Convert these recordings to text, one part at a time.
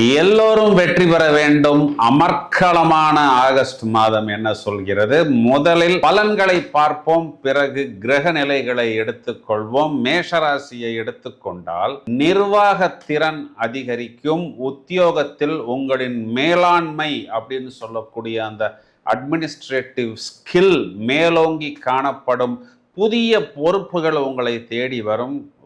எல்லோரும் வெற்றி பெற வேண்டும். அமர்க்களமான ஆகஸ்ட் மாதம் என்ன சொல்கிறது? முதலில் பலன்களை பார்ப்போம், பிறகு கிரக நிலைகளை எடுத்துக்கொள்வோம். மேஷராசியை எடுத்துக்கொண்டால் நிர்வாக திறன் அதிகரிக்கும். உத்தியோகத்தில் உங்களின் மேலாண்மை அப்படின்னு சொல்லக்கூடிய அந்த அட்மினிஸ்ட்ரேட்டிவ் ஸ்கில் மேலோங்கி காணப்படும். புதிய பொறுப்புகள் உங்களை தேடி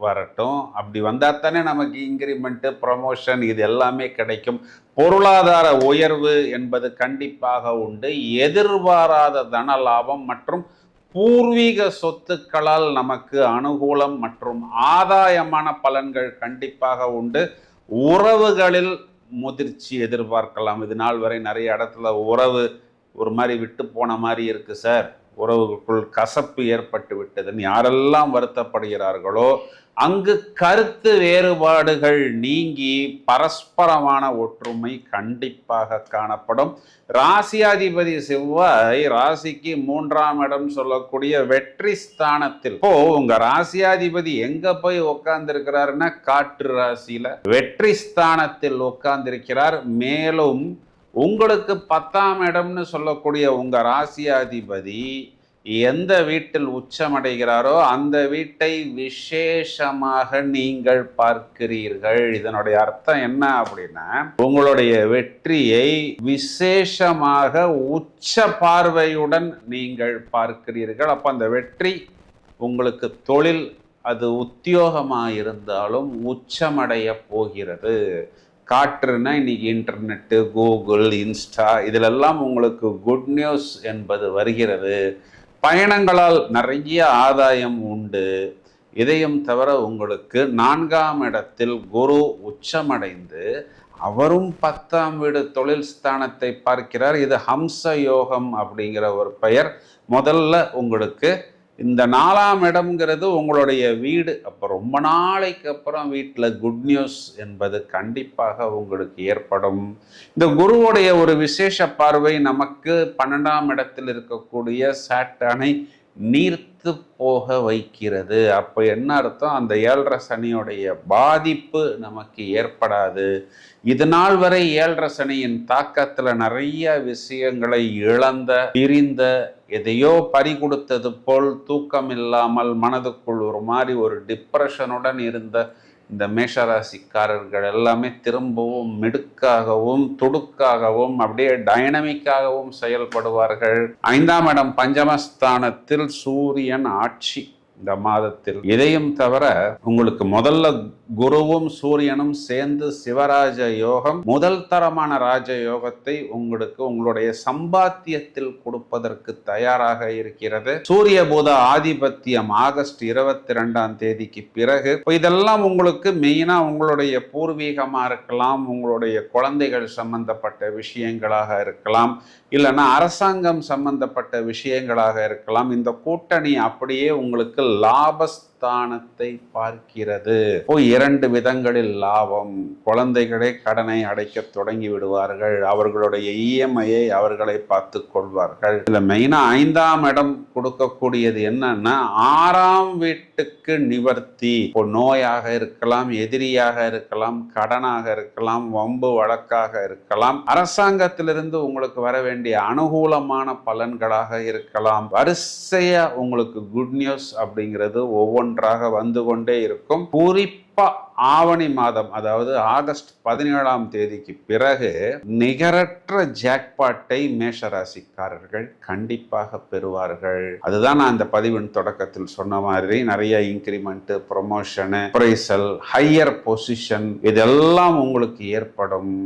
வரட்டும். அப்படி வந்தால் தானே நமக்கு இன்க்ரிமெண்ட்டு, ப்ரமோஷன் இது எல்லாமே கிடைக்கும். பொருளாதார உயர்வு என்பது கண்டிப்பாக உண்டு. எதிர்பாராத தன லாபம் மற்றும் பூர்வீக சொத்துக்களால் நமக்கு அனுகூலம் மற்றும் ஆதாயமான பலன்கள் கண்டிப்பாக உண்டு. உறவுகளில் முதிர்ச்சி எதிர்பார்க்கலாம். இது நாள் வரை நிறைய இடத்துல உறவு ஒரு மாதிரி விட்டு போன மாதிரி இருக்கு சார், உறவுகளுக்குள் கசப்பு ஏற்பட்டு விட்டதுன்னு யாரெல்லாம் வருத்தப்படுகிறார்களோ அங்கு கருத்து வேறுபாடுகள் நீங்கி பரஸ்பரமான ஒற்றுமை கண்டிப்பாக காணப்படும். ராசியாதிபதி செவ்வாய் ராசிக்கு 3ஆம் இடம் சொல்லக்கூடிய வெற்றி ஸ்தானத்தில், இப்போ உங்க ராசியாதிபதி எங்க போய் உட்கார்ந்து இருக்கிறாருன்னா காற்று ராசியில வெற்றி ஸ்தானத்தில் உட்கார்ந்திருக்கிறார். மேலும் உங்களுக்கு 10ஆம் இடம்னு சொல்லக்கூடிய உங்க ராசியாதிபதி எந்த வீட்டில் உச்சமடைகிறாரோ அந்த வீட்டை விசேஷமாக நீங்கள் பார்க்கிறீர்கள். இதனுடைய அர்த்தம் என்ன அப்படின்னா, உங்களுடைய வெற்றியை விசேஷமாக உச்ச பார்வையுடன் நீங்கள் பார்க்கிறீர்கள். அப்ப அந்த வெற்றி உங்களுக்கு தொழில் அது உத்தியோகமாக இருந்தாலும் உச்சமடைய போகிறது. காற்றுனா இன்னைக்கு இன்டர்நெட்டு, கூகுள், இன்ஸ்டா இதிலெல்லாம் உங்களுக்கு குட் நியூஸ் என்பது வருகிறது. பயணங்களால் நிறைய ஆதாயம் உண்டு. இதையும் தவிர உங்களுக்கு 4ஆம் இடத்தில் குரு உச்சமடைந்து அவரும் 10ஆம் வீடு தொழில் ஸ்தானத்தை பார்க்கிறார். இது ஹம்ச யோகம் அப்படிங்கிற ஒரு பெயர். முதல்ல உங்களுக்கு இந்த 4ஆம் இடம்ங்கிறது உங்களுடைய வீடு. அப்போ ரொம்ப நாளைக்கு அப்புறம் வீட்டில் குட் நியூஸ் என்பது கண்டிப்பாக உங்களுக்கு ஏற்படும். இந்த குருவுடைய ஒரு விசேஷ பார்வை நமக்கு 12ஆம் இடத்தில் இருக்கக்கூடிய சாட்டனை நீர்த்து போக வைக்கிறது. அப்போ என்ன அர்த்தம்? அந்த 7.5 சனியுடைய பாதிப்பு நமக்கு ஏற்படாது. இது நாள் வரை 7.5 சனியின் தாக்கத்தில் நிறைய விஷயங்களை இழந்த, பிரிந்த, எதையோ பறி கொடுத்தது போல் தூக்கம் இல்லாமல் மனதுக்குள் ஒரு மாதிரி ஒரு டிப்ரெஷனுடன் இருந்த இந்த மேஷராசிக்காரர்கள் எல்லாமே திரும்பவும் மிடுக்காகவும் துடுக்காகவும் அப்படியே டைனமிக்காகவும் செயல்படுவார்கள். 5ஆம் இடம் பஞ்சமஸ்தானத்தில் சூரியன் ஆட்சி இந்த மாதத்தில். இதையும் தவிர உங்களுக்கு முதல்ல குருவும் சூரியனும் சேர்ந்து சிவராஜ யோகம், முதல் தரமான ராஜ யோகத்தை உங்களுக்கு உங்களுடைய சம்பாத்தியத்தில் கொடுப்பதற்கு தயாராக இருக்கிறது. சூரிய புத ஆதிபத்தியம் ஆகஸ்ட் 22ஆம் தேதிக்கு பிறகு. இதெல்லாம் உங்களுக்கு மெயினா உங்களுடைய பூர்வீகமா இருக்கலாம், உங்களுடைய குழந்தைகள் சம்பந்தப்பட்ட விஷயங்களாக இருக்கலாம், இல்லைன்னா அரசாங்கம் சம்பந்தப்பட்ட விஷயங்களாக இருக்கலாம். இந்த கூட்டணி அப்படியே உங்களுக்கு லாபஸ்தானத்தை பார்க்கிறது. 2 விதங்களில் லாபம். குழந்தைகளே கடனை அடைக்க தொடங்கி விடுவார்கள். அவர்களுடைய இஎம்ஐயை அவர்களை பார்த்து கொள்வார்கள். இதுல மெயினா 5ஆம் இடம் கொடுக்கக்கூடியது என்னன்னா 6ஆம் வீட்டுக்கு நிவர்த்தி. நோயாக இருக்கலாம், எதிரியாக இருக்கலாம், கடனாக இருக்கலாம், வம்பு வழக்காக இருக்கலாம், அரசாங்கத்திலிருந்து உங்களுக்கு வர வேண்டிய அனுகூலமான பலன்களாக இருக்கலாம். வரிசையா உங்களுக்கு குட் நியூஸ் அப்படிங்கிறது ஒவ்வொன்றாக வந்து கொண்டே இருக்கும். குறிப்பா ஆவணி மாதம், அதாவது ஆகஸ்ட் 17ஆம் தேதிக்கு பிறகு நிகரற்ற ஜாக்பாட்டை மேஷராசிக்காரர்கள் கண்டிப்பாக பெறுவார்கள். அதுதான் நான் அந்த பதிவின் தொடக்கத்தில் சொன்ன மாதிரி நிறைய increment, promotion, appraisal, higher position இதெல்லாம் உங்களுக்கு ஏற்படும்.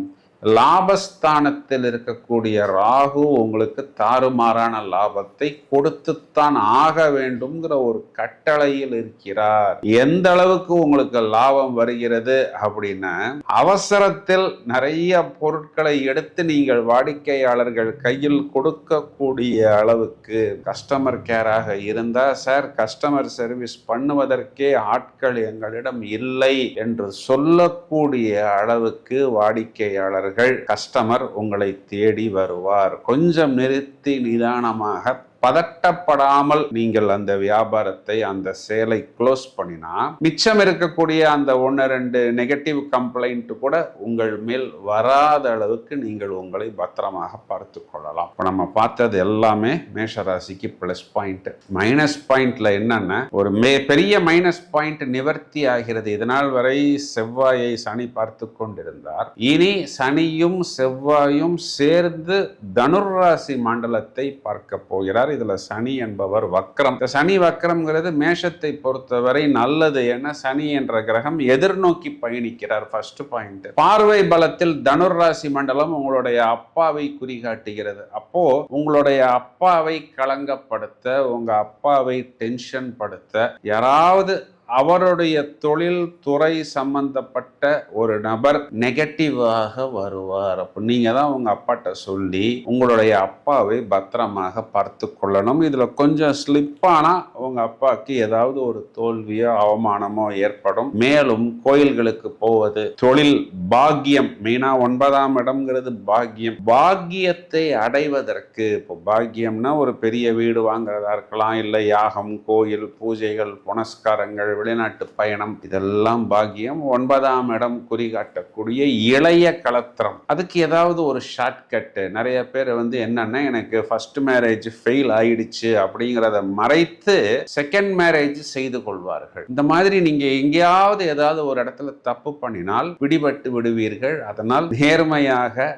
லாபஸ்தானத்தில் இருக்கக்கூடிய ராகு உங்களுக்கு தாறுமாறான லாபத்தை கொடுத்துத்தான் ஆக வேண்டும்ங்கிற ஒரு கட்டளையில் இருக்கிறார். எந்த அளவுக்கு உங்களுக்கு லாபம் வருகிறது அப்படின்னா, அவசரத்தில் நிறைய பொருட்களை எடுத்து நீங்கள் வாடிக்கையாளர்கள் கையில் கொடுக்கக்கூடிய அளவுக்கு கஸ்டமர் கேராக இருந்தா, சார் கஸ்டமர் சர்வீஸ் பண்ணுவதற்கே ஆட்கள் எங்களிடம் இல்லை என்று சொல்லக்கூடிய அளவுக்கு வாடிக்கையாளர் கஸ்டமர் உங்களை தேடி வருவார். கொஞ்சம் நிறுத்தி நிதானமாக பதட்டப்படாமல் நீங்கள் அந்த வியாபாரத்தை, அந்த சேலை க்ளோஸ் பண்ணினா, மிச்சம் இருக்கக்கூடிய அந்த 1-2 நெகட்டிவ் கம்ப்ளைண்ட் கூட உங்கள் மேல் வராத அளவுக்கு நீங்கள் உங்களை பத்திரமாக பார்த்து கொள்ளலாம். இப்போ நம்ம பார்த்தது எல்லாமே மேஷராசிக்கு பிளஸ் பாயிண்ட். மைனஸ் பாயிண்ட்ல என்னன்னா, ஒரு பெரிய மைனஸ் பாயிண்ட் நிவர்த்தி ஆகிறது. இதனால் வரை செவ்வாயை சனி பார்த்து கொண்டிருந்தார். இனி சனியும் செவ்வாயும் சேர்ந்து தனுர்ராசி மண்டலத்தை பார்க்க போகிறார். இதுல சனி என்பவர் வக்ரம். சனி வக்ரம்ங்கிறது மேஷத்தை பொறுத்தவரை நல்லது. என சனி என்ற கிரகம் எதிர்நோக்கி பயணிக்கிறார். First point. பார்வை பலத்தில் தனுர்ராசி மண்டலம் உங்களுடைய அப்பாவை குறிகாட்டுகிறது. அப்போ உங்களுடைய அப்பாவை களங்கப்படுத்த, உங்க அப்பாவை டென்ஷன் படுத்த யாராவது அவருடைய தொழில் துறை சம்பந்தப்பட்ட ஒரு நபர் நெகட்டிவாக வருவார். அப்போ நீங்க தான் உங்க அப்பாட்ட சொல்லி உங்களுடைய அப்பாவை பத்திரமாக பார்த்து கொள்ளணும். இதுல கொஞ்சம் ஸ்லிப்பானா உங்க அப்பாவுக்கு ஏதாவது ஒரு தோல்வியோ அவமானமோ ஏற்படும். மேலும் கோயில்களுக்கு போவது, தொழில் பாக்கியம், மெயினா 9ஆம் இடம்ங்கிறது பாக்கியம். பாக்கியத்தை அடைவதற்கு, இப்போ பாக்கியம்னா ஒரு பெரிய வீடு வாங்குறதா இருக்கலாம், இல்லை யாகம், கோயில், பூஜைகள், புனஸ்காரங்கள், வெளிநாட்டு பயணம், இதெல்லாம் பாக்கியம். 9ஆம் இடம் குறிகாட்டக்கூடிய இளைய களத்திரம். அதுக்கு ஏதாவது ஒரு ஷார்ட்கட். நிறைய பேர் என்னன்னா, எனக்கு ஃபர்ஸ்ட் மேரேஜ் ஃபெயில் ஆயிடுச்சு அப்படிங்கிறத மறைத்து செகண்ட் மேரேஜ் செய்து கொள்வார்கள். இந்த மாதிரி நீங்க எங்கேயாவது ஏதாவது ஒரு இடத்துல தப்பு பண்ணினால் விடுபட்டு விடுவீர்கள். அதனால் நேர்மையாக,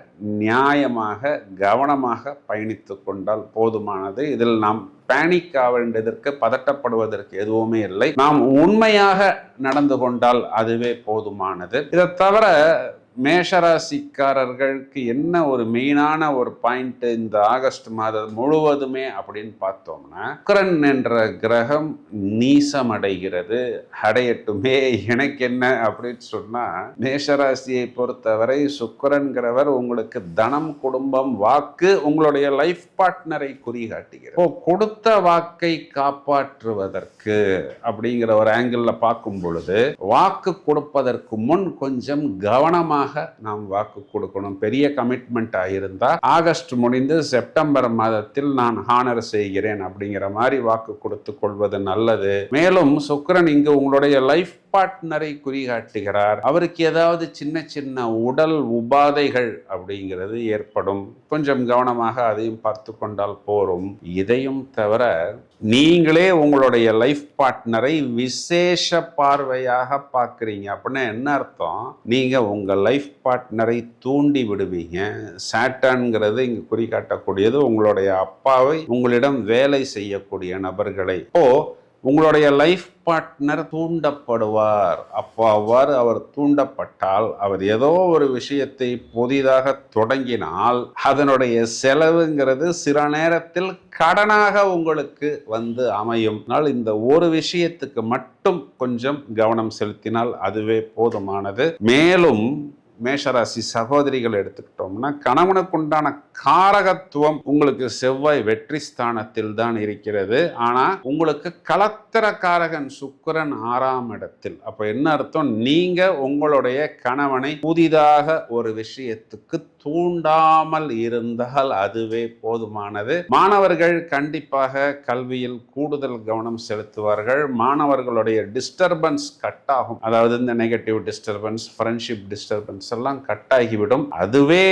நியாயமாக, கவனமாக பயணித்து கொண்டால் போதுமானது. இதில் நாம் பேனிக் ஆக வேண்டியதற்கு, பதட்டப்படுவதற்கு எதுவுமே இல்லை. நாம் உண்மையாக நடந்து கொண்டால் அதுவே போதுமானது. இதை தவிர மேஷராசிக்காரர்களுக்கு என்ன ஒரு மெயினான ஒரு பாயிண்ட் இந்த ஆகஸ்ட் மாதம் முழுவதுமே அப்படின்னு பார்த்தோம்னா, சுக்கிரன் என்ற கிரகம் நீசம் அடைகிறது. அடையட்டுமே, எனக்கு என்ன அப்படின்னு சொன்னா, மேஷராசியை பொறுத்தவரை சுக்கிரன்கிறவர் உங்களுக்கு தனம், குடும்பம், வாக்கு, உங்களுடைய லைஃப் பார்ட்னரை குறிகாட்டுகிறது. கொடுத்த வாக்கை காப்பாற்றுவதற்கு அப்படிங்கிற ஒரு ஆங்கிள் பார்க்கும் பொழுது, வாக்கு கொடுப்பதற்கு முன் கொஞ்சம் கவனமாக நாம் வாக்கு கொடுக்கணும். பெரிய கமிட்மெண்ட் ஆயிருந்தா ஆகஸ்ட் முடிந்து செப்டம்பர் மாதத்தில் நான் ஹானர் செய்கிறேன் அப்படிங்கிற மாதிரி வாக்கு கொடுத்து கொள்வது நல்லது. மேலும் சுக்கிரன் இங்கு உங்களுடைய லைஃப் பார்ட்னரை குறிகாட்டுகிறார். அவருக்கு ஏதாவது சின்ன சின்ன உடல் உபாதைகள் அப்படிங்கிறது ஏற்படும். கொஞ்சம் கவனமாக அதையும் பார்த்து கொண்டால் போரும். இதையும் தவிர நீங்களே உங்களுடைய லைஃப் பார்ட்னரை விசேஷ பார்வையாக பார்க்குறீங்க அப்படின்னா என்ன அர்த்தம்? நீங்க உங்க லைஃப் பார்ட்னரை தூண்டி விடுவீங்க. சாட்டன்ங்கிறது இங்கு குறிகாட்டக்கூடியது உங்களுடைய அப்பாவை, உங்களிடம் வேலை செய்யக்கூடிய நபர்களை. உங்களுடைய லைஃப் பார்ட்னர் தூண்டப்படுவார். அப்போ அவ்வாறு அவர் தூண்டப்பட்டால், அவர் ஏதோ ஒரு விஷயத்தை புதிதாக தொடங்கினால் அதனுடைய செலவுங்கிறது சில நேரத்தில் கடனாக உங்களுக்கு அமையும். இந்த ஒரு விஷயத்துக்கு மட்டும் கொஞ்சம் கவனம் செலுத்தினால் அதுவே போதுமானது. மேலும் மேஷராசி சகோதரிகள் எடுத்துக்கிட்டோம்னா, கணவனுக்கு உண்டான காரகத்துவம் உங்களுக்கு செவ்வாய் வெற்றி ஸ்தானத்தில் தான் இருக்கிறது. ஆனா உங்களுக்கு கலத்திர காரகன் சுக்கிரன் 6ஆம் இடத்தில். அப்ப என்ன அர்த்தம்? நீங்க உங்களுடைய கணவனை புதிதாக ஒரு விஷயத்துக்கு தூண்டாமல் இருந்தால் அதுவே போதுமானது. மாணவர்கள் கண்டிப்பாக கல்வியில் கூடுதல் கவனம் செலுத்துவார்கள். மாணவர்களுடைய டிஸ்டர்பன்ஸ் கட் ஆகும். அதாவது இந்த நெகட்டிவ் டிஸ்டர்பன்ஸ், ஃப்ரெண்ட்ஷிப் டிஸ்டர்பன்ஸ் எல்லாம் கட் ஆகிவிடும். அதுவே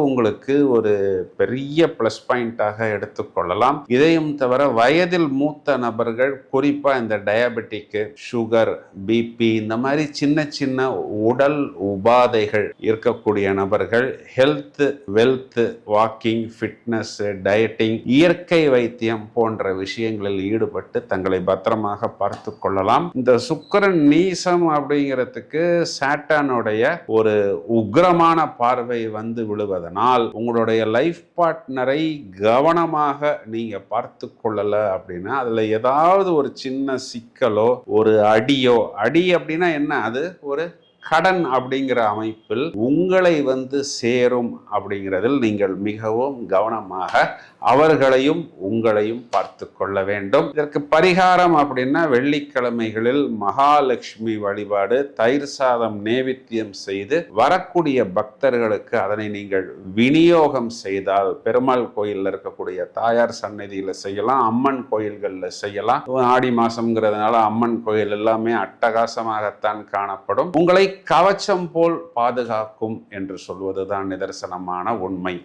உங்களுக்கு ஒரு பெரிய பிளஸ் பாயிண்டாக எடுத்துக்கொள்ளலாம். இதையும் தவிர வயதில் மூத்த நபர்கள், குறிப்பா இந்த டயபெட்டிக், சுகர், பிபி, இந்த மாதிரி சின்ன சின்ன உடல் உபாதைகள் இருக்கக்கூடிய நபர்கள் health, wealth, walking, fitness, dieting, இயற்கை வைத்தியம் போன்ற விஷயங்களில் ஈடுபட்டு தங்களை பத்திரமாக பார்த்து கொள்ளலாம். இந்த சுக்கிரன் நீசம் அப்படிங்கிறதுக்கு சாட்டனுடைய ஒரு உக்ரமான பார்வை விழுவதனால் உங்களுடைய லைஃப் பார்ட்னரை கவனமாக நீங்க பார்த்து கொள்ளல அப்படின்னா அதுல ஏதாவது ஒரு சின்ன சிக்கலோ, ஒரு அடியோ, அடி அப்படின்னா என்ன? அது ஒரு கடன் அப்படிங்கிற அமைப்பில் உங்களை சேரும் அப்படிங்கிறதில் நீங்கள் மிகவும் கவனமாக அவர்களையும் உங்களையும் பார்த்து கொள்ள வேண்டும். இதற்கு பரிகாரம் அப்படின்னா வெள்ளிக்கிழமைகளில் மகாலட்சுமி வழிபாடு, தயிர் சாதம் நேவேத்தியம் செய்து வரக்கூடிய பக்தர்களுக்கு அதனை நீங்கள் விநியோகம் செய்தால், பெருமாள் கோயிலில் இருக்கக்கூடிய தாயார் சன்னதியில செய்யலாம், அம்மன் கோயில்களில் செய்யலாம். ஆடி மாசம்ங்கிறதுனால அம்மன் கோயில் எல்லாமே அட்டகாசமாகத்தான் காணப்படும். உங்களை கவச்சம் போல் பாதுகாக்கும் என்று சொல்வதுதான் நிதர்சனமான உண்மை.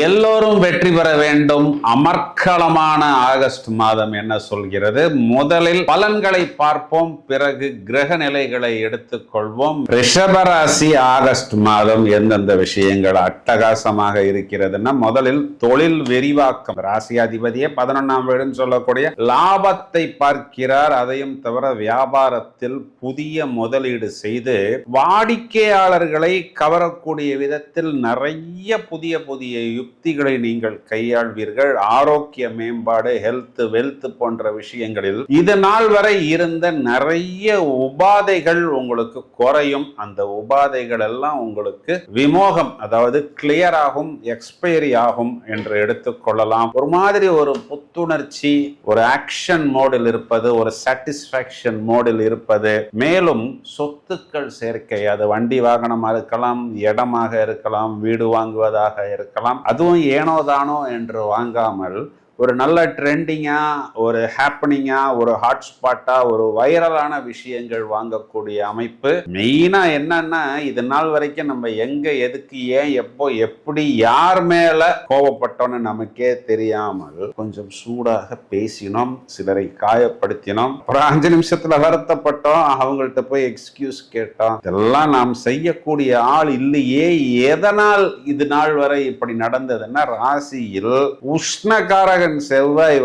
எல்லோரும் வெற்றி பெற வேண்டும். அமர்க்களமான ஆகஸ்ட் மாதம் என்ன சொல்கிறது? முதலில் பலன்களை பார்ப்போம், பிறகு கிரக நிலைகளை எடுத்துக்கொள்வோம். ரிஷபராசி ஆகஸ்ட் மாதம் எந்தெந்த விஷயங்கள் அட்டகாசமாக இருக்கிறதுன்னா, முதலில் தொழில் விரிவாக்கம். ராசியாதிபதியே 11ஆம் வீடுன்னு சொல்லக்கூடிய லாபத்தை பார்க்கிறார். அதையும் தவிர வியாபாரத்தில் புதிய முதலீடு செய்து வாடிக்கையாளர்களை கவரக்கூடிய விதத்தில் நிறைய புதிய யுக்திகளை நீங்கள் கையாள்வீர்கள். ஆரோக்கிய மேம்பாடு, ஹெல்த், வெல்த் போன்ற விஷயங்களில் இது நாள் வரை இருந்த நிறைய உபாதைகள் உங்களுக்கு குறையும். அந்த உபாதைகள் எல்லாம் உங்களுக்கு விமோகம், அதாவது கிளியர் ஆகும், எக்ஸ்பைரி ஆகும் என்று எடுத்துக்கொள்ளலாம். ஒரு மாதிரி ஒரு புத்துணர்ச்சி, ஒரு ஆக்ஷன் மோடில் இருப்பது, ஒரு சாட்டிஸ்பாக்சன் மோடில் இருப்பது. மேலும் சொத்துக்கள் சேர்க்கை, அது வண்டி வாகனமாக இருக்கலாம், இடமாக இருக்கலாம், வீடு வாங்குவதாக இருக்கலாம். அதுவும் ஏனோதானோ என்று வாங்காமல் ஒரு நல்ல ட்ரெண்டிங்கா, ஒரு ஹாப்பனிங்கா, ஒரு ஹாட்ஸ்பாட்டா, ஒரு வைரலான விஷயங்கள் வாங்கக்கூடிய அமைப்பு. மெயினா என்னன்னா, இது நாள் வரைக்கும் நம்ம எங்க, எதுக்கு, ஏன், எப்போ, எப்படி, யார் மேல கோபப்பட்டோம்னு நமக்கே தெரியாமல் கொஞ்சம் சூடாக பேசினோம், சிலரை காயப்படுத்தினோம், அப்புறம் 5 நிமிஷத்துல வருத்தப்பட்டோம், அவங்கள்ட்ட போய் எக்ஸ்கியூஸ் கேட்டோம். இதெல்லாம் நாம் செய்யக்கூடிய ஆள் இல்லையே. எதனால் இது நாள் வரை இப்படி நடந்ததுன்னா, ராசியில் உஷ்ணகாரக செவ்வாய்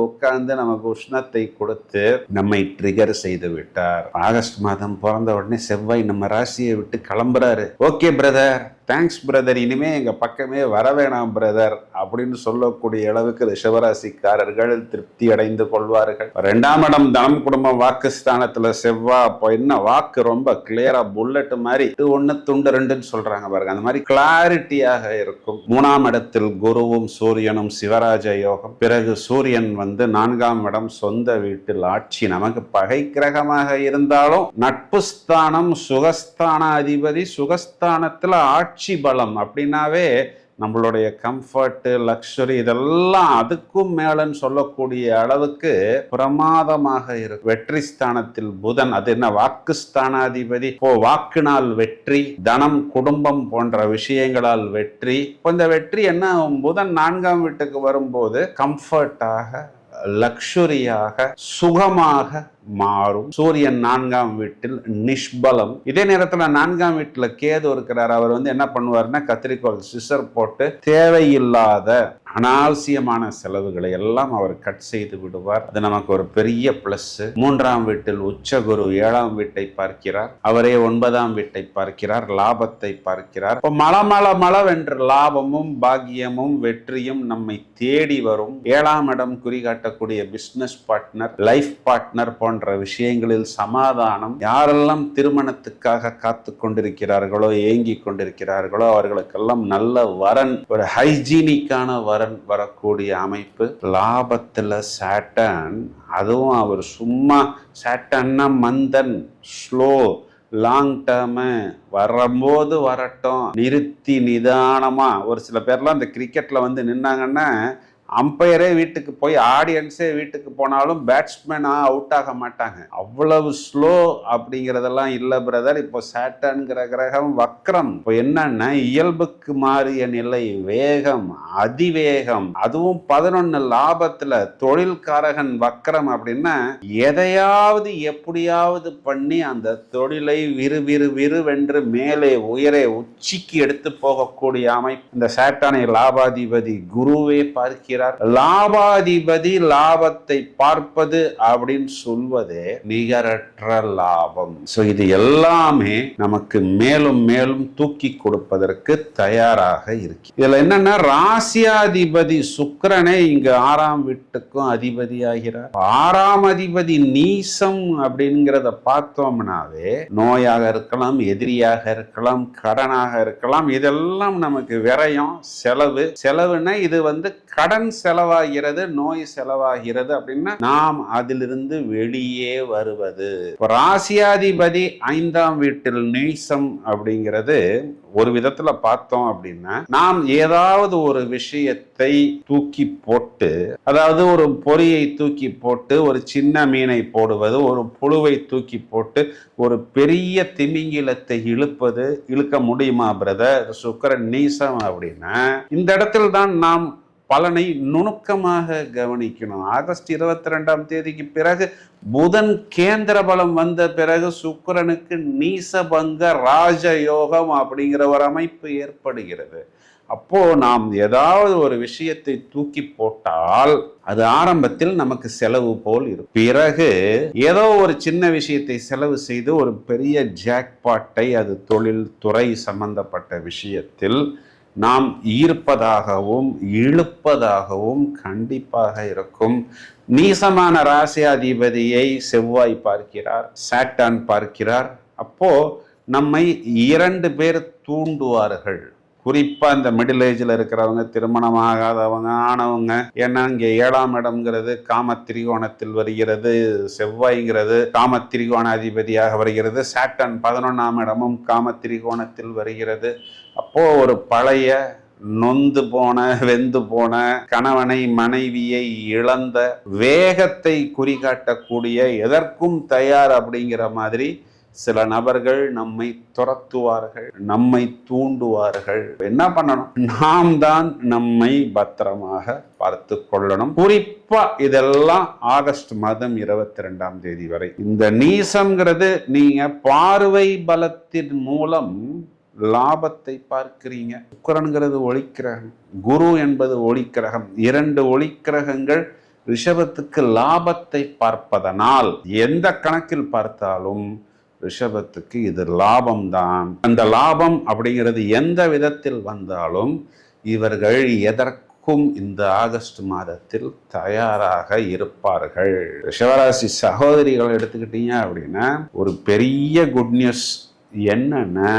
உட்கார்ந்து நமக்கு உஷ்ணத்தை கொடுத்து நம்மை ட்ரிகர் செய்து விட்டார். ஆகஸ்ட் மாதம் பிறந்த உடனே செவ்வாய் நம்ம ராசியை விட்டு கிளம்புறாரு. ஓகே பிரதர், தேங்க்ஸ் பிரதர், இனிமே எங்க பக்கமே வர வேணாம் பிரதர் அப்படின்னு சொல்லக்கூடிய அளவுக்கு ரிஷபராசிக்காரர்கள் திருப்தி அடைந்து கொள்வார்கள். 2ஆம் இடம் தனம் குடும்பம் வாக்குஸ்தானத்துல செவ்வா. அப்போ என்ன வாக்கு ரொம்ப கிளியரா புல்லட் மாதிரி ஒன்னு துண்டு 2ன்னு சொல்றாங்க பாருங்க, அந்த மாதிரி கிளாரிட்டியாக இருக்கும். 3ஆம் இடத்தில் குருவும் சூரியனும் சிவராஜ யோகம். பிறகு சூரியன் 4ஆம் இடம் சொந்த வீட்டில் ஆட்சி. நமக்கு பகை கிரகமாக இருந்தாலும் நட்பு ஸ்தானம், சுகஸ்தான அதிபதி, சுகஸ்தானத்துல ஆட்சி பலம் அப்படின்னாவே நம்மளுடைய கம்ஃபர்ட், லக்ஸுரி இதெல்லாம் அதுக்கும் மேலன்னு சொல்லக்கூடிய அளவுக்கு பிரமாதமாக இருக்கு. வெற்றி ஸ்தானத்தில் புதன், அது என்ன வாக்குஸ்தானாதிபதி. வாக்குனால் வெற்றி, தனம், குடும்பம் போன்ற விஷயங்களால் வெற்றி. இந்த வெற்றி என்ன, புதன் 4ஆம் வீட்டுக்கு வரும்போது கம்ஃபர்ட்டாக, லக்ஸுரியாக, சுகமாக மாறும். சூரியன் 4ஆம் வீட்டில் நிஷ்பலம். இதே நேரத்தில் 4ஆம் வீட்டில் கேது இருக்கிறார். அவர் என்ன பண்ணுவார்னா, கத்திரிக்கோள் சிசர் போட்டு தேவையில்லாத அனாவசியமான செலவுகளை எல்லாம் அவர் கட் செய்து விடுவார். அது நமக்கு ஒரு பெரிய பிளஸ். 3ஆம் வீட்டில் உச்சகுரு 7ஆம் வீட்டை பார்க்கிறார். அவரே 9ஆம் வீட்டை பார்க்கிறார், லாபத்தை பார்க்கிறார். இப்போ மளவென்று லாபமும் பாக்கியமும் வெற்றியும் நம்மை தேடி வரும். 7ஆம் இடம் குறிகாட்டக்கூடிய பிசினஸ் பார்ட்னர், லைஃப் பார்ட்னர் போன்ற விஷயங்களில் சமாதானம். யாரெல்லாம் திருமணத்துக்காக காத்து கொண்டிருக்கிறார்களோ, ஏங்கி கொண்டிருக்கிறார்களோ அவர்களுக்கெல்லாம் நல்ல வரன், ஒரு ஹைஜீனிக்கான வரன் வரக்கூடிய அமைப்பு. லாபத்துல சாட்டன், அதுவும் அவர் சும்மா சாட்டன்னா மந்தன், ஸ்லோ, லாங் டேர்ம், வரும்போது வரட்டும், நிறுத்தி நிதானமா. ஒரு சில பேர்லாம் இந்த கிரிக்கெட்ல நின்னாங்கன்னா அம்பையரே வீட்டுக்கு போய், ஆடியன்ஸே வீட்டுக்கு போனாலும் பேட்ஸ்மேனா அவுட் ஆக மாட்டாங்க. அவ்வளவு ஸ்லோ அப்படிங்கிறதெல்லாம் இல்லை பிரதர். இப்போ சாட்டன்கிற கிரகம் வக்ரம். இப்போ என்னன்னா, இயல்புக்கு மாறிய நிலை, வேகம், அதிவேகம். அதுவும் 11 லாபத்துல தொழில்காரகன் வக்ரம் அப்படின்னா, எதையாவது எப்படியாவது பண்ணி அந்த தொழிலை விறுவிறுவென்று மேலே உயரே உச்சிக்கு எடுத்து போகக்கூடிய அமைப்பு. இந்த சாட்டானை லாபாதிபதி குருவே பார்க்க பார்க்கிறார். லாபாதிபதி லாபத்தை பார்ப்பது அப்படின்னு சொல்வதே நிகரற்ற லாபம். சோ இது எல்லாமே நமக்கு மேலும் மேலும் தூக்கி கொடுப்பதற்கு தயாராக இருக்கு. இதுல என்னன்னா, ராசியாதிபதி சுக்கிரனே இங்கு 6ஆம் வீட்டுக்கும் அதிபதி ஆகிறார். 6ஆம் அதிபதி நீசம் அப்படிங்கிறத பார்த்தோம்னாவே நோயாக இருக்கலாம், எதிரியாக இருக்கலாம், கடனாக இருக்கலாம். இதெல்லாம் நமக்கு விரயம், செலவுன்னா இது கடன் செலவாகிறது, நோய் செலவாகிறது அப்படின்னா நாம் அதிலிருந்து வெளியே வருவது. ராசியாதிபதி 5ஆம் வீட்டில் நீசம் அப்படிங்கிறது ஒரு விதத்துல பார்த்தோம் அப்படின்னா, நாம் ஏதாவது ஒரு விஷயத்தை தூக்கி போட்டு, அதாவது ஒரு பொறியை தூக்கி போட்டு ஒரு சின்ன மீனை போடுவது, ஒரு புழுவை தூக்கி போட்டு ஒரு பெரிய திமிங்கிலத்தை இழுக்க முடியுமா பிரதர்? சுக்கிரன் நீசம் அப்படின்னா இந்த இடத்தில் தான் நாம் பலனை நுணுக்கமாக கவனிக்கணும். ஆகஸ்ட் 22ஆம் தேதிக்கு பிறகு புதன் கேந்திர பலம் வந்த பிறகு சுக்கிரனுக்கு நீசபங்க ராஜயோகம் அப்படிங்கிற ஒரு அமைப்பு ஏற்படுகிறது. அப்போ நாம் ஏதாவது ஒரு விஷயத்தை தூக்கி போட்டால் அது ஆரம்பத்தில் நமக்கு செலவு போல் இருக்கும். பிறகு ஏதோ ஒரு சின்ன விஷயத்தை செலவு செய்து ஒரு பெரிய ஜாக்பாட்டை, அது தொழில் துறை சம்பந்தப்பட்ட விஷயத்தில் நாம் ஈர்ப்பதாகவும் இழுப்பதாகவும் கண்டிப்பாக இருக்கும். நீசமான ராசியாதிபதியை செவ்வாய் பார்க்கிறார், சாட்டான் பார்க்கிறார். அப்போ நம்மை 2 பேர் தூண்டுவார்கள். குறிப்பா இந்த மிடில் ஏஜ்ல இருக்கிறவங்க, திருமணமாகாதவங்க, ஆனவங்க. ஏன்னா இங்க 7ஆம் இடம்ங்கிறது காம திரிகோணத்தில் வருகிறது, செவ்வாய்ங்கிறது காம திரிகோண அதிபதியாக வருகிறது, சாட்டன் 11ஆம் இடமும் காம திரிகோணத்தில் வருகிறது. அப்போ ஒரு பழைய நொந்து போன, வெந்து போன கணவனை, மனைவியை இழந்த, வேகத்தை குறிகாட்டக்கூடிய, எதற்கும் தயார் அப்படிங்கிற மாதிரி சில நபர்கள் நம்மை துரத்துவார்கள், நம்மை தூண்டுவார்கள். என்ன பண்ணணும்? நாம் தான் நம்மை பத்திரமாக பார்த்து கொள்ளணும். குறிப்பா இதெல்லாம் ஆகஸ்ட் மாதம் 22ஆம் தேதி வரை. இந்த நீசம்ங்கிறது நீங்க பார்வை பலத்தின் மூலம் லாபத்தை பார்க்கிறீங்க. சுக்கிரன்கிறது ஒளிக்கிரகம், குரு என்பது ஒளிக்கிரகம். 2 ஒளிக்கிரகங்கள் ரிஷபத்துக்கு லாபத்தை பார்ப்பதனால் எந்த கணக்கில் பார்த்தாலும் ரிஷபத்துக்கு இது லாபம்தான். அந்த லாபம் அப்படிங்கிறது எந்த விதத்தில் வந்தாலும் இவர்கள் எதற்கும் இந்த ஆகஸ்ட் மாதத்தில் தயாராக இருப்பார்கள். ரிஷபராசி சகோதரிகள் எடுத்துக்கிட்டீங்க அப்படின்னா ஒரு பெரிய குட் நியூஸ் என்னன்னா,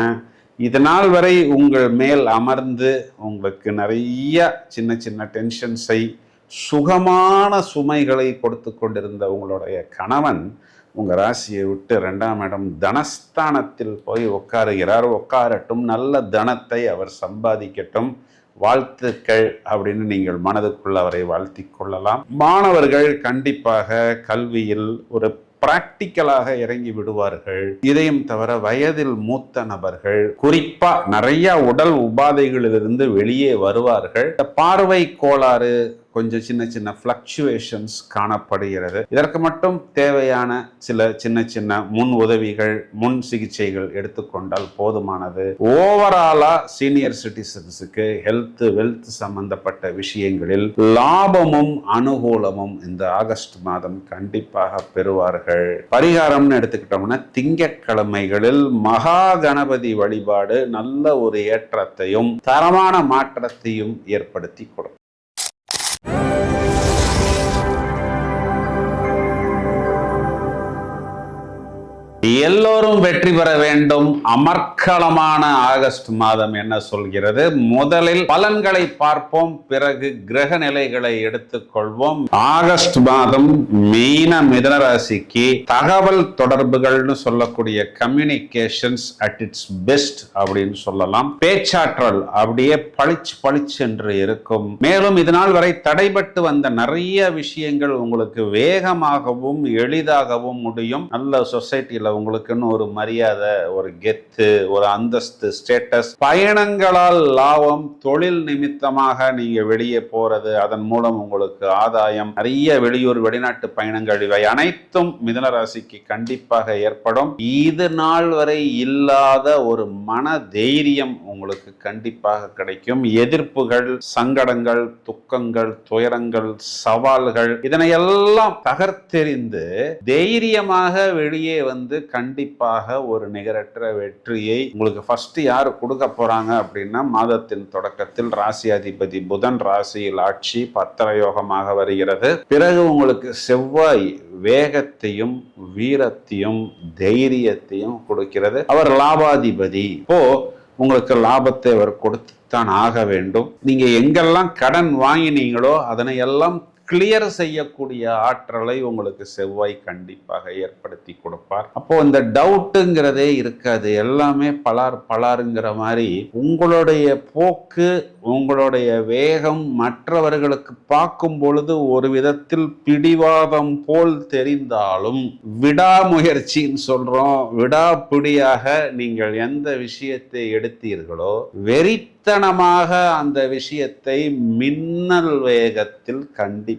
இதனால் வரை உங்கள் மேல் அமர்ந்து உங்களுக்கு நிறைய சின்ன சின்ன டென்ஷன்ஸை, சுகமான சுமைகளை கொடுத்து கொண்டிருந்த உங்களுடைய கணவன் உங்கள் ராசியை விட்டு 2ஆம் இடம் தனஸ்தானத்தில் போய் உட்காருகிறார். உட்காரட்டும், நல்ல தனத்தை அவர் சம்பாதிக்கட்டும், வாழ்த்துக்கள் அப்படின்னு நீங்கள் மனதுக்குள் அவரை வாழ்த்தி கொள்ளலாம். மாணவர்கள் கண்டிப்பாக கல்வியில் ஒரு பிராக்டிக்கலாக இறங்கி விடுவார்கள். இதையும் தவிர வயதில் மூத்த நபர்கள் குறிப்பா நிறைய உடல் உபாதைகளிலிருந்து வெளியே வருவார்கள். பார்வை கோளாறு, கொஞ்சம் சின்ன சின்ன ஃப்ளக்சுவேஷன்ஸ் காணப்படுகிறது. இதற்கு மட்டும் தேவையான சில சின்ன சின்ன முன் உதவிகள், முன் சிகிச்சைகள் எடுத்துக்கொண்டால் போதுமானது. ஓவராலா சீனியர் சிட்டிசன்ஸுக்கு ஹெல்த், வெல்த் சம்பந்தப்பட்ட விஷயங்களில் லாபமும் அனுகூலமும் இந்த ஆகஸ்ட் மாதம் கண்டிப்பாக பெறுவார்கள். பரிகாரம்னு எடுத்துக்கிட்டோம்னா, திங்கட்கிழமைகளில் மகா கணபதி வழிபாடு நல்ல ஒரு ஏற்றத்தையும் தரமான மாற்றத்தையும் ஏற்படுத்தி கொடுக்கும். எல்லோரும் வெற்றி பெற வேண்டும். அமர்க்களமான ஆகஸ்ட் மாதம் என்ன சொல்கிறது? முதலில் பலன்களை பார்ப்போம், பிறகு கிரக நிலைகளை எடுத்துக்கொள்வோம். ஆகஸ்ட் மாதம் மீன மிதுன ராசிக்கு தகவல் தொடர்புகள்னு சொல்லக்கூடிய கம்யூனிகேஷன்ஸ் அட் இட்ஸ் பெஸ்ட் அப்படின்னு சொல்லலாம். பேச்சாற்றல் அப்படியே பளிச்சு என்று இருக்கும். மேலும் இதனால் வரை தடைபட்டு வந்த நிறைய விஷயங்கள் உங்களுக்கு வேகமாகவும் எளிதாகவும் முடியும். நல்ல சொசைட்டில உங்களுக்குன்னு ஒரு மரியாதை, ஒரு கெத்து, ஒரு அந்தஸ்து, ஸ்டேட்டஸ், பயணங்களால் லாபம், தொழில் நிமித்தமாக நீங்க வெளியே போறது, அதன் மூலம் உங்களுக்கு ஆதாயம், நிறைய வெளியூர் வெளிநாட்டு பயணங்கள், இவை அனைத்தும் மிதுன ராசிக்கு கண்டிப்பாக ஏற்படும். இது நாள் வரை இல்லாத ஒரு மன தைரியம் உங்களுக்கு கண்டிப்பாக கிடைக்கும். எதிர்ப்புகள், சங்கடங்கள், துக்கங்கள், துயரங்கள், சவால்கள், இதனையெல்லாம் தகர்த்தெறிந்து தைரியமாக வெளியே வந்து கண்டிப்பாக ஒரு நிகரற்ற வெற்றியை உங்களுக்கு ஃபர்ஸ்ட் யாரு கொடுக்க போறாங்க அப்படின்னா, மாதத்தின் தொடக்கத்தில் ராசி அதிபதி புதன் ராசியில் ஆட்சி பத்திர யோகமாக வருகிறது. பிறகு உங்களுக்கு செவ்வாய் வேகத்தையும் வீரத்தையும் தைரியத்தையும் கொடுக்கிறது. அவர் லாபாதிபதி. இப்போ உங்களுக்கு லாபத்தை அவர் கொடுத்துத்தான் ஆக வேண்டும். நீங்க எங்கெல்லாம் கடன் வாங்கினீங்களோ அதனை எல்லாம் கிளியர் செய்யக்கூடிய ஆற்றலை உங்களுக்கு செவ்வாய் கண்டிப்பாக ஏற்படுத்தி கொடுப்பார். அப்போ இந்த டவுட்டுங்கிறதே இருக்காது. எல்லாமே பலாருங்கிற மாதிரி உங்களுடைய போக்கு, உங்களுடைய வேகம் மற்றவர்களுக்கு பார்க்கும் பொழுது ஒரு விதத்தில் பிடிவாதம் போல் தெரிந்தாலும், விடாமுயற்சின்னு சொல்றோம், விடாப்பிடியாக நீங்கள் எந்த விஷயத்தை எடுத்தீர்களோ வெறித்தனமாக அந்த விஷயத்தை மின்னல் வேகத்தில் கண்டிப்பாக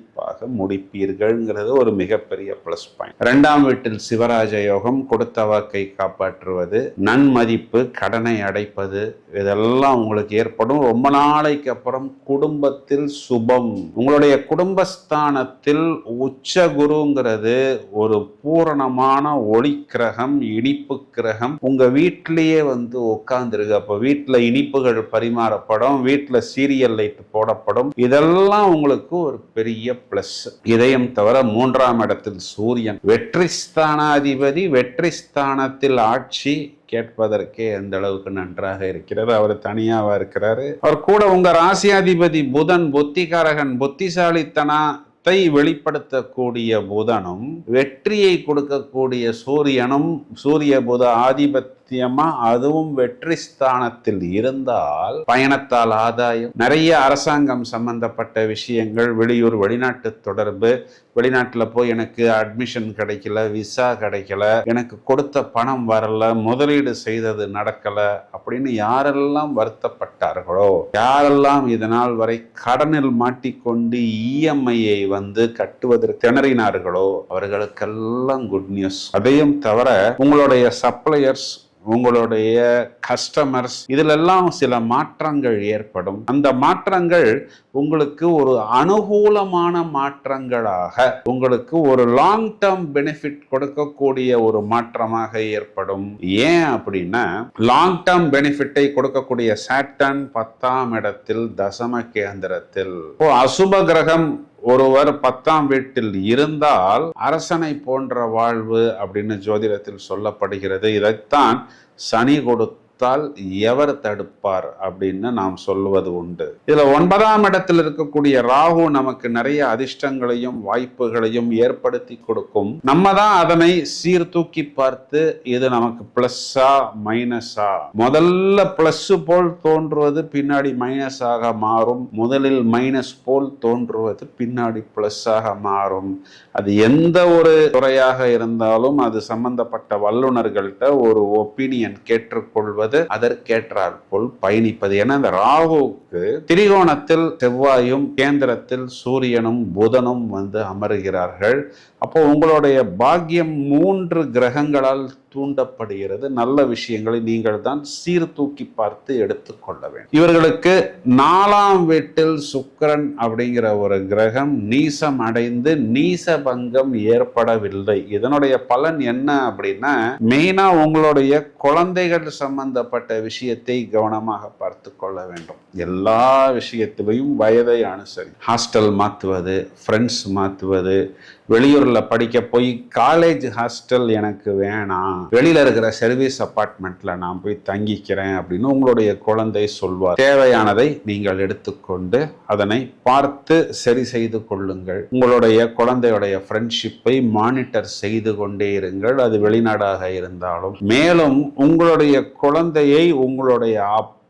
முடிப்பீர்கள்ங்கிறது ஒரு மிகப்பெரிய பிளஸ் பாயிண்ட். 2ஆம் வீட்டில் சிவராஜ யோகம், கொடுத்த வாக்கை காப்பாற்றுவது, நன்மதிப்பு, கடனை அடைப்பது, இதெல்லாம் உங்களுக்கு ஏற்படும். ரொம்ப நாளைக்கு அப்புறம் குடும்பத்தில் சுபம். உங்களுடைய குடும்பஸ்தானத்தில் உச்ச குருங்கிறது ஒரு பூரணமான ஒளி கிரகம், இனிப்பு கிரகம் உங்க வீட்டிலேயே வந்து உட்கார்ந்துருக்கு. அப்ப வீட்டுல இனிப்புகள் பரிமாறப்படும், வீட்டுல சீரியல் லைட் போடப்படும். இதெல்லாம் உங்களுக்கு ஒரு பெரிய பிளஸ். இதையும் தவிர 3ஆம் இடத்தில் சூரியன், வெற்றி ஸ்தானாதிபதி, வெற்றி ஸ்தானத்தில் ஆட்சி, கேட்பதற்கே எந்த அளவுக்கு நன்றாக இருக்கிறது. அவர் தனியாவா இருக்கிறாரு. அவர் கூட உங்க ராசியாதிபதி புதன், புத்திகாரகன், புத்திசாலித்தனத்தை வெளிப்படுத்தக்கூடிய புதனும், வெற்றியை கொடுக்கக்கூடிய சூரியனும், சூரிய புத ஆதிபத்தியமா அதுவும் வெற்றி ஸ்தானத்தில் இருந்தால் பயணத்தால் ஆதாயம், நிறைய அரசாங்கம் சம்பந்தப்பட்ட விஷயங்கள், வெளியூர் வெளிநாட்டு தொடர்பு, வெளிநாட்டில் போய் எனக்கு அட்மிஷன் கிடைக்கல, விசா கிடைக்கல, எனக்கு கொடுத்த பணம் வரல, முதலீடு செய்தது நடக்கல அப்படின்னு யாரெல்லாம் வருத்தப்பட்டார்களோ, யாரெல்லாம் இதனால் வரை கடனில் மாட்டிக்கொண்டு இஎம்ஐயை வந்து கட்டுவதற்கு திணறினார்களோ அவர்களுக்கெல்லாம் குட் நியூஸ். அதையும் தவிர உங்களுடைய சப்ளையர்ஸ், உங்களுடைய கஸ்டமர்ஸ், இதிலெல்லாம் சில மாற்றங்கள் ஏற்படும். அந்த மாற்றங்கள் உங்களுக்கு ஒரு அனுகூலமான மாற்றங்களாக, உங்களுக்கு ஒரு லாங் டேர்ம் பெனிஃபிட் கொடுக்கக்கூடிய ஒரு மாற்றமாக ஏற்படும். ஏன் அப்படின்னா, லாங் டேர்ம் பெனிஃபிட்டை கொடுக்கக்கூடிய சாட்டர்ன் 10ஆம் இடத்தில் தசம கேந்திரத்தில். அசுப கிரகம் ஒருவர் 10ஆம் வீட்டில் இருந்தால் அரசனை போன்ற வாழ்வு அப்படின்னு ஜோதிடத்தில் சொல்லப்படுகிறது. இதைத்தான் சனி கொடுத்தால் எவர் தடுப்பார் அப்படின்னு நாம் சொல்லுவது உண்டு. இதுல 9ஆம் இடத்தில் இருக்கக்கூடிய ராகு நமக்கு நிறைய அதிர்ஷ்டங்களையும் வாய்ப்புகளையும் ஏற்படுத்தி கொடுக்கும். நம்ம தான் அதனை சீர்தூக்கி பார்த்து இது நமக்கு பிளஸ்ஸா மைனஸா, முதல்ல பிளஸ் போல் தோன்றுவது பின்னாடி மைனஸ் ஆக மாறும், முதலில் மைனஸ் போல் தோன்றுவது பின்னாடி பிளஸ் ஆக மாறும். அது எந்த ஒரு துறையாக இருந்தாலும் அது சம்பந்தப்பட்ட வல்லுநர்கள்ட்ட ஒரு ஒப்பீனியன் கேட்டுக்கொள்வது, அதற்கேற்றார் போல் பயணிப்பது. ஏன்னா இந்த ராகுவுக்கு திரிகோணத்தில் செவ்வாயும் கேந்திரத்தில் சூரியனும் புதனும் வந்து அமருகிறார்கள். அப்போ உங்களுடைய பாக்கியம் 3 கிரகங்களால் தூண்டப்படுகிறது. நல்ல விஷயங்களை நீங்கள் தான் சீர்தூக்கி பார்த்து எடுத்துக்கொள்ள வேண்டும். இவர்களுக்கு 4ஆம் வீட்டில் சுக்கிரன் அப்படிங்கிற ஒரு கிரகம் நீசம் அடைந்து நீச பங்கம் ஏற்படவில்லை. இதனுடைய பலன் என்ன அப்படின்னா, மெயினா உங்களுடைய குழந்தைகள் சம்பந்தப்பட்ட விஷயத்தை கவனமாக பார்த்து கொள்ள வேண்டும். எல்லா விஷயத்திலையும் வயதை அனுசரி ஹாஸ்டல் மாற்றுவது, ஃப்ரெண்ட்ஸ் மாற்றுவது, வெளியூர்ல படிக்க போய் காலேஜ் ஹாஸ்டல் எனக்கு வேணாம், வெளியில இருக்கிற சர்வீஸ் அபார்ட்மெண்ட்ல நான் போய் தங்கிக்கிறேன் அப்படின்னு உங்களுடைய குழந்தை சொல்வார். தேவையானதை நீங்கள் எடுத்துக்கொண்டு அதனை பார்த்து சரி செய்து கொள்ளுங்கள். உங்களுடைய குழந்தையுடைய ஃப்ரெண்ட்ஷிப்பை மானிட்டர் செய்து கொண்டே இருங்கள், அது வெளிநாடாக இருந்தாலும். மேலும் உங்களுடைய குழந்தையை உங்களுடைய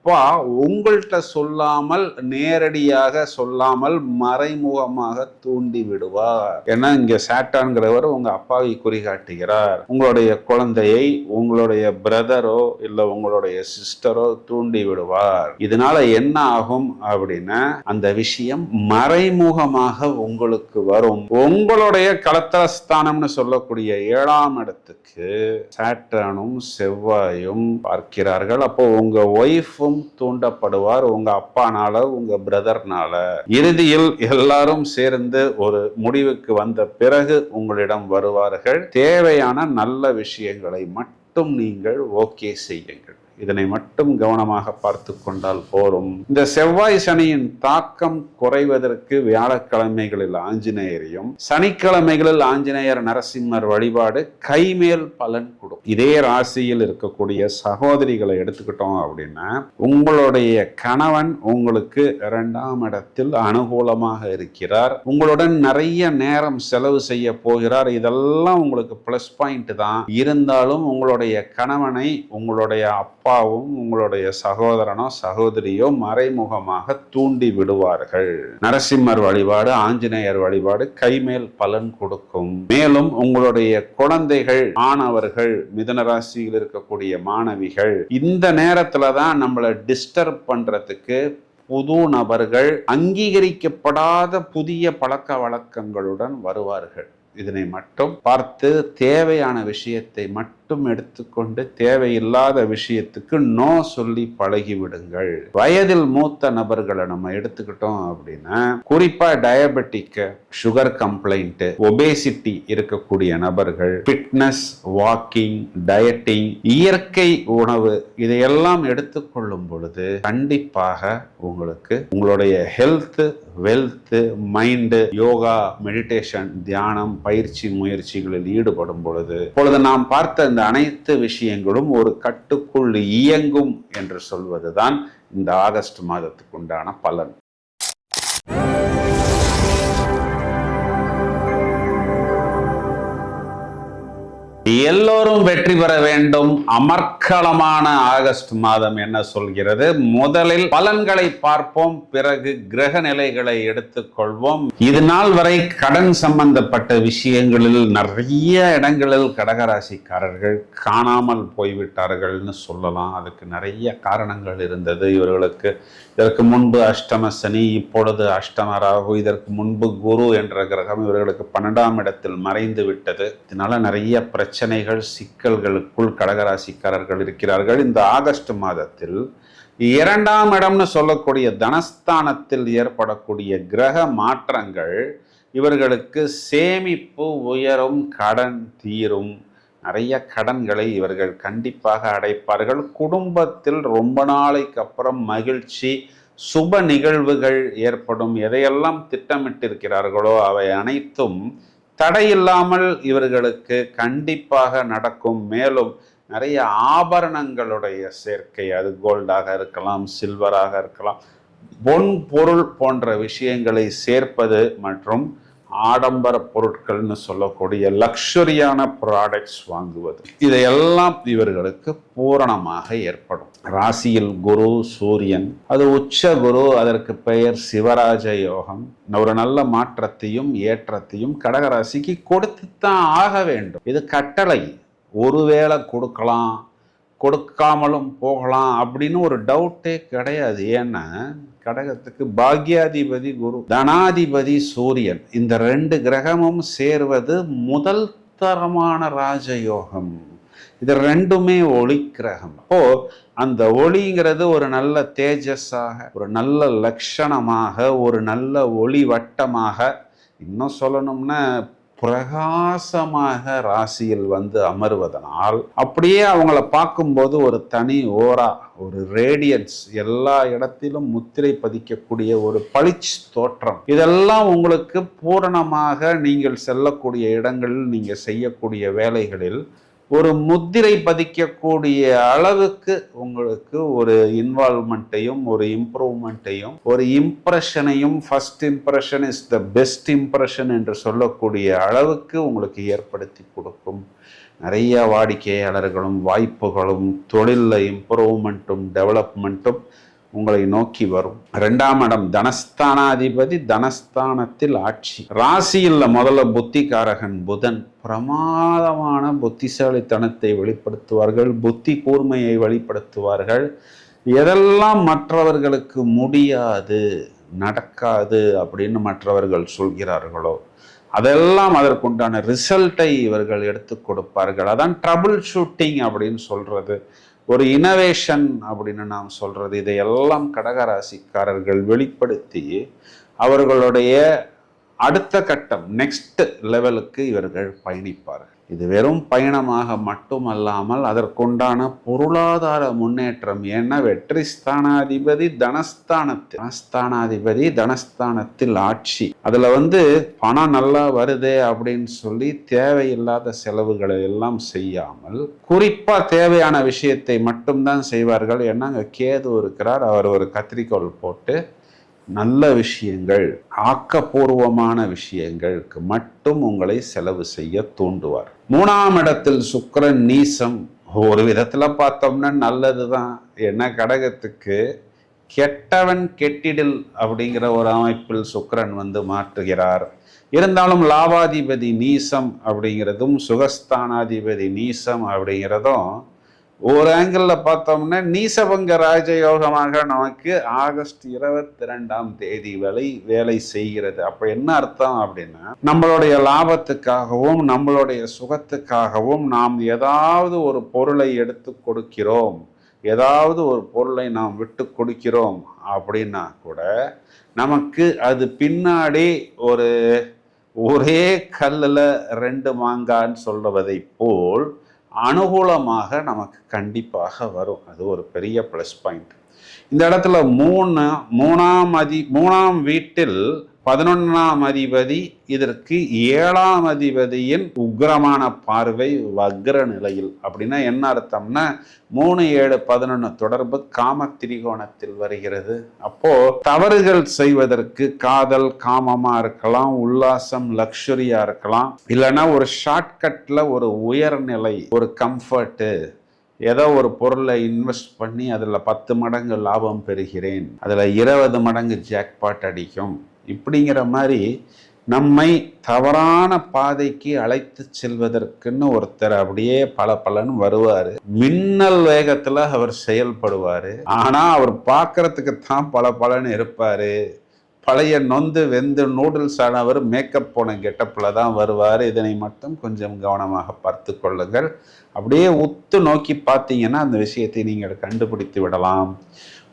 அப்பா உங்கள்கிட்ட சொல்லாமல், நேரடியாக சொல்லாமல் மறைமுகமாக தூண்டி விடுவார். ஏன்னா இங்க சாட்டான்கிறவர் உங்க அப்பாவை குறிகாட்டுகிறார். உங்களுடைய குழந்தையை உங்களுடைய பிரதரோ இல்ல உங்களுடைய சிஸ்டரோ தூண்டி விடுவார். இதனால என்ன ஆகும் அப்படின்னா அந்த விஷயம் மறைமுகமாக உங்களுக்கு வரும். உங்களுடைய கலத்திரஸ்தானம்னு சொல்லக்கூடிய 7ஆம் இடத்துக்கு சாட்டனும் செவ்வாயும் பார்க்கிறார்கள். அப்போ உங்க ஒய்ஃபும் தூண்டப்படுவார், உங்க அப்பானால, உங்க பிரதர்னால. இறுதியில் எல்லாரும் சேர்ந்து ஒரு முடிவுக்கு வந்த பிறகு உங்களிடம் வருவார்கள். தேவையான நல்ல விஷயங்களை மட்டும் நீங்கள் ஓகே செய்யுங்கள். இதனை மட்டும் கவனமாக பார்த்து கொண்டால் போரும். இந்த செவ்வாய் சனியின் தாக்கம் குறைவதற்கு வியாழக்கிழமைகளில் ஆஞ்சநேயரையும், சனிக்கிழமைகளில் ஆஞ்சநேயர் நரசிம்மர் வழிபாடு கைமேல் பலன் கொடுக்கும். இதே ராசியில் இருக்கக்கூடிய சகோதரிகளை எடுத்துக்கிட்டோம் அப்படின்னா, உங்களுடைய கணவன் உங்களுக்கு 2ஆம் இடத்தில் அனுகூலமாக இருக்கிறார். உங்களுடன் நிறைய நேரம் செலவு செய்ய போகிறார். இதெல்லாம் உங்களுக்கு பிளஸ் பாயிண்ட் தான். இருந்தாலும் உங்களுடைய கணவனை உங்களுடைய அப்பாவும் உங்களுடைய சகோதரனோ சகோதரியோ மறைமுகமாக தூண்டி விடுவார்கள். நரசிம்மர் வழிபாடு, ஆஞ்சநேயர் வழிபாடு கைமேல் பலன் கொடுக்கும். மேலும் உங்களுடைய குழந்தைகள், மாணவர்கள், மிதுன ராசியில் இருக்கக்கூடிய மாணவிகள், இந்த நேரத்துல தான் நம்மளை டிஸ்டர்ப் பண்றதுக்கு புது நபர்கள், அங்கீகரிக்கப்படாத புதிய பழக்க வழக்கங்களுடன் வருவார்கள். இதனை மட்டும் பார்த்து தேவையான விஷயத்தை மட்டும் எடுத்துக்கொண்டு தேவையில்லாத விஷயத்துக்கு நோ சொல்லி பழகிவிடுங்கள். வயதில் மூத்த நபர்களை நம்ம எடுத்துக்கிட்டோம் அப்படின்னா, குறிப்பா டயபெட்டிக், சுகர் கம்ப்ளைண்ட், ஒபேசிட்டி இருக்கக்கூடிய நபர்கள், ஃபிட்னஸ், வாக்கிங், டயட்டிங், இயற்கை உணவு இதையெல்லாம் எடுத்துக்கொள்ளும் பொழுது கண்டிப்பாக உங்களுக்கு உங்களுடைய health, wealth, mind, yoga, meditation, தியானம், பயிற்சி முயற்சிகளில் ஈடுபடும் பொழுது நாம் பார்த்த இந்த அனைத்து விஷயங்களும் ஒரு கட்டுக்குள் இயங்கும் என்று சொல்வதுதான் இந்த ஆகஸ்ட் மாதத்துக்கு உண்டான பலன். எல்லோரும் வெற்றி பெற வேண்டும். அமர்க்களமான ஆகஸ்ட் மாதம் என்ன சொல்கிறது? முதலில் பலன்களை பார்ப்போம், பிறகு கிரக நிலைகளை எடுத்துக்கொள்வோம். இது நாள் வரை கடன் சம்பந்தப்பட்ட விஷயங்களில் நிறைய இடங்களில் கடகராசிக்காரர்கள் காணாமல் போய்விட்டார்கள்னு சொல்லலாம். அதுக்கு நிறைய காரணங்கள் இருந்தது. இவர்களுக்கு இதற்கு முன்பு அஷ்டம சனி, இப்பொழுது அஷ்டம ராகு, இதற்கு முன்பு குரு என்ற கிரகம் இவர்களுக்கு 12ஆம் இடத்தில் மறைந்து விட்டது. இதனால நிறைய பிரச்சனைகள், சிக்கல்களுக்குள் கடகராசிக்காரர்கள் இருக்கிறார்கள். இந்த ஆகஸ்ட் மாதத்தில் 2ஆம் இடம்னு சொல்லக்கூடிய தனஸ்தானத்தில் ஏற்படக்கூடிய கிரக மாற்றங்கள் இவர்களுக்கு சேமிப்பு உயரும், கடன் தீரும். நிறைய கடன்களை இவர்கள் கண்டிப்பாக அடைப்பார்கள். குடும்பத்தில் ரொம்ப நாளைக்கு அப்புறம் மகிழ்ச்சி, சுப நிகழ்வுகள் ஏற்படும். எதையெல்லாம் திட்டமிட்டிருக்கிறார்களோ அவை அனைத்தும் தடையில்லாமல் இவர்களுக்கு கண்டிப்பாக நடக்கும். மேலும் நிறைய ஆபரணங்களுடைய சேர்க்கை, அது கோல்டாக இருக்கலாம், சில்வராக இருக்கலாம், பொன் பொருள் போன்ற விஷயங்களை சேர்ப்பது மற்றும் ஆடம்பர பொருட்கள்னு சொல்லக்கூடிய லக்ஸரியான ப்ராடக்ட்ஸ் வாங்குவது, இதையெல்லாம் இவர்களுக்கு பூரணமாக ஏற்படும். ராசியில் குரு, சூரியன், அது உச்ச குரு, அதற்கு பெயர் சிவராஜ யோகம். ஒரு நல்ல மாற்றத்தையும் ஏற்றத்தையும் கடகராசிக்கு கொடுத்துத்தான் ஆக வேண்டும். இது கட்டளை. ஒருவேளை கொடுக்கலாம், கொடுக்காமலும் போகலாம் அப்படின்னு ஒரு டவுட்டே கிடையாது. ஏன்னா கடகத்துக்கு பாக்யாதிபதி குரு, தனாதிபதி சூரியன், இந்த 2 கிரகமும் சேர்வது முதல் தரமான ராஜயோகம். இது 2மே ஒளி கிரகம். அப்போ அந்த ஒளிங்கிறது ஒரு நல்ல தேஜஸாக, ஒரு நல்ல லட்சணமாக, ஒரு நல்ல ஒளி வட்டமாக, இன்னும் சொல்லணும்னா பிரகாசமாக ராசியில் வந்து அமர்வதனால் அப்படியே அவங்கள பார்க்கும்போது ஒரு தனி ஓரா, ஒரு ரேடியன்ஸ், எல்லா இடத்திலும் முத்திரை பதிக்கக்கூடிய ஒரு பளிச் தோற்றம், இதெல்லாம் உங்களுக்கு பூரணமாக நீங்கள் செல்லக்கூடிய இடங்களில், நீங்கள் செய்யக்கூடிய வேலைகளில் ஒரு முத்திரை பதிக்கக்கூடிய அளவுக்கு உங்களுக்கு ஒரு இன்வால்வ்மெண்ட்டையும் ஒரு இம்ப்ரூவ்மெண்ட்டையும் ஒரு இம்ப்ரெஷனையும், first impression is the best impression என்று சொல்லக்கூடிய அளவுக்கு உங்களுக்கு ஏற்படுத்தி கொடுக்கும். நிறைய வாடிக்கையாளர்களும் வாய்ப்புகளும் தொழிலில் இம்ப்ரூவ்மெண்ட்டும் டெவலப்மெண்ட்டும் உங்களை நோக்கி வரும். 2ஆம் இடம் தனஸ்தானாதிபதி, தனஸ்தானத்தில் ஆட்சி. ராசியில் முதல்ல புத்திகாரகன் புதன். பிரமாதமான புத்திசாலித்தனத்தை வெளிப்படுத்துவார்கள், புத்தி கூர்மையை வெளிப்படுத்துவார்கள். எதெல்லாம் மற்றவர்களுக்கு முடியாது, நடக்காது அப்படின்னு மற்றவர்கள் சொல்கிறார்களோ அதெல்லாம் அதற்குண்டான ரிசல்ட்டை இவர்கள் எடுத்து கொடுப்பார்கள். அதான் ட்ரபிள் ஷூட்டிங் அப்படின்னு சொல்றது, ஒரு இனோவேஷன் அப்படின்னு நாம் சொல்றது. இதையெல்லாம் கடகராசிக்காரர்கள் வெளிப்படுத்தி அவர்களுடைய அடுத்த கட்டம், நெக்ஸ்ட் லெவலுக்கு இவர்கள் பயணிப்பார்கள். இது வெறும் பயணமாக மட்டுமல்லாமல் அதற்குண்டான பொருளாதார முன்னேற்றம். ஏன்னா வெற்றி ஸ்தானாதிபதி தனஸ்தானாதிபதி தனஸ்தானத்தில் ஆட்சி. அதுல பணம் நல்லா வருதே அப்படின்னு சொல்லி தேவையில்லாத செலவுகளை எல்லாம் செய்யாமல் குறிப்பா தேவையான விஷயத்தை மட்டும்தான் செய்வார்கள். ஏன்னா அங்க கேது இருக்கிறார், அவர் ஒரு கத்திரிக்கோள் போட்டு நல்ல விஷயங்கள், ஆக்கப்பூர்வமான விஷயங்களுக்கு மட்டும் உங்களை செலவு செய்ய தூண்டுவார். 3ஆம் இடத்தில் சுக்கிரன் நீசம். ஒரு விதத்துல பார்த்தோம்னா நல்லதுதான். என்ன, கடகத்துக்கு கெட்டவன் கெட்டிடில் அப்படிங்கிற ஒரு அமைப்பில் சுக்கிரன் மாற்றுகிறார். இருந்தாலும் லாபாதிபதி நீசம் அப்படிங்கிறதும் சுகஸ்தானாதிபதி நீசம் அப்படிங்கிறதும் ஒரு ஆங்கிள் பார்த்தோம்னா நீசபங்க ராஜயோகமாக நமக்கு ஆகஸ்ட் 22ஆம் தேதி வேலை செய்கிறது. அப்ப என்ன அர்த்தம் அப்படின்னா, நம்மளுடைய லாபத்துக்காகவும் நம்மளுடைய சுகத்துக்காகவும் நாம் ஏதாவது ஒரு பொருளை எடுத்து கொடுக்கிறோம், ஏதாவது ஒரு பொருளை நாம் விட்டு கொடுக்கிறோம் அப்படின்னா கூட நமக்கு அது பின்னாடி ஒரே கல்லுல 2 மாங்கான்னு சொல்வதை போல் அனுகூலமாக நமக்கு கண்டிப்பாக வரும். அது ஒரு பெரிய ப்ளஸ் பாயிண்ட். இந்த இடத்துல மூணாம் வீட்டில் 11ஆம் அதிபதி, இதற்கு 7ஆம் அதிபதியின் உக்ரமான பார்வை வக்ர நிலையில். அப்படின்னா என்ன அர்த்தம்னா 3, 7, 11 தொடர்பு காம திரிகோணத்தில் வருகிறது. அப்போ தவறுகள் செய்வதற்கு காதல், காமமா இருக்கலாம், உல்லாசம், லக்ஸுரியா இருக்கலாம், இல்லைன்னா ஒரு ஷார்ட்கட்ல ஒரு உயர்நிலை, ஒரு கம்ஃபர்ட்டு, ஏதோ ஒரு பொருளை இன்வெஸ்ட் பண்ணி அதில் 10 மடங்கு லாபம் பெறுகிறேன், அதில் 20 மடங்கு ஜாக்பாட் அடிக்கும், இப்படிங்கிற மாதிரி நம்மை தவறான பாதைக்கு அழைத்து செல்வதற்குன்னு ஒருத்தர் அப்படியே பலன்னு வருவாரு. மின்னல் வேகத்துல அவர் செயல்படுவாரு. ஆனா அவர் பார்க்கறதுக்கு தான் பலன்னு இருப்பாரு. பழைய நொந்து வெந்து நூடுல்ஸ் ஆனவர் மேக்கப் போன கெட்டப்ல தான் வருவார். இதனை மட்டும் கொஞ்சம் கவனமாக பார்த்து கொள்ளுங்கள். அப்படியே உத்து நோக்கி பார்த்தீங்கன்னா அந்த விஷயத்தை நீங்கள் கண்டுபிடித்து விடலாம்.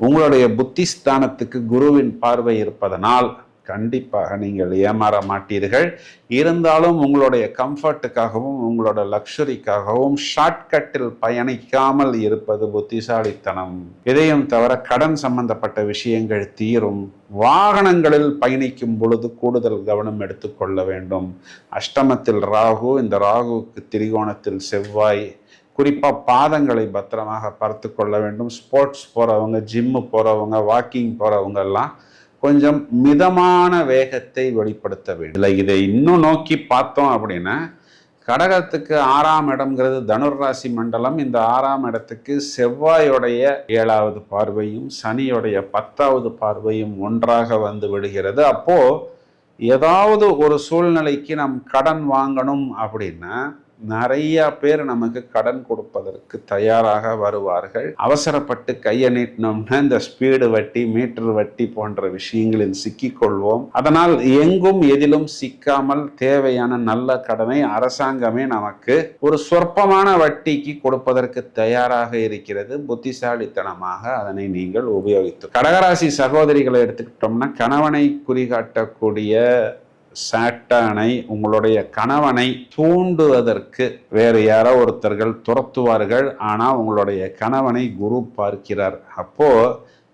உங்களுடைய புத்திஸ்தானத்துக்கு குருவின் பார்வை இருப்பதனால் கண்டிப்பாக நீங்கள் ஏமாற மாட்டீர்கள். இருந்தாலும் உங்களுடைய கம்ஃபர்ட்டுக்காகவும் உங்களோட லக்ஸுரிக்காகவும் ஷார்ட்கட்டில் பயணிக்காமல் இருப்பது புத்திசாலித்தனம். இதையும் தவிர கடன் சம்பந்தப்பட்ட விஷயங்கள் தீரும். வாகனங்களில் பயணிக்கும் பொழுது கூடுதல் கவனம் எடுத்துக்கொள்ள வேண்டும். அஷ்டமத்தில் ராகு, இந்த ராகுவுக்கு திரிகோணத்தில் செவ்வாய். குறிப்பாக பாதங்களை பத்திரமாக பார்த்து கொள்ள வேண்டும். ஸ்போர்ட்ஸ் போகிறவங்க, ஜிம்மு போகிறவங்க, வாக்கிங் போகிறவங்க எல்லாம் கொஞ்சம் மிதமான வேகத்தை வெளிப்படுத்த வேண்டும். இதை இன்னும் நோக்கி பார்த்தோம் அப்படின்னா, கடகத்துக்கு 6ஆம் இடம்ங்கிறது தனுர் ராசி மண்டலம். இந்த 6ஆம் இடத்துக்கு செவ்வாயோடைய 7வது பார்வையும் சனியோடைய 10வது பார்வையும் ஒன்றாக விடுகிறது. அப்போ ஏதாவது ஒரு சூழ்நிலைக்கு நம் கடன் வாங்கணும் அப்படின்னா நிறைய பேர் நமக்கு கடன் கொடுப்பதற்கு தயாராக வருவார்கள். அவசரப்பட்டு கையை நீட்டினோம்னா இந்த ஸ்பீடு வட்டி, மீட்டர் வட்டி போன்ற விஷயங்களில் சிக்கிக்கொள்வோம். அதனால் எங்கும் எதிலும் சிக்காமல் தேவையான நல்ல கடனை அரசாங்கமே நமக்கு ஒரு சொற்பமான வட்டிக்கு கொடுப்பதற்கு தயாராக இருக்கிறது. புத்திசாலித்தனமாக அதனை நீங்கள் உபயோகித்து. கடகராசி சகோதரிகளை எடுத்துக்கிட்டோம்னா, கணவனை குறிகாட்டக்கூடிய சாட்டானை, உங்களுடைய கணவனை தூண்டுவதற்கு வேறு யாரோ ஒருத்தர்கள் துரத்துவார்கள். ஆனால் உங்களுடைய கணவனை குரு பார்க்கிறார். அப்போ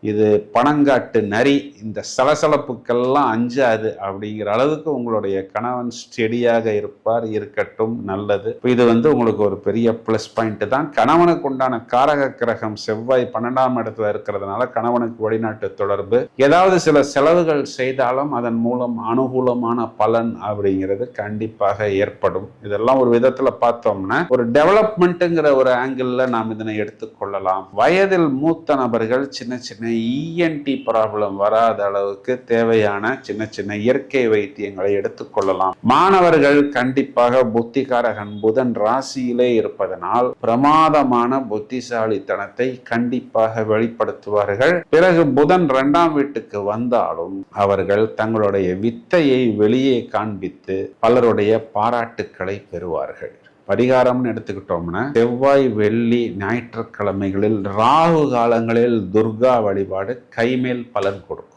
இது பணங்காட்டு நரி, இந்த சலசலப்புக்கெல்லாம் அஞ்சாது அப்படிங்கிற அளவுக்கு உங்களுடைய கணவன் ஸ்டெடியாக இருப்பார். இருக்கட்டும், நல்லது. இது உங்களுக்கு ஒரு பெரிய பிளஸ் பாயிண்ட் தான். கணவனுக்கு உண்டான காரக கிரகம் செவ்வாய் 12ஆம் இடத்துல இருக்கிறதுனால கணவனுக்கு வெளிநாட்டு தொடர்பு, ஏதாவது சில செலவுகள் செய்தாலும் அதன் மூலம் அனுகூலமான பலன் அப்படிங்கிறது கண்டிப்பாக ஏற்படும். இதெல்லாம் ஒரு விதத்துல பார்த்தோம்னா ஒரு டெவலப்மெண்ட்ங்கிற ஒரு ஆங்கிள் நாம் இதனை எடுத்துக்கொள்ளலாம். வயதில் மூத்த நபர்கள் சின்ன சின்ன இஎன்டி ப்ராப்ளம் வராத அளவுக்கு தேவையான சின்ன சின்ன இயற்கை வைத்தியங்களை எடுத்துக்கொள்ளலாம். மாணவர்கள் கண்டிப்பாக புத்திகாரகன் புதன் ராசியிலே இருப்பதனால் பிரமாதமான புத்திசாலித்தனத்தை கண்டிப்பாக வெளிப்படுத்துவார்கள். பிறகு புதன் 2ஆம் வீட்டுக்கு வந்தாலும் அவர்கள் தங்களுடைய வித்தையை வெளியே காண்பித்து பலருடைய பாராட்டுக்களை பெறுவார்கள். பரிகாரம்னு எடுத்துக்கிட்டோம்னா செவ்வாய், வெள்ளி, ஞாயிற்றுக்கிழமைகளில், ராகு காலங்களில் துர்கா வழிபாடு கைமேல் பலன் கொடுக்கும்.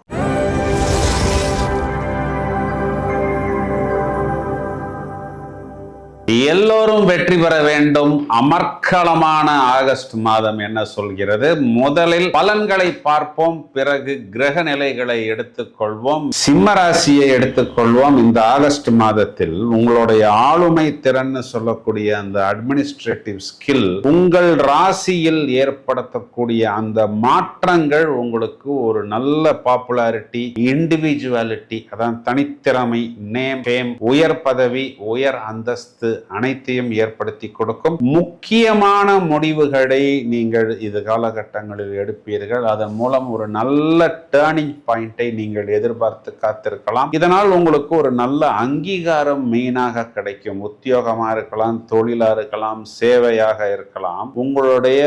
எல்லோரும் வெற்றி பெற வேண்டும். அமர்க்களமான ஆகஸ்ட் மாதம் என்ன சொல்கிறது? முதலில் பலன்களை பார்ப்போம், பிறகு கிரக நிலைகளை எடுத்துக்கொள்வோம், சிம்ம ராசியை எடுத்துக்கொள்வோம். இந்த ஆகஸ்ட் மாதத்தில் உங்களுடைய ஆளுமை திறன் சொல்லக்கூடிய அந்த அட்மினிஸ்ட்ரேட்டிவ் ஸ்கில், உங்கள் ராசியில் ஏற்படுத்தக்கூடிய அந்த மாற்றங்கள் உங்களுக்கு ஒரு நல்ல பாப்புலாரிட்டி, இண்டிவிஜுவாலிட்டி, அதான் தனித்திறமை, நேம், ஃபேம், உயர் பதவி, உயர் அந்தஸ்து அனைத்தையும் ஏற்படுத்தி கொடுக்கும். முக்கியமான முடிவுகளை நீங்கள் இது காலகட்டங்களில் எடுப்பீர்கள். அதன் மூலம் ஒரு நல்ல டேர்னிங் பாயிண்டை நீங்கள் எதிர்பார்த்து காத்திருக்கலாம். இதனால் உங்களுக்கு ஒரு நல்ல அங்கீகாரம் மெயினாக கிடைக்கும். உத்தியோகமா இருக்கலாம், தொழிலா இருக்கலாம், சேவையாக இருக்கலாம். உங்களுடைய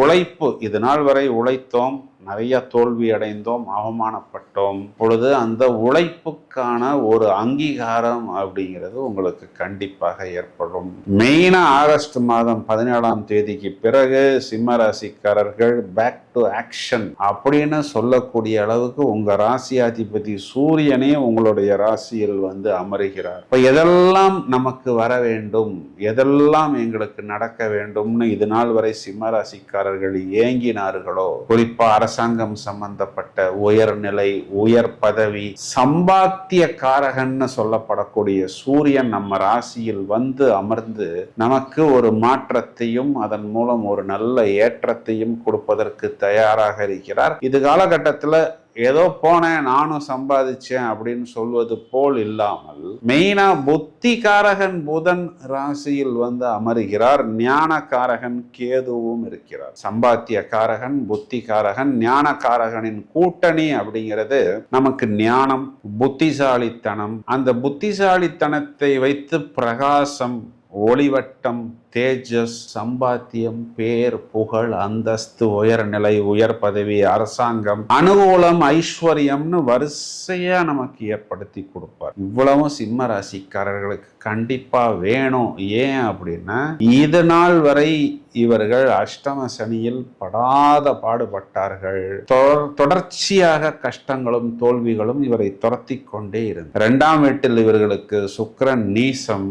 உழைப்பு, இது நாள் வரை உழைத்தோம், நிறைய தோல்வி அடைந்தோம், அவமானப்பட்டோம். பொழுது அந்த உழைப்புக்கான ஒரு அங்கீகாரம் அப்படிங்கிறது உங்களுக்கு கண்டிப்பாக ஏற்படும். மெயினா ஆகஸ்ட் மாதம் 17ஆம் தேதிக்கு பிறகு சிம்ம ராசிக்காரர்கள் பேக் டு ஆக்ஷன் அப்படின்னு சொல்லக்கூடிய அளவுக்கு உங்க ராசியாதிபதி சூரியனே உங்களுடைய ராசியில் அமருகிறார். இப்ப எதெல்லாம் நமக்கு வர வேண்டும், எதெல்லாம் எங்களுக்கு நடக்க வேண்டும்னு இது நாள் வரை சிம்ம ராசிக்காரர்கள் ஏங்கினார்களோ, குறிப்பா அரசாங்கம் சம்பந்தப்பட்ட உயர்நிலை, உயர் பதவி, சம்பாத்திய காரகன்னு சொல்லப்படக்கூடிய சூரியன் நம்ம ராசியில் அமர்ந்து நமக்கு ஒரு மாற்றத்தையும் அதன் மூலம் ஒரு நல்ல ஏற்றத்தையும் கொடுப்பதற்கு தயாராக இருக்கிறார். இது காலகட்டத்தில் ஏதோ போனேன் நானும் சம்பாதிச்சேன் அப்படின்னு சொல்வது போல் இல்லாமல் மெயினா புத்திகாரகன் புதன் ராசியில் அமருகிறார். ஞானகாரகன் கேதுவும் இருக்கிறார். சம்பாத்திய காரகன், புத்திகாரகன், ஞானகாரகனின் கூட்டணி அப்படிங்கிறது நமக்கு ஞானம், புத்திசாலித்தனம், அந்த புத்திசாலித்தனத்தை வைத்து பிரகாசம், ஒளிவட்டம், தேஜஸ், சம்பாத்தியம், பேர், புகழ், அந்தஸ்து, உயர்நிலை, உயர் பதவி, அரசாங்கம், அனுகூலம், ஐஸ்வர்யம்னு வரிசையா நமக்கு ஏற்படுத்தி கொடுப்பார். இவ்வளவும் சிம்ம ராசிக்காரர்களுக்கு கண்டிப்பா வேணும். ஏன் அப்படின்னா இது நாள் வரை இவர்கள் அஷ்டம சனியில் படாத பாடுபட்டார்கள். தொடர்ச்சியாக கஷ்டங்களும் தோல்விகளும் இவரை துரத்தி கொண்டே இருந்தது. 2ஆம் வீட்டில் இவர்களுக்கு சுக்கிரன் நீசம்.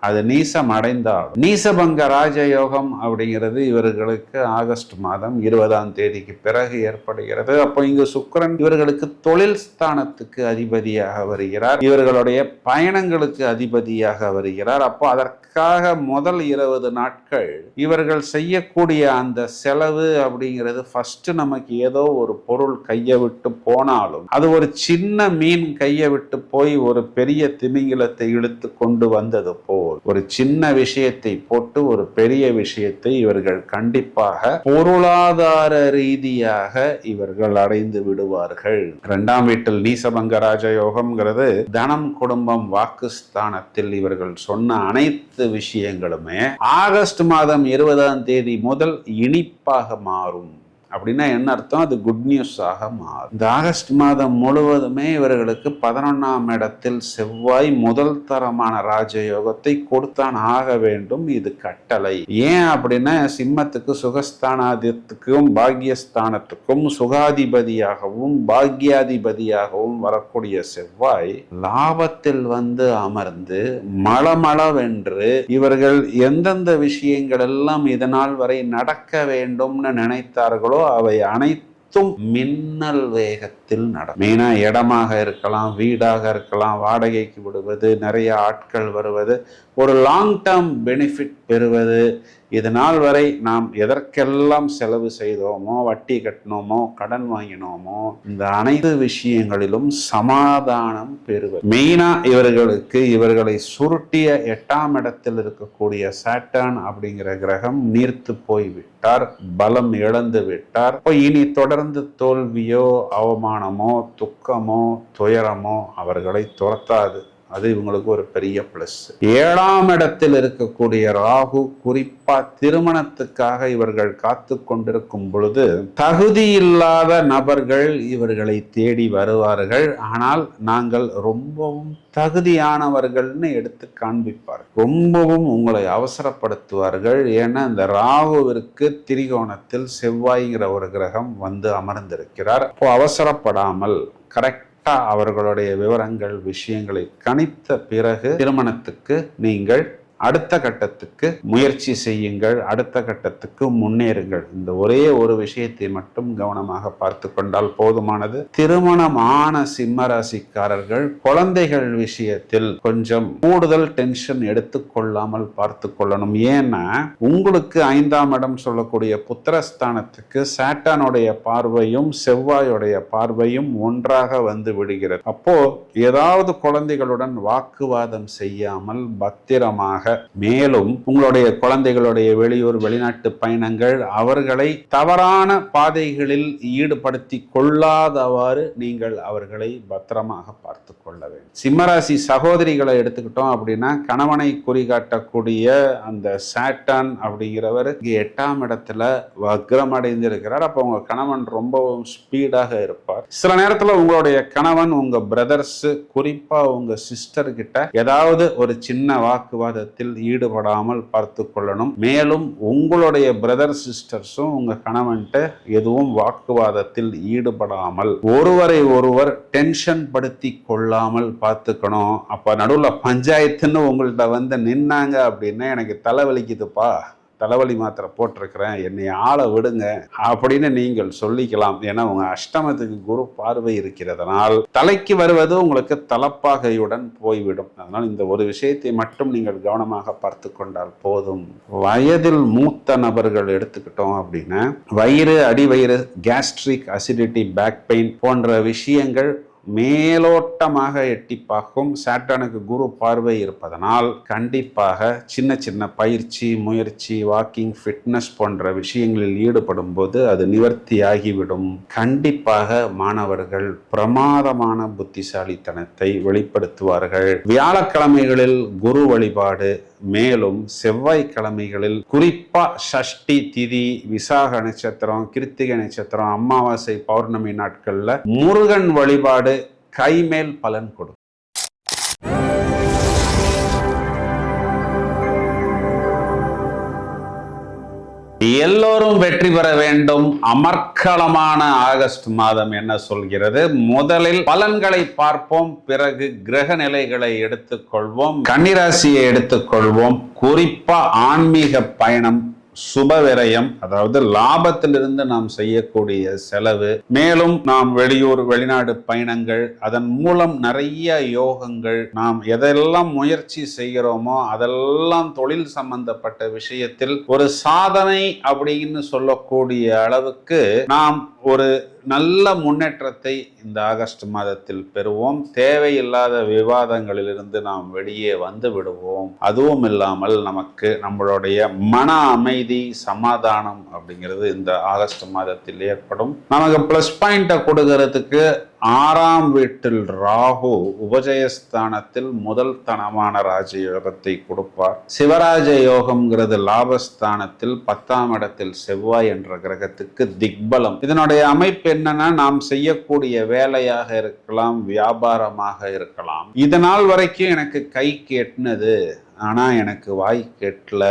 அது நீசம் அடைந்தால் நீசபங்க ராஜயோகம் அப்படிங்கிறது இவர்களுக்கு ஆகஸ்ட் மாதம் 20ஆம் தேதிக்கு பிறகு ஏற்படுகிறது. அப்போ இங்கு சுக்கிரன் இவர்களுக்கு தொழில் ஸ்தானத்துக்கு அதிபதியாக வருகிறார், இவர்களுடைய பயணங்களுக்கு அதிபதியாக வருகிறார். அப்போ அதற்காக முதல் 20 நாட்கள் இவர்கள் செய்யக்கூடிய அந்த செலவு அப்படிங்கிறது ஃபர்ஸ்ட் நமக்கு ஏதோ ஒரு பொருள் கையை விட்டு போனாலும் அது ஒரு சின்ன மீன் கையை விட்டு போய் ஒரு பெரிய திமிங்கிலத்தை இழுத்து கொண்டு வந்தது போல் ஒரு சின்ன விஷயத்தை போட்டு ஒரு பெரிய விஷயத்தை இவர்கள் கண்டிப்பாக பொருளாதார ரீதியாக இவர்கள் அடைந்து விடுவார்கள். 2ஆம் வீட்டில் நீசபங்க ராஜயோகம்ங்கிறது தனம், குடும்பம், வாக்குஸ்தானத்தில் இவர்கள் சொன்ன அனைத்து விஷயங்களுமே ஆகஸ்ட் மாதம் 20ஆம் தேதி முதல் இனிப்பாக மாறும். அப்படின்னா என்ன அர்த்தம்? அது குட் நியூஸாக மாறும். இந்த ஆகஸ்ட் மாதம் முழுவதுமே இவர்களுக்கு 11ஆம் இடத்தில் செவ்வாய் முதல் தரமான ராஜயோகத்தை கொடுத்தான் ஆக வேண்டும். இது கட்டளை. ஏன் அப்படின்னா சிம்மத்துக்கு சுகஸ்தானாதித்துக்கும் பாக்யஸ்தானத்துக்கும் சுகாதிபதியாகவும் பாக்யாதிபதியாகவும் வரக்கூடிய செவ்வாய் லாபத்தில் அமர்ந்து மளமளவென்று இவர்கள் எந்தெந்த விஷயங்கள் எல்லாம் இதனால் வரை நடக்க வேண்டும்னு நினைத்தார்களோ அவை அனைத்தையும் அனைத்தும் மின்னல் வேகத்தில் நடக்கும். மெயினா இடமாக இருக்கலாம், வீடாக இருக்கலாம், வாடகைக்கு விடுவது, நிறைய ஆட்கள் வருவது, ஒரு லாங் டேர்ம் பெனிஃபிட் பெறுவது, இது நாள் வரை நாம் எதற்கெல்லாம் செலவு செய்தோமோ, வட்டி கட்டினோமோ, கடன் வாங்கினோமோ, இந்த அனைத்து விஷயங்களிலும் சமாதானம் பெறுவது. மெயினா இவர்களை சுருட்டிய 8ஆம் இடத்தில் இருக்கக்கூடிய சாட்டர்ன் அப்படிங்கிற கிரகம் நீர்த்து போய்விட்டார், பலம் இழந்து விட்டார். இனி தொடர்ந்து தோல்வியோ, அவமானமோ, துக்கமோ, துயரமோ அவர்களை துரத்தாது. அது இவங்களுக்கு ஒரு பெரிய பிளஸ். 7ஆம் இடத்தில் இருக்கக்கூடிய ராகு குறிப்பா திருமணத்துக்காக இவர்கள் காத்து கொண்டிருக்கும் பொழுது தகுதி இல்லாத நபர்கள் இவர்களை தேடி வருவார்கள். ஆனால் நாங்கள் ரொம்பவும் தகுதியானவர்கள்னு எடுத்து காண்பிப்பார். ரொம்பவும் உங்களை அவசரப்படுத்துவார்கள். ஏன்னா இந்த ராகுவிற்கு திரிகோணத்தில் செவ்வாய்ங்கிற ஒரு கிரகம் வந்து அமர்ந்திருக்கிறார். அப்போ அவசரப்படாமல் கரெக்ட் அவர்களுடைய விவரங்கள், விஷயங்களை கணித்த பிறகு திருமணத்துக்கு நீங்கள் அடுத்த கட்டத்துக்கு முயற்சி செய்யுங்கள், அடுத்த கட்டத்துக்கு முன்னேறுங்கள். இந்த ஒரே ஒரு விஷயத்தை மட்டும் கவனமாக பார்த்து கொண்டால் போதுமானது. திருமணம் ஆன சிம்ம ராசிக்காரர்கள் குழந்தைகள் விஷயத்தில் கொஞ்சம் கூடுதல் டென்ஷன் எடுத்துக்கொள்ளாமல் பார்த்து கொள்ளணும். ஏன்னா உங்களுக்கு 5ஆம் இடம் சொல்லக்கூடிய புத்திரஸ்தானத்துக்கு சாட்டனுடைய பார்வையும் செவ்வாயுடைய பார்வையும் ஒன்றாக வந்து விடுகிறது. அப்போ ஏதாவது குழந்தைகளுடன் வாக்குவாதம் செய்யாமல் பத்திரமாக, மேலும் உங்களுடைய குழந்தைகளுடைய வெளியூர் வெளிநாட்டு பயணங்கள் அவர்களை தவறான பாதைகளில் ஈடுபடுத்தி கொள்ளாதவாறு நீங்கள் அவர்களை பத்திரமாக பார்த்து கொள்ள வேண்டும். சிம்மராசி சகோதரிகளை எடுத்துக்கிட்டோம் அப்படின்னா கணவனை குறிகாட்டக்கூடிய அந்த சாட்டன் அப்படிங்கிறவர் 8ஆம் இடத்துல வக்ரம் அடைந்திருக்கிறார். அப்போ உங்க கணவன் ரொம்பவும் ஸ்பீடாக இருப்பார். சில நேரத்தில் உங்களுடைய கணவன் உங்க பிரதர்ஸ், குறிப்பா உங்க சிஸ்டர் கிட்ட ஏதாவது ஒரு சின்ன வாக்குவாதத்தில் ஈடுபடாமல் பார்த்து கொள்ளணும். மேலும் உங்களுடைய பிரதர் சிஸ்டர்ஸும் உங்க கணவன்கிட்ட எதுவும் வாக்குவாதத்தில் ஈடுபடாமல் ஒருவரை ஒருவர் டென்ஷன் படுத்தி கொள்ளாமல் பார்த்துக்கணும். அப்ப நடுவில் பஞ்சாயத்துன்னு உங்கள்கிட்ட வந்து நின்னாங்க அப்படின்னா எனக்கு தலைவலிக்குதுப்பா, தலைவலி மாத்திரை போட்டிருக்கிறேன், என்னை ஆளை விடுங்க அப்படின்னு நீங்கள் சொல்லிக்கலாம். ஏன்னா உங்க அஷ்டமத்துக்கு குரு பார்வை இருக்கிறதுனால் தலைக்கு வருவது உங்களுக்கு தலப்பாகையுடன் போய்விடும். அதனால் இந்த ஒரு விஷயத்தை மட்டும் நீங்கள் கவனமாக பார்த்து கொண்டால் போதும். வயதில் மூத்த நபர்கள் எடுத்துக்கிட்டோம் அப்படின்னா வயிறு, அடிவயிறு, கேஸ்ட்ரிக் அசிடிட்டி, பேக் பெயின் போன்ற விஷயங்கள் மேலோட்டமாக எட்டி பார்க்கும். சாட்டனுக்கு குரு பார்வை இருப்பதனால் கண்டிப்பாக சின்ன சின்ன பயிற்சி, முயற்சி, வாக்கிங், ஃபிட்னஸ் போன்ற விஷயங்களில் ஈடுபடும் போது அது நிவர்த்தி ஆகிவிடும். கண்டிப்பாக மாணவர்கள் பிரமாதமான புத்திசாலித்தனத்தை வெளிப்படுத்துவார்கள். வியாழக்கிழமைகளில் குரு வழிபாடு, மேலும் செவ்வாய்க்கிழமைகளில் குறிப்பா சஷ்டி திதி, விசாக நட்சத்திரம், கிருத்திகை நட்சத்திரம், அமாவாசை, பௌர்ணமி நாட்கள்ல முருகன் வழிபாடு கைமேல் பலன் கொடுக்கும். எல்லோரும் வெற்றி பெற வேண்டும். அமர்க்களமான ஆகஸ்ட் மாதம் என்ன சொல்கிறது? முதலில் பலன்களை பார்ப்போம், பிறகு கிரக நிலைகளை எடுத்துக்கொள்வோம், கன்னிராசியை எடுத்துக்கொள்வோம். குறிப்பா ஆன்மீக பயணம், சுப விரயம், அதாவது லாபத்திலிருந்து நாம் செய்யக்கூடிய செலவு, மேலும் நாம் வெளியூர் வெளிநாடு பயணங்கள், அதன் மூலம் நிறைய யோகங்கள், நாம் எதெல்லாம் முயற்சி செய்கிறோமோ அதெல்லாம் தொழில் சம்பந்தப்பட்ட விஷயத்தில் ஒரு சாதனை அப்படின்னு சொல்லக்கூடிய அளவுக்கு நாம் ஒரு நல்ல முன்னேற்றத்தை இந்த ஆகஸ்ட் மாதத்தில் பெறுவோம். தேவையில்லாத விவாதங்களிலிருந்து நாம் வெளியே வந்து விடுவோம். அதுவும் இல்லாமல் நமக்கு நம்மளுடைய மன அமைதி, சமாதானம் அப்படிங்கிறது இந்த ஆகஸ்ட் மாதத்தில் ஏற்படும். நமக்கு பிளஸ் பாயிண்ட கொடுக்கறதுக்கு 6ஆம் வீட்டில் ராகு உபஜயஸ்தானத்தில் முதல் தனமான ராஜயோகத்தை கொடுப்பார். சிவராஜ யோகம்ங்கிறது லாபஸ்தானத்தில் 10ஆம் இடத்தில் செவ்வாய் என்ற கிரகத்துக்கு திக்பலம். இதனுடைய அமைப்பு என்னன்னா, நாம் செய்யக்கூடிய வேலையாக இருக்கலாம், வியாபாரமாக இருக்கலாம், இதனால் வரைக்கும் எனக்கு கைக்கு எட்டினது ஆனா எனக்கு வாய் கேட்கல,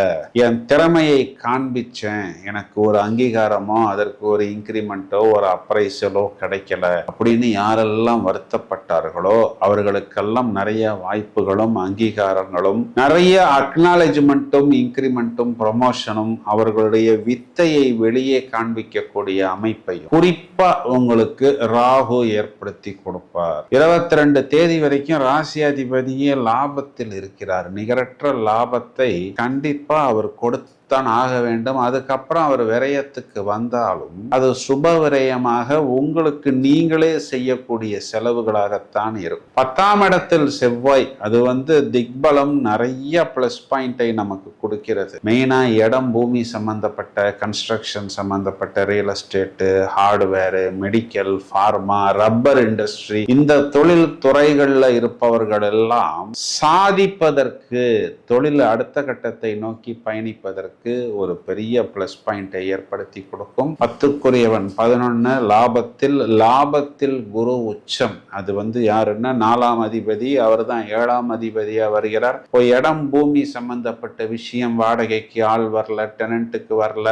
என் திறமையை காண்பிச்சேன், எனக்கு ஒரு அங்கீகாரமோ அதற்கு ஒரு இன்கிரிமெண்ட்டோ ஒரு அப்ரைசலோ கிடைக்கல அப்படின்னு யாரெல்லாம் வருத்தப்பட்டார்களோ அவர்களுக்கெல்லாம் நிறைய வாய்ப்புகளும் அங்கீகாரங்களும் நிறைய அக்னாலஜ்மெண்ட்டும் இன்கிரிமெண்ட்டும் ப்ரமோஷனும் அவர்களுடைய வித்தையை வெளியே காண்பிக்கக்கூடிய அமைப்பையும் குறிப்பா உங்களுக்கு ராகு ஏற்படுத்தி கொடுப்பார். 22 தேதி வரைக்கும் ராசியாதிபதியே லாபத்தில் இருக்கிறார். நிகரற்ற லாபத்தை கண்டிப்பா அவர் கொடுத்தான் ஆக வேண்டும். அதுக்கப்புறம் அவர் விரயத்துக்கு வந்தாலும் அது சுப விரயமாக உங்களுக்கு நீங்களே செய்யக்கூடிய செலவுகளாகத்தான் இருக்கும். 10ஆம் இடத்தில் செவ்வாய், அது திக்பலம், நிறைய பிளஸ் பாயிண்டை நமக்கு கொடுக்கிறது. மெயினா இடம் பூமி சம்பந்தப்பட்ட, கன்ஸ்ட்ரக்ஷன் சம்பந்தப்பட்ட, real estate, hardware, medical, pharma, rubber industry, இந்த தொழில் துறைகள்ல இருப்பவர்கள் எல்லாம் சாதிப்பதற்கு, தொழில் அடுத்த கட்டத்தை நோக்கி பயணிப்பதற்கு ஒரு பெரிய பிளஸ் பாயிண்டை ஏற்படுத்தி கொடுக்கும். 10க்குரியவன் 11 லாபத்தில் குரு உச்சம். அது யாருன்னா 4ஆம் அதிபதி, அவர் தான் 7ஆம் அதிபதியா வருகிறார். இப்போ இடம் பூமி சம்பந்தப்பட்ட விஷயம், வாடகைக்கு ஆள் வரல, டெனண்ட்டுக்கு வரல,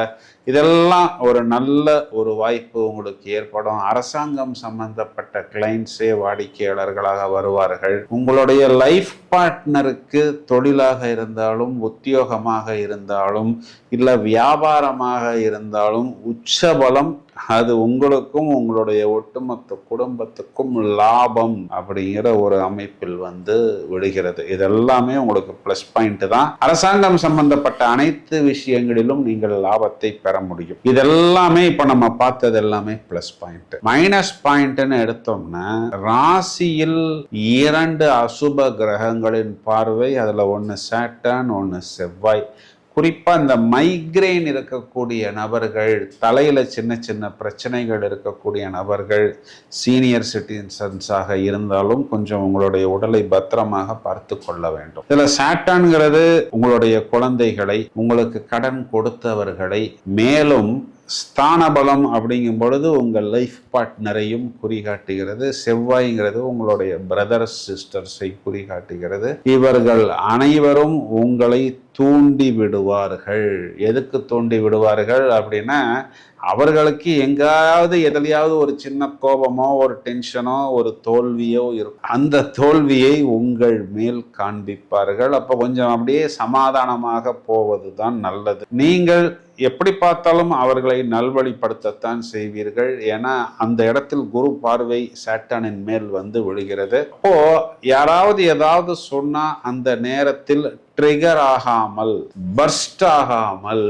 இதெல்லாம் ஒரு நல்ல ஒரு வாய்ப்பு உங்களுக்கு ஏற்படும். அரசாங்கம் சம்பந்தப்பட்ட கிளைண்ட்ஸே வாடிக்கையாளர்களாக வருவார்கள். உங்களுடைய லைஃப் பார்ட்னருக்கு தொழிலாக இருந்தாலும், உத்தியோகமாக இருந்தாலும், இல்ல வியாபாரமாக இருந்தாலும் உச்சபலம், அது உங்களுக்கும் உங்களுடைய ஒட்டுமொத்த குடும்பத்துக்கும் லாபம் அப்படிங்கிற ஒரு அமைப்பில் விடுகிறது. இதெல்லாமே உங்களுக்கு பிளஸ் பாயிண்ட் தான். அரசாங்கம் சம்பந்தப்பட்ட அனைத்து விஷயங்களிலும் நீங்கள் லாபத்தை பெற முடியும். இதெல்லாமே இப்ப நம்ம பார்த்தது எல்லாமே பிளஸ் பாயிண்ட். மைனஸ் பாயிண்ட்னு எடுத்தோம்னா, ராசியில் 2 அசுப கிரகங்களின் பார்வை, அதுல ஒன்னு சாட்டர்ன், ஒன்னு செவ்வாய். குறிப்பா இந்த மைக்ரேன் இருக்கக்கூடிய நபர்கள், தலையில சின்ன சின்ன பிரச்சனைகள் இருக்கக்கூடிய நபர்கள், சீனியர் சிட்டிசன்ஸாக இருந்தாலும் கொஞ்சம் உங்களுடைய உடலை பத்திரமாக பார்த்து கொள்ள வேண்டும். இதுல சாட்டர்ன்கிறது உங்களுடைய குழந்தைகளை, உங்களுக்கு கடன் கொடுத்தவர்களை, மேலும் ஸ்தான பலம் அப்படிங்கும் பொழுது உங்கள் லைஃப் பார்ட்னரையும் குறிகாட்டுகிறது. செவ்வாய்ங்கிறது உங்களுடைய பிரதர்ஸ் சிஸ்டர்ஸை குறிகாட்டுகிறது. இவர்கள் அனைவரும் உங்களை தூண்டி விடுவார்கள். எதுக்கு தூண்டி விடுவார்கள் அப்படின்னா, அவர்களுக்கு எங்காவது எதிலையாவது ஒரு சின்ன கோபமோ, ஒரு டென்ஷனோ, ஒரு தோல்வியோ இருக்கும். அந்த தோல்வியை உங்கள் மேல் காண்பிப்பார்கள். அப்ப கொஞ்சம் அப்படியே சமாதானமாக போவதுதான் நல்லது. நீங்கள் எப்படி பார்த்தாலும் அவர்களை நல்வழிப்படுத்தத்தான் செய்வீர்கள். ஏன்னா அந்த இடத்தில் குரு பார்வை சாட்டனின் மேல் விழுகிறது. அப்போ யாராவது ஏதாவது சொன்னா அந்த நேரத்தில் ட்ரிகர் ஆகாமல், பர்ஸ்ட் ஆகாமல்,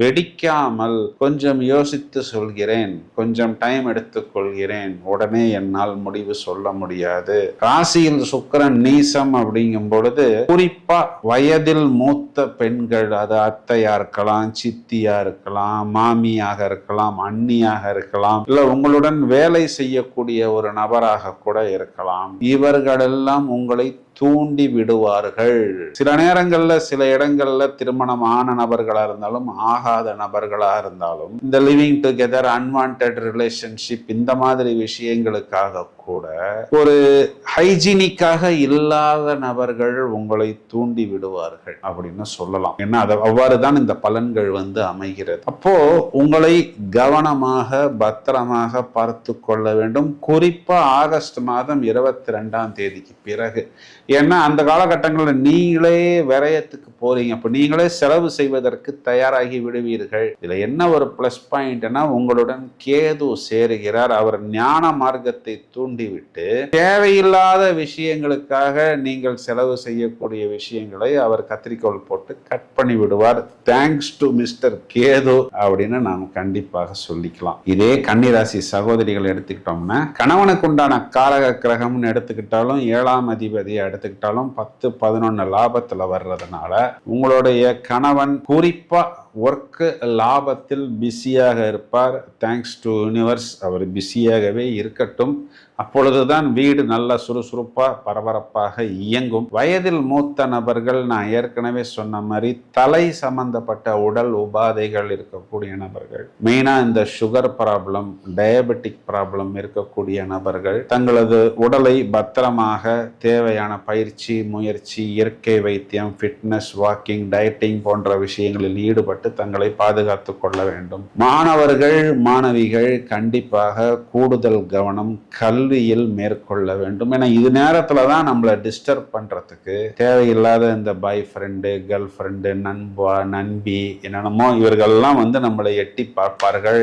வெடிக்காமல், கொஞ்சம் யோசித்து சொல்கிறேன், கொஞ்சம் டைம் எடுத்துக்கொள்கிறேன், உடனே என்னால் முடிவு சொல்ல முடியாது. ராசியில் சுக்கிரன் நீசம் அப்படிங்கும் பொழுது குறிப்பா வயதில் மூத்த பெண்கள், அது அத்தையா இருக்கலாம், சித்தியா இருக்கலாம், மாமியாக இருக்கலாம், அண்ணியாக இருக்கலாம், இல்ல உங்களுடன் வேலை செய்யக்கூடிய ஒரு நபராக கூட இருக்கலாம். இவர்களெல்லாம் உங்களை தூண்டி விடுவார்கள். சில நேரங்கள்ல, சில இடங்கள்ல திருமணம் ஆன நபர்களா இருந்தாலும், ஆகாத நபர்களா இருந்தாலும், இந்த லிவிங் டுகெதர், அன்வான்டட் ரிலேஷன்ஷிப், இந்த மாதிரி விஷயங்களுக்காக கூட ஒரு ஹைஜீனிக்காக இல்லாத நபர்கள் உங்களை தூண்டி விடுவார்கள் அப்படின்னு சொல்லலாம். ஏன்னா அவ்வாறுதான் இந்த பலன்கள் அமைகிறது. அப்போ உங்களை கவனமாக, பத்திரமாக பார்த்து கொள்ள வேண்டும். குறிப்பா ஆகஸ்ட் மாதம் 22ஆம் தேதிக்கு பிறகு. ஏன்னா அந்த காலகட்டங்களில் நீங்களே விரயத்துக்கு போறீங்க. அப்ப நீங்களே செலவு செய்வதற்கு தயாராகி விடுவீர்கள். இதுல என்ன ஒரு பிளஸ் பாயிண்ட்னா, உங்களுடன் கேது சேருகிறார். அவர் ஞான மார்க்கத்தை தூண்டிவிட்டு தேவையில்லாத விஷயங்களுக்காக நீங்கள் செலவு செய்யக்கூடிய விஷயங்களை அவர் கத்திரிக்கோள் போட்டு கட் பண்ணி விடுவார். தேங்க்ஸ் டு மிஸ்டர் கேது அப்படின்னு நாம் கண்டிப்பாக சொல்லிக்கலாம். இதே கன்னிராசி சகோதரிகள் எடுத்துக்கிட்டோம்னா, கணவனுக்கு உண்டான காரக கிரகம்னு எடுத்துக்கிட்டாலும், 7ஆம் அதிபதியை எடுத்துக்கிட்டாலும் 10, 11 லாபத்துல வர்றதுனால உங்களுடைய கணவன் குறிப்பா ஒர்க்கு லாபத்தில் பிஸியாக இருப்பார். தேங்க்ஸ் டு யூனிவர்ஸ், அவர் பிஸியாகவே இருக்கட்டும். அப்பொழுதுதான் வீடு நல்ல சுறுசுறுப்பாக பரபரப்பாக இயங்கும். வயதில் மூத்த நபர்கள், நான் ஏற்கனவே சொன்ன மாதிரி தலை சம்பந்தப்பட்ட உடல் உபாதைகள் இருக்கக்கூடிய நபர்கள், மெயினாக இந்த சுகர் ப்ராப்ளம், டயபெட்டிக் ப்ராப்ளம் இருக்கக்கூடிய நபர்கள் தங்களது உடலை பத்திரமாக தேவையான பயிற்சி, முயற்சி, இயற்கை வைத்தியம், ஃபிட்னஸ், வாக்கிங், டயட்டிங் போன்ற விஷயங்களில் ஈடுபட்டு தங்களை பாதுகாத்து கொள்ள வேண்டும். மாணவர்கள், மாணவிகள் கண்டிப்பாக கூடுதல் கவனம் கல்வியில் மேற்கொள்ள வேண்டும். ஏன்னா இது நேரத்துல தான் நம்மளை டிஸ்டர்ப் பண்றதுக்கு தேவையில்லாத இந்த பாய் ஃப்ரெண்டு, கேர்ள் ஃப்ரெண்டு, நண்பா, நண்பி என்னென்னமோ இவர்கள்லாம் நம்மளை எட்டி பார்ப்பார்கள்,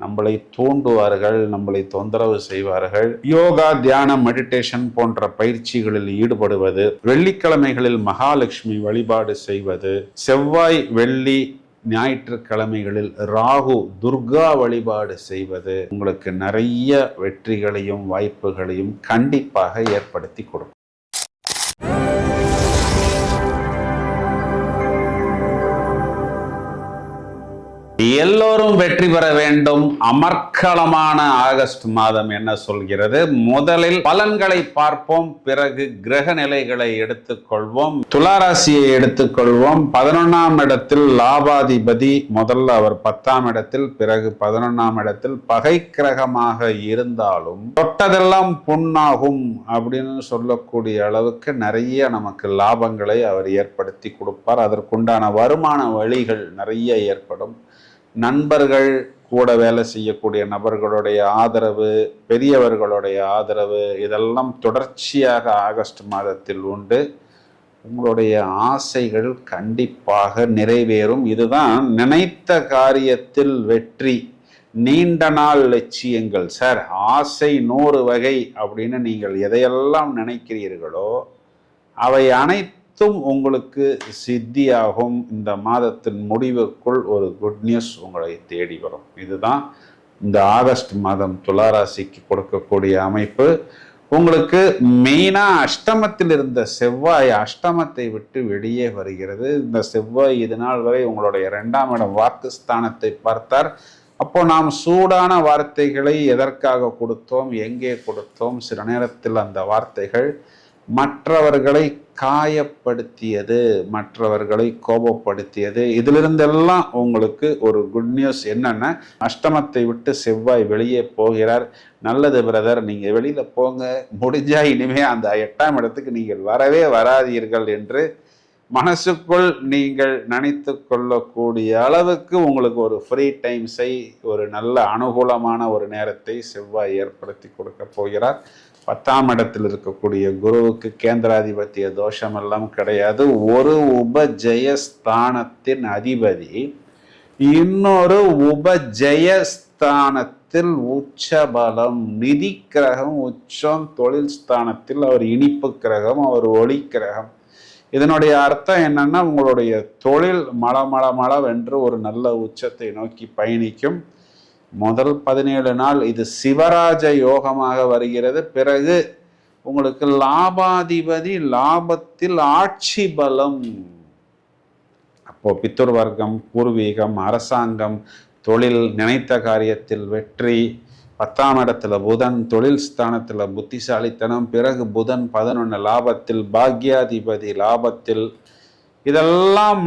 நம்மளை தூண்டுவார்கள், நம்மளை தொந்தரவு செய்வார்கள். யோகா, தியானம், மெடிடேஷன் போன்ற பயிற்சிகளில் ஈடுபடுவது, வெள்ளிக்கிழமைகளில் மகாலட்சுமி வழிபாடு செய்வது, செவ்வாய், வெள்ளி, ஞாயிற்றுக்கிழமைகளில் ராகு, துர்கா வழிபாடு செய்வது உங்களுக்கு நிறைய வெற்றிகளையும் வாய்ப்புகளையும் கண்டிப்பாக ஏற்படுத்தி கொடுக்கும். எல்லோரும் வெற்றி பெற வேண்டும். அமர்க்களமான ஆகஸ்ட் மாதம் என்ன சொல்கிறது? முதலில் பலன்களை பார்ப்போம், பிறகு கிரக நிலைகளை எடுத்துக்கொள்வோம். துளாராசியை எடுத்துக்கொள்வோம். 11ஆம் இடத்தில் லாபாதிபதி, முதல்ல அவர் 10ஆம் இடத்தில், பிறகு 11ஆம் இடத்தில் பகை கிரகமாக இருந்தாலும் தொட்டதெல்லாம் புண்ணாகும் அப்படின்னு சொல்லக்கூடிய அளவுக்கு நிறைய நமக்கு லாபங்களை அவர் ஏற்படுத்தி கொடுப்பார். அதற்குண்டான வருமான வழிகள் நிறைய ஏற்படும். நண்பர்கள், கூட வேலை செய்யக்கூடிய நபர்களுடைய ஆதரவு, பெரியவர்களுடைய ஆதரவு, இதெல்லாம் தொடர்ச்சியாக ஆகஸ்ட் மாதத்தில் உண்டு. உங்களுடைய ஆசைகள் கண்டிப்பாக நிறைவேறும். இதுதான் நினைத்த காரியத்தில் வெற்றி, நீண்ட நாள் லட்சியங்கள். சார், ஆசை 100 வகை அப்படின்னு நீங்கள் எதையெல்லாம் நினைக்கிறீர்களோ அவை அனைத்தும் உங்களுக்கு சித்தியாகும். இந்த மாதத்தின் முடிவுக்குள் ஒரு குட் நியூஸ் உங்களை தேடி வரும். இதுதான் இந்த ஆகஸ்ட் மாதம் துளாராசிக்கு கொடுக்கக்கூடிய அமைப்பு. உங்களுக்கு மெயினா அஷ்டமத்தில் இருந்த செவ்வாய் அஷ்டமத்தை விட்டு வெளியே வருகிறது. இந்த செவ்வாய் இது நாள் வரை உங்களுடைய 2ஆம் இடம் வாக்குஸ்தானத்தை பார்த்தார். அப்போ நாம் சூடான வார்த்தைகளை எதற்காக கொடுத்தோம், எங்கே கொடுத்தோம்? சில நேரத்தில் அந்த வார்த்தைகள் மற்றவர்களை காயப்படுத்தியது, மற்றவர்களை கோபப்படுத்தியது. இதிலிருந்தெல்லாம் உங்களுக்கு ஒரு குட் நியூஸ் என்னன்னா, அஷ்டமத்தை விட்டு செவ்வாய் வெளியே போகிறார். நல்லது பிரதர், நீங்க வெளியில போங்க, முடிஞ்சா இனிமே அந்த 8ஆம் இடத்துக்கு நீங்கள் வரவே வராதீர்கள் என்று மனசுக்குள் நீங்கள் நினைத்து கொள்ளக்கூடிய அளவுக்கு உங்களுக்கு ஒரு ஃப்ரீ டைம்ஸை, ஒரு நல்ல அனுகூலமான ஒரு நேரத்தை செவ்வாய் ஏற்படுத்தி கொடுக்க போகிறார். 10ஆம் இடத்தில் இருக்கக்கூடிய குருவுக்கு கேந்திராதிபத்திய தோஷம் எல்லாம் கிடையாது. ஒரு உபஜயஸ்தானத்தின் அதிபதி இன்னொரு உபஜயஸ்தானத்தில் உச்ச பலம், நிதி கிரகம் உச்சம், தொழில் ஸ்தானத்தில் அவர் இனிப்பு கிரகம், அவர் ஒளி கிரகம். இதனுடைய அர்த்தம் என்னன்னா, உங்களுடைய தொழில் மளமளமளவென்று ஒரு நல்ல உச்சத்தை நோக்கி பயணிக்கும். முதல் 17 நாள் இது சிவராஜ யோகமாக வருகிறது. பிறகு உங்களுக்கு லாபாதிபதி லாபத்தில் ஆட்சி பலம். அப்போ பித்துர் வர்க்கம், பூர்வீகம், அரசாங்கம், தொழில், நினைத்த காரியத்தில் வெற்றி. 10ஆம் இடத்துல புதன், தொழில் ஸ்தானத்துல புத்திசாலித்தனம். பிறகு புதன் 11 லாபத்தில், பாக்யாதிபதி லாபத்தில். இதெல்லாம்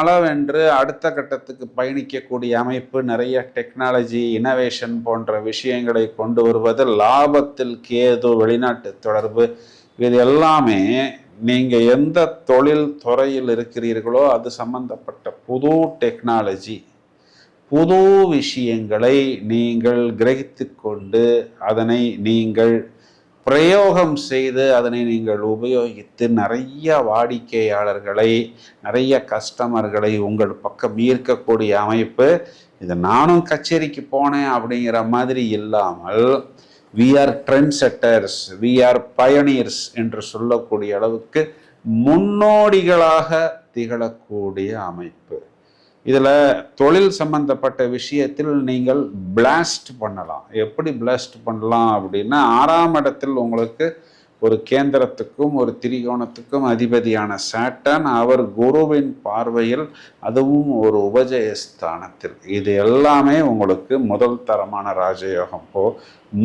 மளவென்று அடுத்த கட்டத்துக்கு பயணிக்கக்கூடிய அமைப்பு. நிறைய டெக்னாலஜி, இனோவேஷன் போன்ற விஷயங்களை கொண்டு வருவது. லாபத்தில் கேது, வெளிநாட்டு தொடர்பு. இது எல்லாமே நீங்க எந்த தொழில் துறையில் இருக்கிறீர்களோ அது சம்பந்தப்பட்ட புது டெக்னாலஜி, புது விஷயங்களை நீங்கள் கிரகித்து கொண்டு அதனை நீங்கள் பிரயோகம் செய்து அதனை நீங்கள் உபயோகித்து நிறைய வாடிக்கையாளர்களை, நிறைய கஸ்டமர்களை உங்கள் பக்கம் ஈர்க்கக்கூடிய அமைப்பு. இது நானும் கச்சேரிக்கு போனேன் அப்படிங்கிற மாதிரி இல்லாமல், we are trendsetters, we are pioneers என்று சொல்லக்கூடிய அளவுக்கு முன்னோடிகளாக திகழக்கூடிய அமைப்பு. இதில் தொழில் சம்பந்தப்பட்ட விஷயத்தில் நீங்கள் பிளாஸ்ட் பண்ணலாம். எப்படி பிளாஸ்ட் பண்ணலாம் அப்படின்னா, 6ஆம் இடத்தில் உங்களுக்கு ஒரு கேந்திரத்துக்கும் ஒரு திரிகோணத்துக்கும் அதிபதியான சாட்டர்ன் அவர் குருவின் பார்வையில், அதுவும் ஒரு உபஜயஸ்தானத்தில். இது எல்லாமே உங்களுக்கு முதல் தரமான ராஜயோகம். இப்போ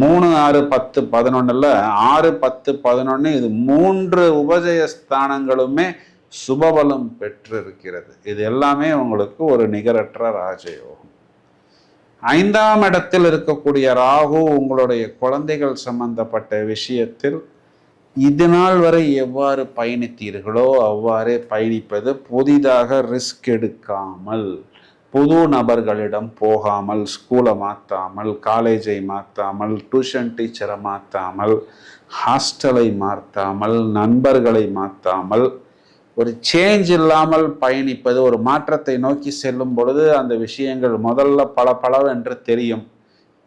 3, 6, 10, 11 6, 10, 11 இது 3 உபஜயஸ்தானங்களுமே சுபபலம் பெற்றிருக்கிறது. இது எல்லாமே உங்களுக்கு ஒரு நிகரற்ற ராஜயோகம். 5ஆம் இடத்தில் இருக்கக்கூடிய ராகு உங்களுடைய குழந்தைகள் சம்பந்தப்பட்ட விஷயத்தில் இது நாள் வரை எவ்வாறு பயணித்தீர்களோ அவ்வாறே பயணிப்பது, புதிதாக ரிஸ்க் எடுக்காமல், புது நபர்களிடம் போகாமல், ஸ்கூலை மாற்றாமல், காலேஜை மாற்றாமல், டியூஷன் டீச்சரை மாற்றாமல், ஹாஸ்டலை மாற்றாமல், நண்பர்களை மாற்றாமல், ஒரு சேஞ்ச் இல்லாமல் பயணிப்பது. ஒரு மாற்றத்தை நோக்கி செல்லும் பொழுது அந்த விஷயங்கள் முதல்ல பளபளவென்று தெரியும்.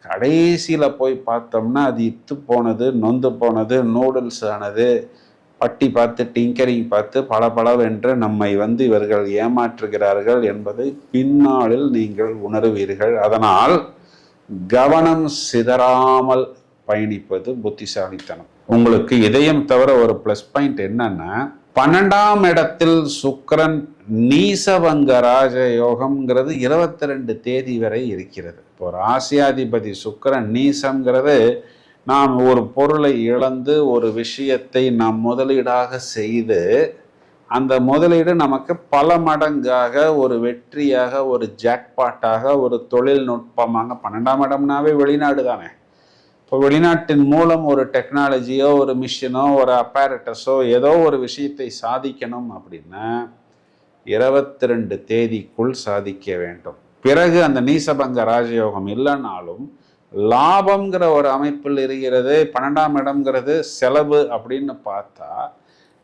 கடைசியில் போய் பார்த்தோம்னா அது இத்து போனது, நொந்து போனது, நூடுல்ஸ் ஆனது, பட்டி பார்த்து டிங்கரிங் பார்த்து பளபளவென்று நம்மை இவர்கள் ஏமாற்றுகிறார்கள் என்பதை பின்னாளில் நீங்கள் உணர்வீர்கள். அதனால் கவனம் சிதறாமல் பயணிப்பது புத்திசாலித்தனம். உங்களுக்கு இதயம் தவிர ஒரு ப்ளஸ் பாயிண்ட் என்னன்னா, 12ஆம் இடத்தில் சுக்கிரன் நீசபங்க ராஜயோகம்ங்கிறது 22 தேதி வரை இருக்கிறது. இப்போ ராசியாதிபதி சுக்கிரன் நீசம்ங்கிறது, நாம் ஒரு பொருளை இழந்து ஒரு விஷயத்தை நாம் முதலீடாக செய்து அந்த முதலீடு நமக்கு பல மடங்காக ஒரு வெற்றியாக, ஒரு ஜாக்பாட்டாக, ஒரு தொழில்நுட்பமாக, 12ஆம் இடம்னாவே வெளிநாடு தானே. இப்போ வெளிநாட்டின் மூலம் ஒரு டெக்னாலஜியோ, ஒரு மிஷினோ, ஒரு அப்பேரட்டஸோ ஏதோ ஒரு விஷயத்தை சாதிக்கணும் அப்படின்னா 22 தேதிக்குள் சாதிக்க வேண்டும். பிறகு அந்த நீசபங்க ராஜயோகம் இல்லைனாலும் லாபம்ங்கிற ஒரு அமைப்பில் இருக்கிறது. 12ஆம் இடம்ங்கிறது செலவு அப்படின்னு பார்த்தா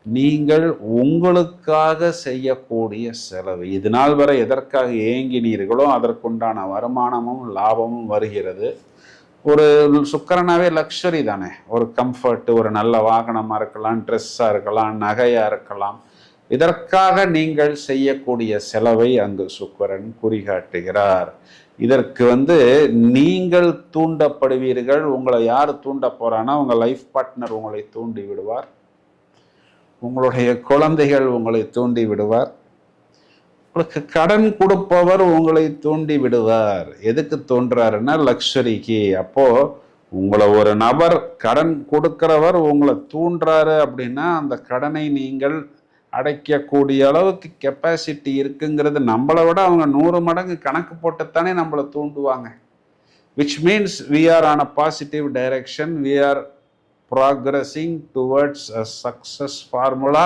நீங்கள் உங்களுக்காக செய்யக்கூடிய செலவு, இது நாள் வரை எதற்காக ஏங்கினீர்களோ அதற்குண்டான வருமானமும் லாபமும் வருகிறது. ஒரு சுக்கிரனாவே லக்ஸரி தானே, ஒரு கம்ஃபர்ட், ஒரு நல்ல வாகனமாக இருக்கலாம், ட்ரெஸ்ஸாக இருக்கலாம், நகையாக இருக்கலாம். இதற்காக நீங்கள் செய்யக்கூடிய செலவை அங்கு சுக்கிரன் குறிகாட்டுகிறார். இதற்கு நீங்கள் தூண்டப்படுவீர்கள். உங்களை யார் தூண்ட போறானா, உங்கள் லைஃப் பார்ட்னர் உங்களை தூண்டி விடுவார், உங்களுடைய குழந்தைகள் உங்களை தூண்டி விடுவார், உங்களுக்கு கடன் கொடுப்பவர் உங்களை தூண்டி விடுவார். எதுக்கு தோன்றாருன்னா லக்ஸரிக்கு. அப்போ உங்களை ஒரு நபர் கடன் கொடுக்கிறவர் உங்களை தூண்டுறாரு அப்படின்னா அந்த கடனை நீங்கள் அடைக்கக்கூடிய அளவுக்கு கெப்பாசிட்டி இருக்குங்கிறது நம்மளை விட அவங்க 100 மடங்கு கணக்கு போட்டுத்தானே நம்மளை தூண்டுவாங்க. Which means we are on a positive direction, we are progressing towards a success formula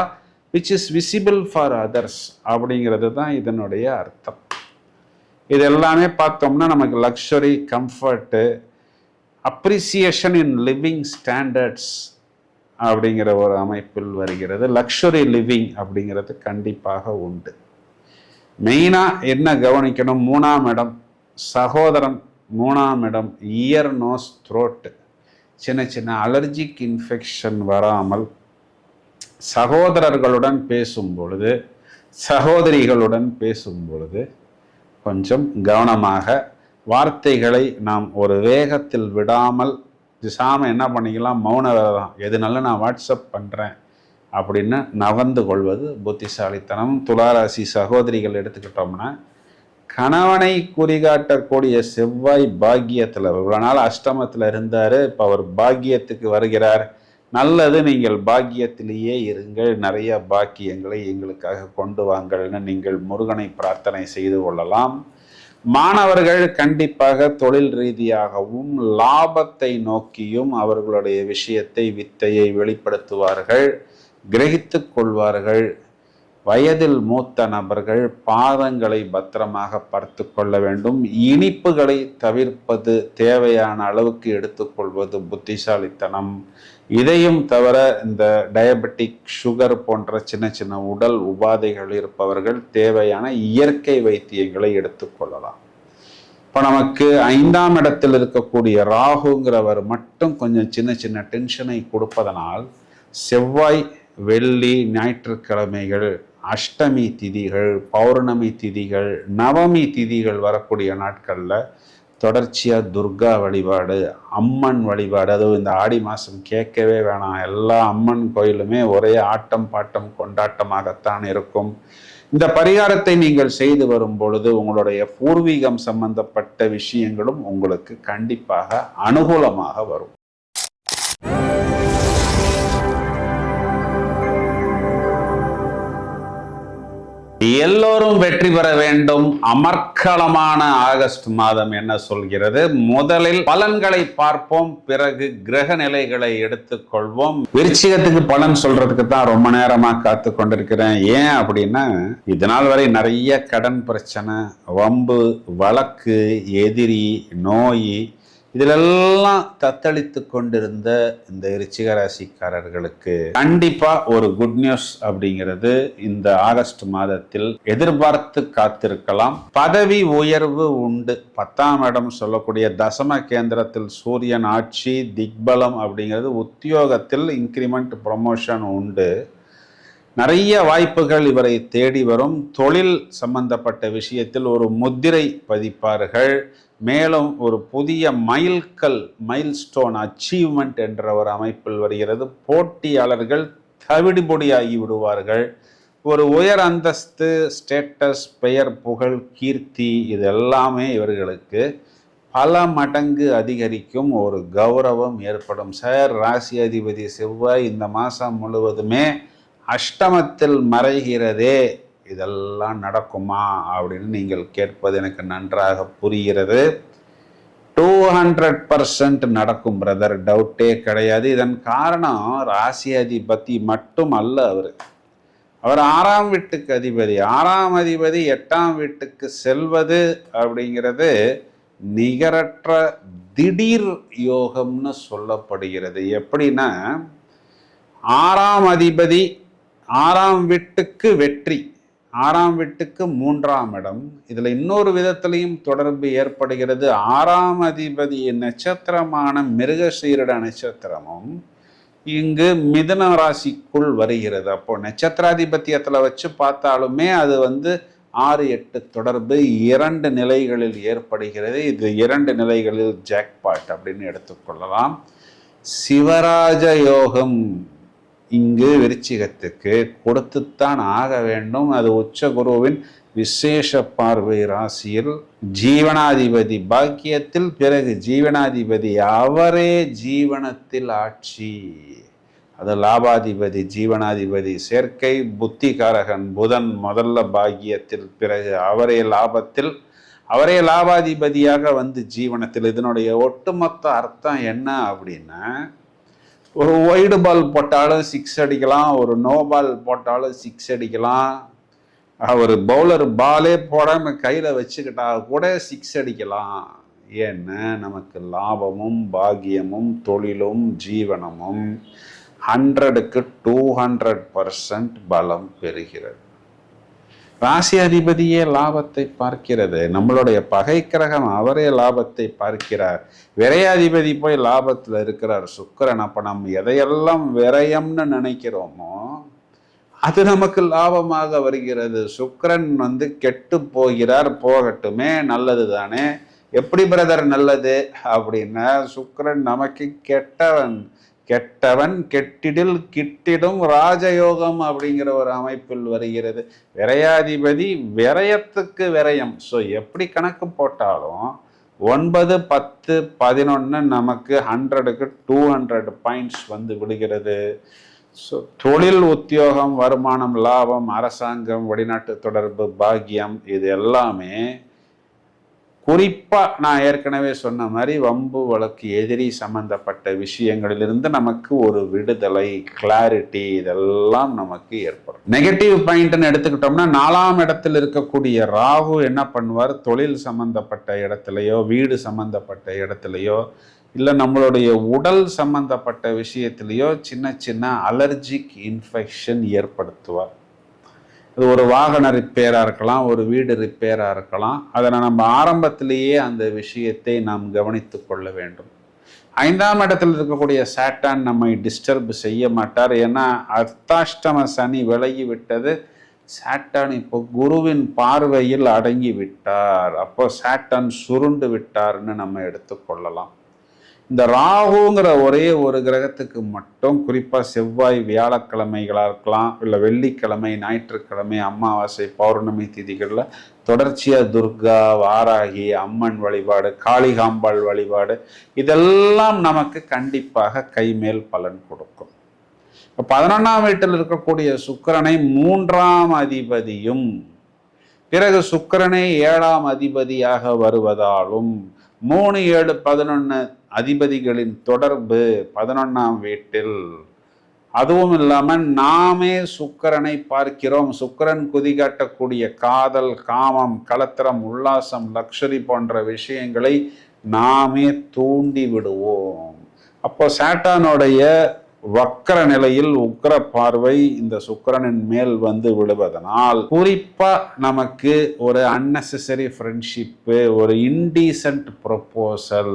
which is visible for others அப்படிங்கிறது தான் இதனுடைய அர்த்தம். இது எல்லாமே பார்த்தோம்னா நமக்கு luxury, comfort, appreciation in living standards அப்படிங்கிற ஒரு அமைப்பில் வருகிறது. லக்ஸரி லிவிங் அப்படிங்கிறது கண்டிப்பாக உண்டு. மெயினாக என்ன கவனிக்கணும், 3ஆம் இடம் சகோதரம், 3ஆம் இடம் இயர், நோஸ், த்ரோட்டு, சின்ன சின்ன அலர்ஜிக் இன்ஃபெக்ஷன் வராமல் சகோதரர்களுடன் பேசும் பொழுது, சகோதரிகளுடன் பேசும் பொழுது கொஞ்சம் கவனமாக வார்த்தைகளை நாம் ஒரு வேகத்தில் விடாமல் பேசாமல் என்ன பண்ணிக்கலாம், மௌன விரதம், எதுனாலும் நான் வாட்ஸ்அப் பண்ணுறேன் அப்படின்னு நகர்ந்து கொள்வது புத்திசாலித்தனம். துளாராசி சகோதரிகள் எடுத்துக்கிட்டோம்னா, கணவனை குறிகாட்டக்கூடிய செவ்வாய் பாக்கியத்தில், இவ்வளோ நாள் அஷ்டமத்தில் இருந்தார், இப்போ அவர் பாக்கியத்துக்கு வருகிறார். நல்லது, நீங்கள் பாக்கியத்திலேயே இருங்கள், நிறைய பாக்கியங்களை எங்களுக்காக கொண்டு வாங்கள்னு நீங்கள் முருகனை பிரார்த்தனை செய்து கொள்ளலாம். மாணவர்கள் கண்டிப்பாக தொழில் ரீதியாகவும் லாபத்தை நோக்கியும் அவர்களுடைய விஷயத்தை, வித்தையை வெளிப்படுத்துவார்கள், கிரகித்து கொள்வார்கள். வயதில் மூத்த நபர்கள் பாதங்களை பத்திரமாக பார்த்து கொள்ள வேண்டும். இனிப்புகளை தவிர்ப்பது, தேவையான அளவுக்கு எடுத்துக்கொள்வது புத்திசாலித்தனம். இதையும் தவிர இந்த டயபெட்டிக், சுகர் போன்ற சின்ன சின்ன உடல் உபாதைகள் இருப்பவர்கள் தேவையான இயற்கை வைத்தியங்களை எடுத்துக்கொள்ளலாம். இப்போ நமக்கு 5ஆம் இடத்தில் இருக்கக்கூடிய ராகுங்கிறவர் மட்டும் கொஞ்சம் சின்ன சின்ன டென்ஷனை கொடுப்பதனால் செவ்வாய், வெள்ளி, ஞாயிற்றுக்கிழமைகள், அஷ்டமி திதிகள், பௌர்ணமி திதிகள், நவமி திதிகள் வரக்கூடிய நாட்களில் தொடர்ச்சியாக துர்கா வழிபாடு, அம்மன் வழிபாடு, அதுவும் இந்த ஆடி மாதம் கேட்கவே வேணாம். எல்லா அம்மன் கோயிலுமே ஒரே ஆட்டம் பாட்டம் கொண்டாட்டமாகத்தான் இருக்கும். இந்த பரிகாரத்தை நீங்கள் செய்து வரும் பொழுது உங்களுடைய பூர்வீகம் சம்பந்தப்பட்ட விஷயங்களும் உங்களுக்கு கண்டிப்பாக அனுகூலமாக வரும். எல்லோரும் வெற்றி பெற வேண்டும். அமர்க்களமான ஆகஸ்ட் மாதம் என்ன சொல்கிறது? முதலில் பலன்களை பார்ப்போம், பிறகு கிரக நிலைகளை எடுத்துக்கொள்வோம். விருச்சிகத்துக்கு பலன் சொல்றதுக்கு தான் ரொம்ப நேரமா காத்து கொண்டிருக்கிறேன். ஏன் அப்படின்னா, இதனால் வரை நிறைய கடன் பிரச்சனை, வம்பு, வழக்கு, எதிரி, நோய், இதிலெல்லாம் தத்தளித்து கொண்டிருந்த இந்த விருச்சிக ராசிக்காரர்களுக்கு கண்டிப்பா ஒரு குட் நியூஸ் அப்படிங்கிறது இந்த ஆகஸ்ட் மாதத்தில் எதிர்பார்த்து காத்திருக்கலாம். பதவி உயர்வு உண்டு. 10ஆம் இடம் சொல்லக்கூடிய தசம கேந்திரத்தில் சூரியன் ஆட்சி, திக்பலம் அப்படிங்கிறது, உத்தியோகத்தில் இன்கிரிமெண்ட், ப்ரொமோஷன் உண்டு. நிறைய வாய்ப்புகள் இவரை தேடி வரும். தொழில் சம்பந்தப்பட்ட விஷயத்தில் ஒரு முத்திரை பதிப்பார்கள். மேலும் ஒரு புதிய மைல்ஸ்டோன் அச்சீவ்மெண்ட் என்ற ஒரு அமைப்பில் வருகிறது. போட்டியாளர்கள் தவிடுபொடியாகி விடுவார்கள். ஒரு உயர் அந்தஸ்து, ஸ்டேட்டஸ், பெயர், புகழ், கீர்த்தி, இது எல்லாமே இவர்களுக்கு பல மடங்கு அதிகரிக்கும். ஒரு கௌரவம் ஏற்படும். சார், ராசி அதிபதி செவ்வாய் இந்த மாதம் முழுவதுமே அஷ்டமத்தில் மறைகிறதே, இதெல்லாம் நடக்குமா அப்படின்னு நீங்கள் கேட்பது எனக்கு நன்றாக புரிகிறது. 200% நடக்கும் பிரதர், டவுட்டே கிடையாது. இதன் காரணம் ராசி அதிபதி மட்டும் அல்ல, அவர் 6ஆம் வீட்டுக்கு அதிபதி. 6ஆம் அதிபதி 8ஆம் வீட்டுக்கு செல்வது அப்படிங்கிறது நிகரற்ற திடீர் யோகம்னு சொல்லப்படுகிறது. எப்படின்னா, 6ஆம் அதிபதி 6ஆம் வீட்டுக்கு வெற்றி, 6ஆம் வீட்டுக்கு 3ஆம் இடம். இதுல இன்னொரு விதத்திலையும் தொடர்பு ஏற்படுகிறது. 6ஆம் அதிபதி நட்சத்திரமான மிருகசீரிட நட்சத்திரமும் இங்கு மிதுன ராசிக்குள் வருகிறது. அப்போ நட்சத்திராதிபத்தியத்துல வச்சு பார்த்தாலுமே அது 6-8 தொடர்பு 2 நிலைகளில் ஏற்படுகிறது. இது 2 நிலைகளில் ஜாக்பாட் அப்படின்னு எடுத்துக்கொள்ளலாம். சிவராஜ யோகம் இங்கு விருச்சிகத்துக்கு கொடுத்துத்தான் ஆக வேண்டும். அது உச்ச குருவின் விசேஷ பார்வை ராசியில், ஜீவனாதிபதி பாக்கியத்தில், பிறகு ஜீவனாதிபதி அவரே ஜீவனத்தில் ஆட்சி. அது லாபாதிபதி, ஜீவனாதிபதி சேர்க்கை. புத்திகாரகன் புதன் முதல்ல பாக்கியத்தில், பிறகு அவரே லாபத்தில், அவரே லாபாதிபதியாக ஜீவனத்தில். இதனுடைய ஒட்டுமொத்த அர்த்தம் என்ன அப்படின்னா, ஒரு ஒய்டு பால் போட்டாலும் 6 அடிக்கலாம், ஒரு நோ பால் போட்டாலும் 6 அடிக்கலாம். ஒரு பவுலர் பாலே போடாம கையில வச்சுக்கிட்டா கூட 6 அடிக்கலாம். ஏன்னா நமக்கு லாபமும் பாக்கியமும் தொழிலும் ஜீவனமும் 100க்கு 200% பலம் பெறுகிறது. ராசி அதிபதியே லாபத்தை பார்க்கிறது. நம்மளுடைய பகை கிரகம் அவரே லாபத்தை பார்க்கிறார். விரையாதிபதி போய் லாபத்தில் இருக்கிறார் சுக்கிரன். அப்ப நம்ம எதையெல்லாம் விரயம்னு நினைக்கிறோமோ அது நமக்கு லாபமாக வருகிறது. சுக்கிரன் கெட்டு போகிறார், போகட்டுமே, நல்லது தானே. எப்படி பிரதர் நல்லது அப்படின்னா, சுக்கிரன் நமக்கு கெட்டவன். கெட்டவன் கெட்டிடில் கிட்டிடும் ராஜயோகம் அப்படிங்கிற ஒரு அமைப்பில் வருகிறது. விரையாதிபதி விரயத்துக்கு விரயம். ஸோ எப்படி கணக்கு போட்டாலும் 9, 10, 11 நமக்கு 100க்கு 200 பாயிண்ட்ஸ் விடுகிறது. ஸோ தொழில், உத்தியோகம், வருமானம், லாபம், அரசாங்கம், வெளிநாட்டு தொடர்பு, பாக்கியம், இது எல்லாமே குறிப்பா நான் ஏற்கனவே சொன்ன மாதிரி வம்பு, வழக்கு, எதிரி சம்பந்தப்பட்ட விஷயங்களிலிருந்து நமக்கு ஒரு விடுதலை, கிளாரிட்டி, இதெல்லாம் நமக்கு ஏற்படும். நெகட்டிவ் பாயிண்ட்னு எடுத்துக்கிட்டோம்னா, 4ஆம் இடத்தில் இருக்கக்கூடிய ராகு என்ன பண்ணுவார்? தொழில் சம்பந்தப்பட்ட இடத்துலையோ, வீடு சம்பந்தப்பட்ட இடத்துலையோ, இல்லை நம்மளுடைய உடல் சம்பந்தப்பட்ட விஷயத்திலேயோ சின்ன சின்ன அலர்ஜிக் இன்ஃபெக்ஷன் ஏற்படுத்துவார். அது ஒரு வாகன ரிப்பேராக இருக்கலாம், ஒரு வீடு ரிப்பேராக இருக்கலாம். அதில் நம்ம ஆரம்பத்திலேயே அந்த விஷயத்தை நாம் கவனித்து கொள்ள வேண்டும். 5ஆம் இடத்தில் இருக்கக்கூடிய சாட்டான் நம்மை டிஸ்டர்ப் செய்ய மாட்டார். ஏன்னா அர்த்தாஷ்டம சனி விலகி விட்டது. சாட்டர்ன் இப்போ குருவின் பார்வையில் அடங்கி விட்டார். அப்போ சாட்டர்ன் சுருண்டு விட்டார்னு நம்ம எடுத்துக்கொள்ளலாம். இந்த ராகுங்கிற ஒரே ஒரு கிரகத்துக்கு மட்டும் குறிப்பா செவ்வாய் வியாழக்கிழமைகளா இருக்கலாம், இல்லை வெள்ளிக்கிழமை, ஞாயிற்றுக்கிழமை, அமாவாசை, பௌர்ணமி திதிகள்ல தொடர்ச்சியா துர்கா, வாராகி அம்மன் வழிபாடு, காளிகாம்பாள் வழிபாடு இதெல்லாம் நமக்கு கண்டிப்பாக கைமேல் பலன் கொடுக்கும். 11ஆம் வீட்டில் இருக்கக்கூடிய சுக்கிரனை 3ஆம் அதிபதியும் பிறகு சுக்கிரனை 7ஆம் அதிபதியாக வருவதாலும் 3, 7, 11 அதிபதிகளின் தொடர்பு 11ஆம் வீட்டில். அதுவும் இல்லாமல் நாமே சுக்கிரனை பார்க்கிறோம். சுக்கிரன் குதிகாட்டக்கூடிய காதல், காமம், கலத்திரம், உல்லாசம், லக்ஷரி போன்ற விஷயங்களை நாமே தூண்டி விடுவோம். அப்போ சாட்டானுடைய வக்கர நிலையில் உக்கிர பார்வை இந்த சுக்கிரனின் மேல் வந்து விழுவதனால் குறிப்பா நமக்கு ஒரு அன்னெசரி ஃப்ரெண்ட்ஷிப்பு, ஒரு இன்டீசன்ட் ப்ரொப்போசல்,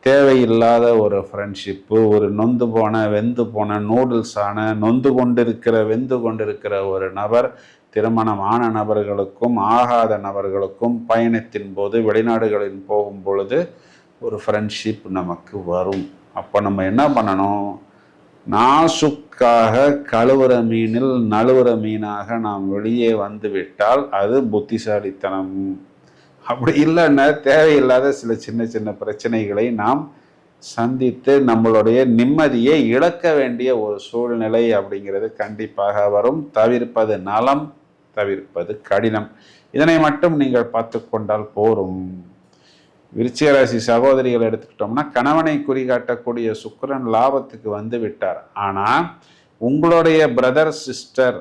தேவையில்லாத ஒரு ஃப்ரெண்ட்ஷிப்பு, ஒரு நொந்து போன வெந்து போன நூடுல்ஸான நொந்து கொண்டிருக்கிற வெந்து கொண்டிருக்கிற ஒரு நபர் திருமணமான நபர்களுக்கும் ஆகாத நபர்களுக்கும் பயணத்தின் போது வெளிநாடுகளில் போகும் பொழுது ஒரு ஃப்ரெண்ட்ஷிப் நமக்கு வரும். அப்போ நம்ம என்ன பண்ணணும்? நாசுக்காக கழுவுற மீனில் நழுவுற மீனாக நாம் வெளியே வந்து விட்டால் அது புத்திசாலித்தனம். அப்படி இல்லைன்னா தேவையில்லாத சில சின்ன சின்ன பிரச்சனைகளை நாம் சந்தித்து நம்மளுடைய நிம்மதியை இழக்க வேண்டிய ஒரு சூழ்நிலை அப்படிங்கிறது கண்டிப்பாக வரும். தவிர்ப்பது நலம், தவிர்ப்பது கடினம். இதனை மட்டும் நீங்கள் பார்த்து கொண்டால் போரும். விருச்சிக ராசி சகோதரிகள் எடுத்துக்கிட்டோம்னா கணவனை குறிகாட்டக்கூடிய சுக்கிரன் லாபத்துக்கு வந்து விட்டார். ஆனால் உங்களுடைய பிரதர் சிஸ்டர்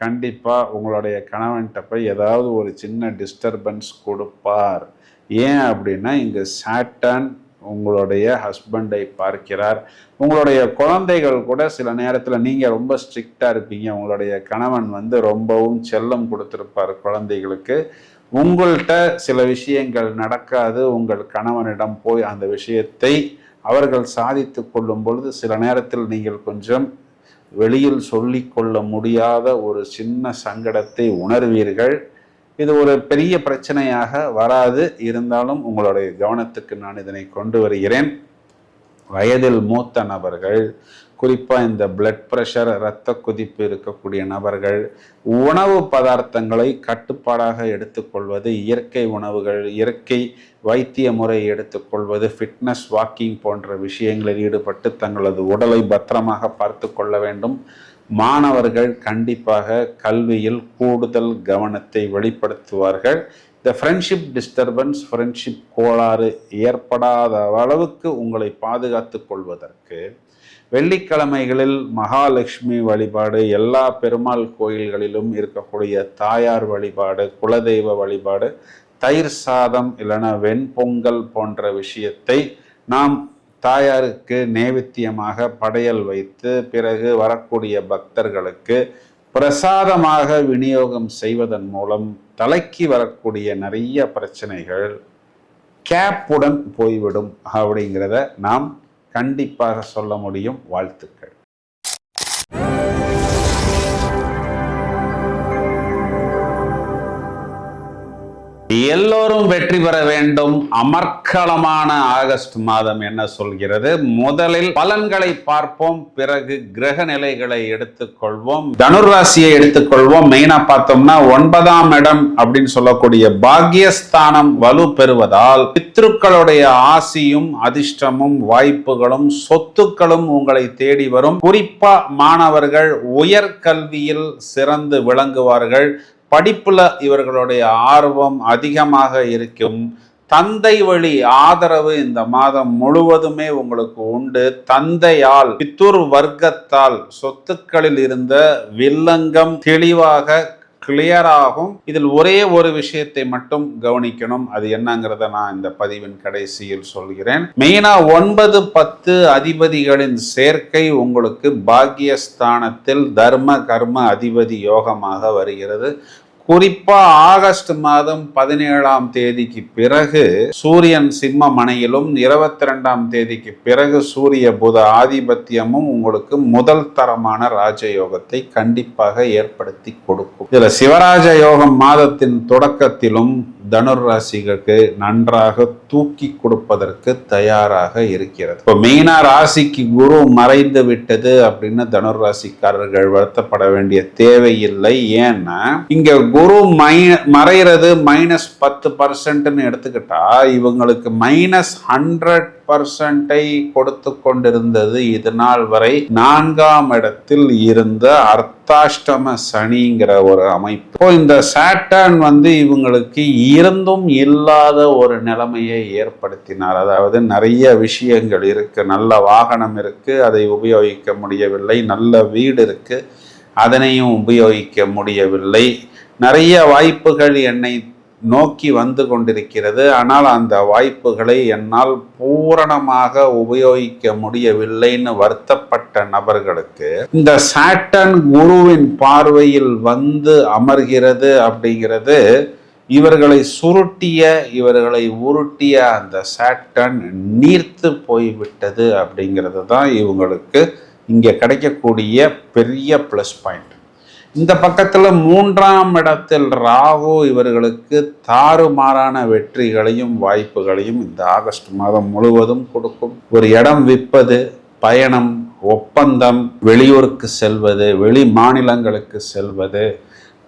கண்டிப்பாக உங்களுடைய கணவன்கிட்ட போய் ஏதாவது ஒரு சின்ன டிஸ்டர்பன்ஸ் கொடுப்பார். ஏன் அப்படின்னா இங்கே சாட்டர்ன் உங்களுடைய ஹஸ்பண்டை பார்க்கிறார். உங்களுடைய குழந்தைகள் கூட சில நேரத்தில் நீங்கள் ரொம்ப ஸ்ட்ரிக்டாக இருப்பீங்க, உங்களுடைய கணவன் வந்து ரொம்பவும் செல்லம் கொடுத்துருப்பார் குழந்தைகளுக்கு. உங்கள்கிட்ட சில விஷயங்கள் நடக்காது. உங்கள் கணவனிடம் போய் அந்த விஷயத்தை அவர்கள் சாதித்து கொள்ளும் பொழுது சில நேரத்தில் நீங்கள் கொஞ்சம் வெளியில் சொல்லி கொள்ள முடியாத ஒரு சின்ன சங்கடத்தை உணர்வீர்கள். இது ஒரு பெரிய பிரச்சனையாக வராது, இருந்தாலும் உங்களுடைய கவனத்துக்கு நான் இதனை கொண்டு வருகிறேன். வயதில் மூத்த நபர்கள், குறிப்பாக இந்த பிளட் ப்ரெஷர், இரத்த கொதிப்பு இருக்கக்கூடிய நபர்கள், உணவு பதார்த்தங்களை கட்டுப்பாடாக எடுத்துக்கொள்வது, இயற்கை உணவுகள், இயற்கை வைத்திய முறை எடுத்துக்கொள்வது, ஃபிட்னஸ், வாக்கிங் போன்ற விஷயங்களில் ஈடுபட்டு தங்களது உடலை பத்திரமாக பார்த்து கொள்ள வேண்டும். மாணவர்கள் கண்டிப்பாக கல்வியில் கூடுதல் கவனத்தை வெளிப்படுத்துவார்கள். இந்த ஃப்ரெண்ட்ஷிப் டிஸ்டர்பன்ஸ், ஃப்ரெண்ட்ஷிப் கோளாறு ஏற்படாத அளவுக்கு உங்களை பாதுகாத்து கொள்வதற்கு வெள்ளிக்கிழமைகளில் மகாலட்சுமி வழிபாடு, எல்லா பெருமாள் கோயில்களிலும் இருக்கக்கூடிய தாயார் வழிபாடு, குலதெய்வ வழிபாடு, தயிர் சாதம் இல்லைன்னா வெண்பொங்கல் போன்ற விஷயத்தை நாம் தாயாருக்கு நைவேத்தியமாக படையல் வைத்து பிறகு வரக்கூடிய பக்தர்களுக்கு பிரசாதமாக விநியோகம் செய்வதன் மூலம் தலைக்கு வரக்கூடிய நிறைய பிரச்சனைகள் கேப்புடன் போய்விடும் அப்படிங்கிறத நாம் கண்டிப்பாக சொல்ல முடியும். வாழ்த்துக்கள். எல்லோரும் வெற்றி பெற வேண்டும். அமர்க்களமான ஆகஸ்ட் மாதம் என்ன சொல்கிறது? முதலில் பலன்களை பார்ப்போம், பிறகு கிரக நிலைகளை எடுத்துக்கொள்வோம். தனுராசியை எடுத்துக்கொள்வோம். மெயினா பார்த்தோம்னா 9ஆம் இடம் அப்படின்னு சொல்லக்கூடிய பாக்கியஸ்தானம் வலு பெறுவதால் பித்ருக்களுடைய ஆசியும் அதிர்ஷ்டமும் வாய்ப்புகளும் சொத்துக்களும் உங்களை தேடி வரும். குறிப்பா மாணவர்கள் உயர்கல்வியில் சிறந்து விளங்குவார்கள். படிப்புல இவர்களுடைய ஆர்வம் அதிகமாக இருக்கும். தந்தை வழி ஆதரவு இந்த மாதம் முழுவதுமே உங்களுக்கு உண்டு. தந்தையால், பித்துர் வர்க்கத்தால் சொத்துக்களில் இருந்த வில்லங்கம் தெளிவாக கிளியர் ஆகும். இதில் ஒரே ஒரு விஷயத்தை மட்டும் கவனிக்கணும். அது என்னங்கிறத நான் இந்த பதிவின் கடைசியில் சொல்கிறேன். மெயினா 9, 10 அதிபதிகளின் சேர்க்கை உங்களுக்கு பாக்கியஸ்தானத்தில் தர்ம கர்ம அதிபதி யோகமாக வருகிறது. குறிப்பா ஆகஸ்ட் மாதம் 17ஆம் தேதிக்கு பிறகு சூரியன் சிம்ம மனையிலும் 22ஆம் தேதிக்கு பிறகு சூரிய புத ஆதிபத்தியமும் உங்களுக்கு முதல் தரமான ராஜயோகத்தை கண்டிப்பாக ஏற்படுத்தி கொடுக்கும். இதுல சிவராஜ யோகம் மாதத்தின் தொடக்கத்திலும் தனுர் ராசிகளுக்கு நன்றாக தூக்கி கொடுப்பதற்கு தயாராக இருக்கிறது. இப்போ மெயினா ராசிக்கு குரு மறைந்து விட்டது அப்படின்னு தனுர் ராசிக்காரர்கள் வருத்தப்பட வேண்டிய தேவையில்லை. ஏன்னா இங்க குரு மறைகிறது -10% எடுத்துக்கிட்டா இவங்களுக்கு -100% கொடுத்து கொண்டிருந்தது இது நாள் வரை 4ஆம் இடத்தில் இருந்த அர்த்தாஷ்டம சனிங்கிற ஒரு அமைப்பு. இந்த சாட்டர்ன் இவங்களுக்கு இருந்தும் இல்லாத ஒரு நிலைமையை ஏற்படுத்தினார். அதாவது நிறைய விஷயங்கள் இருக்கு, நல்ல வாகனம் இருக்கு, அதை உபயோகிக்க முடியவில்லை, நல்ல வீடு இருக்கு, அதனையும் உபயோகிக்க முடியவில்லை, நிறைய வாய்ப்புகள் என்னை நோக்கி வந்து கொண்டிருக்கிறது, ஆனால் அந்த வாய்ப்புகளை என்னால் பூரணமாக உபயோகிக்க முடியவில்லைன்னு வருத்தப்பட்ட நபர்களுக்கு இந்த சாட்டர்ன் குருவின் பார்வையில் வந்து அமர்கிறது அப்படிங்கிறது இவர்களை இவர்களை உருட்டிய அந்த சாட்டர்ன் நீர்த்து போய்விட்டது அப்படிங்கிறது தான் இவங்களுக்கு இங்கே கிடைக்கக்கூடிய பெரிய ப்ளஸ் பாயிண்ட். இந்த பக்கத்தில் 3ஆம் இடத்தில் ராகு இவர்களுக்கு தாறுமாறான வெற்றிகளையும் வாய்ப்புகளையும் இந்த ஆகஸ்ட் மாதம் முழுவதும் கொடுக்கும். ஒரு இடம் விற்பது, பயணம், ஒப்பந்தம், வெளியூருக்கு செல்வது, வெளி மாநிலங்களுக்கு செல்வது,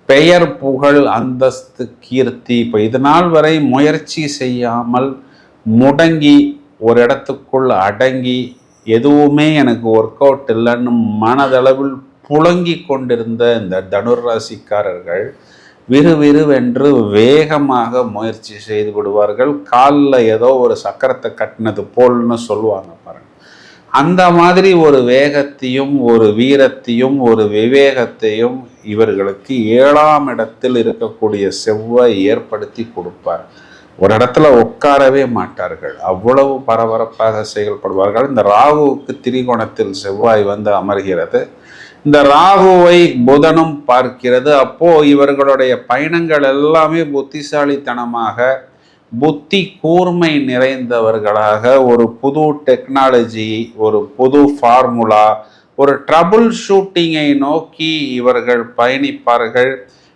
பெயர், புகழ், அந்தஸ்து, கீர்த்தி. இப்போ இதனால் வரை முயற்சி செய்யாமல் முடங்கி ஒரு இடத்துக்குள் அடங்கி எதுவுமே எனக்கு ஒர்க் அவுட் இல்லைன்னு மனதளவில் புழங்கி கொண்டிருந்த இந்த தனுர் ராசிக்காரர்கள் விறுவிறுவென்று வேகமாக முயற்சி செய்து விடுவார்கள். காலில் ஏதோ ஒரு சக்கரத்தை கட்டினது போல்னு சொல்லுவாங்க பாருங்க. அந்த மாதிரி ஒரு வேகத்தையும் ஒரு வீரத்தையும் ஒரு விவேகத்தையும் இவர்களுக்கு 7ஆம் இடத்தில் இருக்கக்கூடிய செவ்வாய் ஏற்படுத்தி கொடுப்பார். ஒரு இடத்துல உட்காரவே மாட்டார்கள், அவ்வளவு பரபரப்பாக செயல்படுவார்கள். இந்த ராகுவுக்கு திரிகோணத்தில் செவ்வாய் அமர்கிறது. இந்த ராகுவை புதனும் பார்க்கிறது. அப்போ இவர்களுடைய பயணங்கள் எல்லாமே புத்திசாலித்தனமாக, புத்தி கூர்மை நிறைந்தவர்களாக, ஒரு புது டெக்னாலஜி, ஒரு புது ஃபார்முலா, ஒரு ட்ரபுள் ஷூட்டிங்கை நோக்கி இவர்கள் பயணிப்பார்கள்.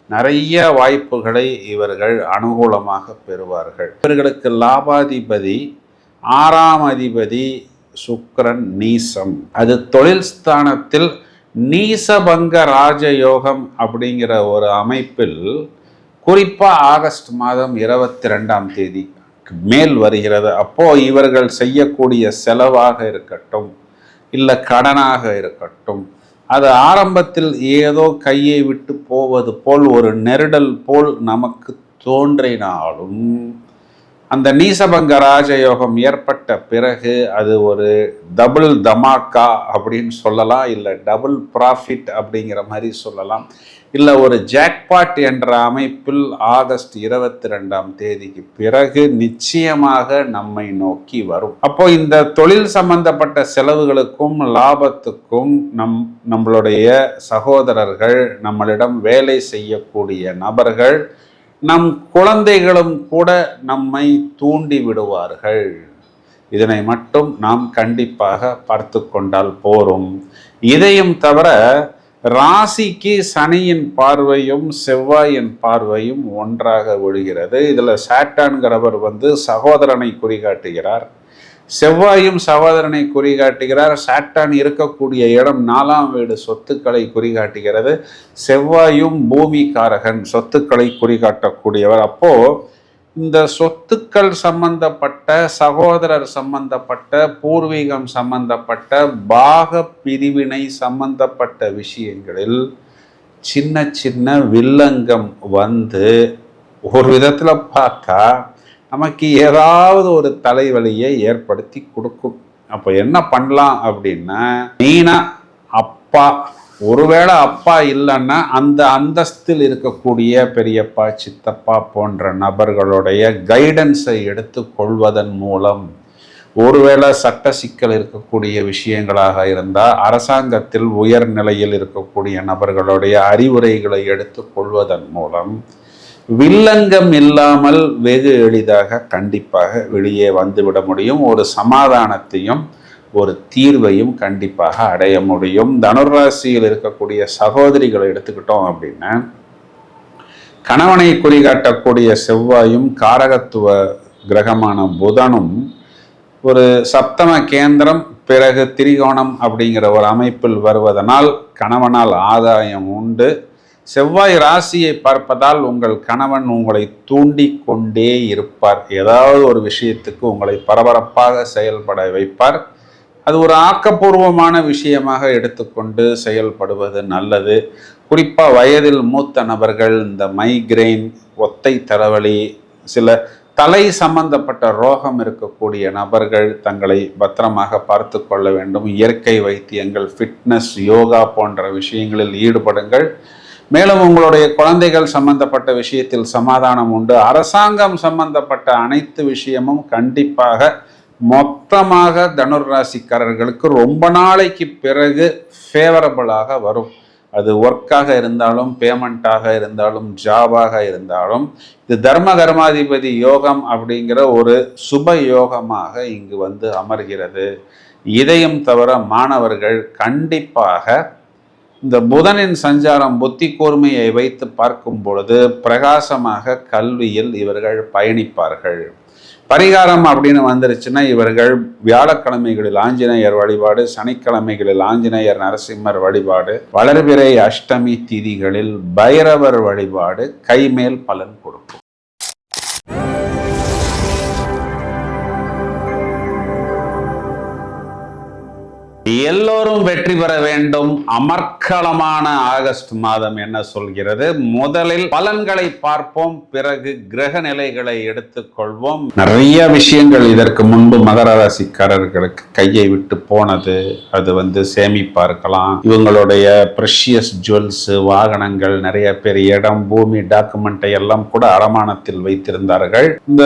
நிறைய வாய்ப்புகளை இவர்கள் அனுகூலமாக பெறுவார்கள். இவர்களுக்கு லாபாதிபதி 6ஆம் அதிபதி சுக்கிரன் நீசம். அது தொழில் ஸ்தானத்தில் நீசபங்க ராஜயோகம் அப்படிங்கிற ஒரு அமைப்பில் குறிப்பாக ஆகஸ்ட் மாதம் 22ஆம் தேதி மேல் வருகிறது. அப்போ இவர்கள் செய்யக்கூடிய செலவாக இருக்கட்டும், இல்லை கடனாக இருக்கட்டும், அது ஆரம்பத்தில் ஏதோ கையை விட்டு போவது போல் ஒரு நெருடல் போல் நமக்கு தோன்றினாலும் அந்த நீசபங்க ராஜயோகம் ஏற்பட்ட பிறகு அது ஒரு டபுள் தமாக்கா அப்படின்னு சொல்லலாம், இல்லை டபுள் ப்ராஃபிட் அப்படிங்கிற மாதிரி சொல்லலாம், இல்லை ஒரு ஜாக்பாட் என்ற அமைப்பில் ஆகஸ்ட் 22ஆம் தேதிக்கு பிறகு நிச்சயமாக நம்மை நோக்கி வரும். அப்போ இந்த தொழில் சம்பந்தப்பட்ட செலவுகளுக்கும் லாபத்துக்கும் நம்மளுடைய சகோதரர்கள், நம்மளிடம் வேலை செய்யக்கூடிய நபர்கள், நம் குழந்தைகளும் கூட நம்மை தூண்டி விடுவார்கள். இதனை மட்டும் நாம் கண்டிப்பாக பார்த்து கொண்டால் போரும். இதையும் தவிர ராசிக்கு சனியின் பார்வையும் செவ்வாயின் பார்வையும் ஒன்றாக விழுகிறது. இதில் சாட்டான்கிறவர் சகோதரனை குறிகாட்டுகிறார், செவ்வாயும் சகோதரனை குறிகாட்டுகிறார். சாட்டான் இருக்கக்கூடிய இடம் 4ஆம் வீடு சொத்துக்களை குறிகாட்டுகிறது. செவ்வாயும் பூமிகாரகன் சொத்துக்களை குறிகாட்டக்கூடியவர். அப்போ இந்த சொத்துக்கள் சம்பந்தப்பட்ட, சகோதரர் சம்பந்தப்பட்ட, பூர்வீகம் சம்பந்தப்பட்ட, பாக பிரிவினை சம்பந்தப்பட்ட விஷயங்களில் சின்ன சின்ன வில்லங்கம் ஒரு விதத்தில் பார்த்தா நமக்கு ஏதாவது ஒரு தலைவலியை ஏற்படுத்தி கொடுக்கும். அப்போ என்ன பண்ணலாம் அப்படின்னா, மெயினா அப்பா, ஒருவேளை அப்பா இல்லைன்னா அந்த அந்தஸ்தில் இருக்கக்கூடிய பெரியப்பா, சித்தப்பா போன்ற நபர்களுடைய கைடன்ஸை எடுத்து கொள்வதன் மூலம் ஒருவேளை சட்ட சிக்கல் இருக்கக்கூடிய விஷயங்களாக இருந்தால் அரசாங்கத்தில் உயர் நிலையில் இருக்கக்கூடிய நபர்களுடைய அறிவுரைகளை எடுத்துக் கொள்வதன் மூலம் வில்லங்கம் இல்லாமல் வெகு எளிதாக கண்டிப்பாக வெளியே வந்துவிட முடியும். ஒரு சமாதானத்தையும் ஒரு தீர்வையும் கண்டிப்பாக அடைய முடியும். தனுராசியில் இருக்கக்கூடிய சகோதரிகளை எடுத்துக்கிட்டோம் அப்படின்னா, கணவனை குறிகாட்டக்கூடிய செவ்வாயும் காரகத்துவ கிரகமான புதனும் ஒரு சப்தம கேந்திரம் பிறகு திரிகோணம் அப்படிங்கிற ஒரு அமைப்பில் வருவதனால் கணவனால் ஆதாயம் உண்டு. செவ்வாய் ராசியை பார்ப்பதால் உங்கள் கணவன் உங்களை தூண்டி கொண்டே இருப்பார். ஏதாவது ஒரு விஷயத்துக்கு உங்களை பரபரப்பாக செயல்பட வைப்பார். அது ஒரு ஆக்கப்பூர்வமான விஷயமாக எடுத்துக்கொண்டு செயல்படுவது நல்லது. குறிப்பாக வயதில் மூத்த நபர்கள் இந்த மைக்ரைன், ஒத்தை தலைவலி, சில தலை சம்பந்தப்பட்ட ரோகம் இருக்கக்கூடிய நபர்கள் தங்களை பத்திரமாக பார்த்து கொள்ள வேண்டும். இயற்கை வைத்தியங்கள், ஃபிட்னஸ், யோகா போன்ற விஷயங்களில் ஈடுபடுங்கள். மேலும் உங்களுடைய குழந்தைகள் சம்பந்தப்பட்ட விஷயத்தில் சமாதானம் உண்டு. அரசாங்கம் சம்பந்தப்பட்ட அனைத்து விஷயமும் கண்டிப்பாக மொத்தமாக தனுர் ராசிக்காரர்களுக்கு ரொம்ப நாளைக்கு பிறகு ஃபேவரபிளாக வரும். அது ஒர்க்காக இருந்தாலும், பேமெண்ட்டாக இருந்தாலும், ஜாபாக இருந்தாலும், இது தர்ம கர்மாதிபதி யோகம் அப்படிங்கிற ஒரு சுப யோகமாக இங்கு வந்து அமர்கிறது. இதையும் தவிர மாணவர்கள் கண்டிப்பாக இந்த புதனின் சஞ்சாரம் புத்தி கூர்மையை வைத்து பார்க்கும் பொழுது பிரகாசமாக கல்வியில் இவர்கள் பயணிப்பார்கள். பரிகாரம் அப்படின்னு வந்துருச்சுன்னா இவர்கள் வியாழக்கிழமைகளில் ஆஞ்சநேயர் வழிபாடு, சனிக்கிழமைகளில் ஆஞ்சநேயர் நரசிம்மர் வழிபாடு, வளர்பிறை அஷ்டமி திதிகளில் பைரவர் வழிபாடு கைமேல் பலன் கொடுக்கும். எல்லோரும் வெற்றி பெற வேண்டும். அமர்க்களமான ஆகஸ்ட் மாதம் என்ன சொல்கிறது? முதலில் பலன்களை பார்ப்போம், பிறகு கிரக நிலைகளை எடுத்துக்கொள்வோம். நிறைய விஷயங்கள் இதற்கு முன்பு மகர ராசிக்காரர்களுக்கு கையை விட்டு போனது. அது வந்து சேமிப்பா இருக்கலாம், இவங்களுடைய ப்ரெஷியஸ் ஜுவல்ஸ், வாகனங்கள், நிறைய பேர் இடம், பூமி, டாக்குமெண்ட்டை எல்லாம் கூட அடமானத்தில் வைத்திருந்தார்கள். இந்த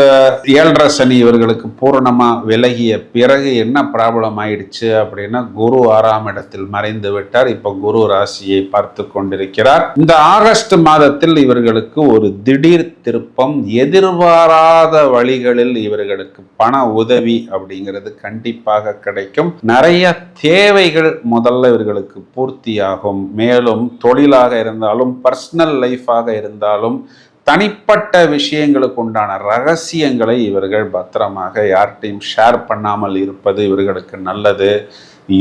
7.5 சனி இவர்களுக்கு பூரணமா விலகிய பிறகு என்ன ப்ராப்ளம் ஆயிடுச்சு அப்படின்னா, குரு 6ஆம் இடத்தில் மறைந்து விட்டார். இப்ப குரு ராசியை பார்த்து கொண்டிருக்கிறார். இந்த ஆகஸ்ட் மாதத்தில் இவர்களுக்கு ஒரு திடீர் திருப்பம், எதிர்பாராத வழிகளில் இவர்களுக்கு பண உதவி அப்படிங்கிறது கண்டிப்பாக கிடைக்கும். நிறைய தேவைகள் முதல்ல இவர்களுக்கு பூர்த்தியாகும். மேலும் தொழிலாக இருந்தாலும், பர்சனல் லைஃபாக இருந்தாலும், தனிப்பட்ட விஷயங்களுக்கு உண்டான ரகசியங்களை இவர்கள் பத்திரமாக யார்கிட்டையும் ஷேர் பண்ணாமல் இருப்பது இவர்களுக்கு நல்லது.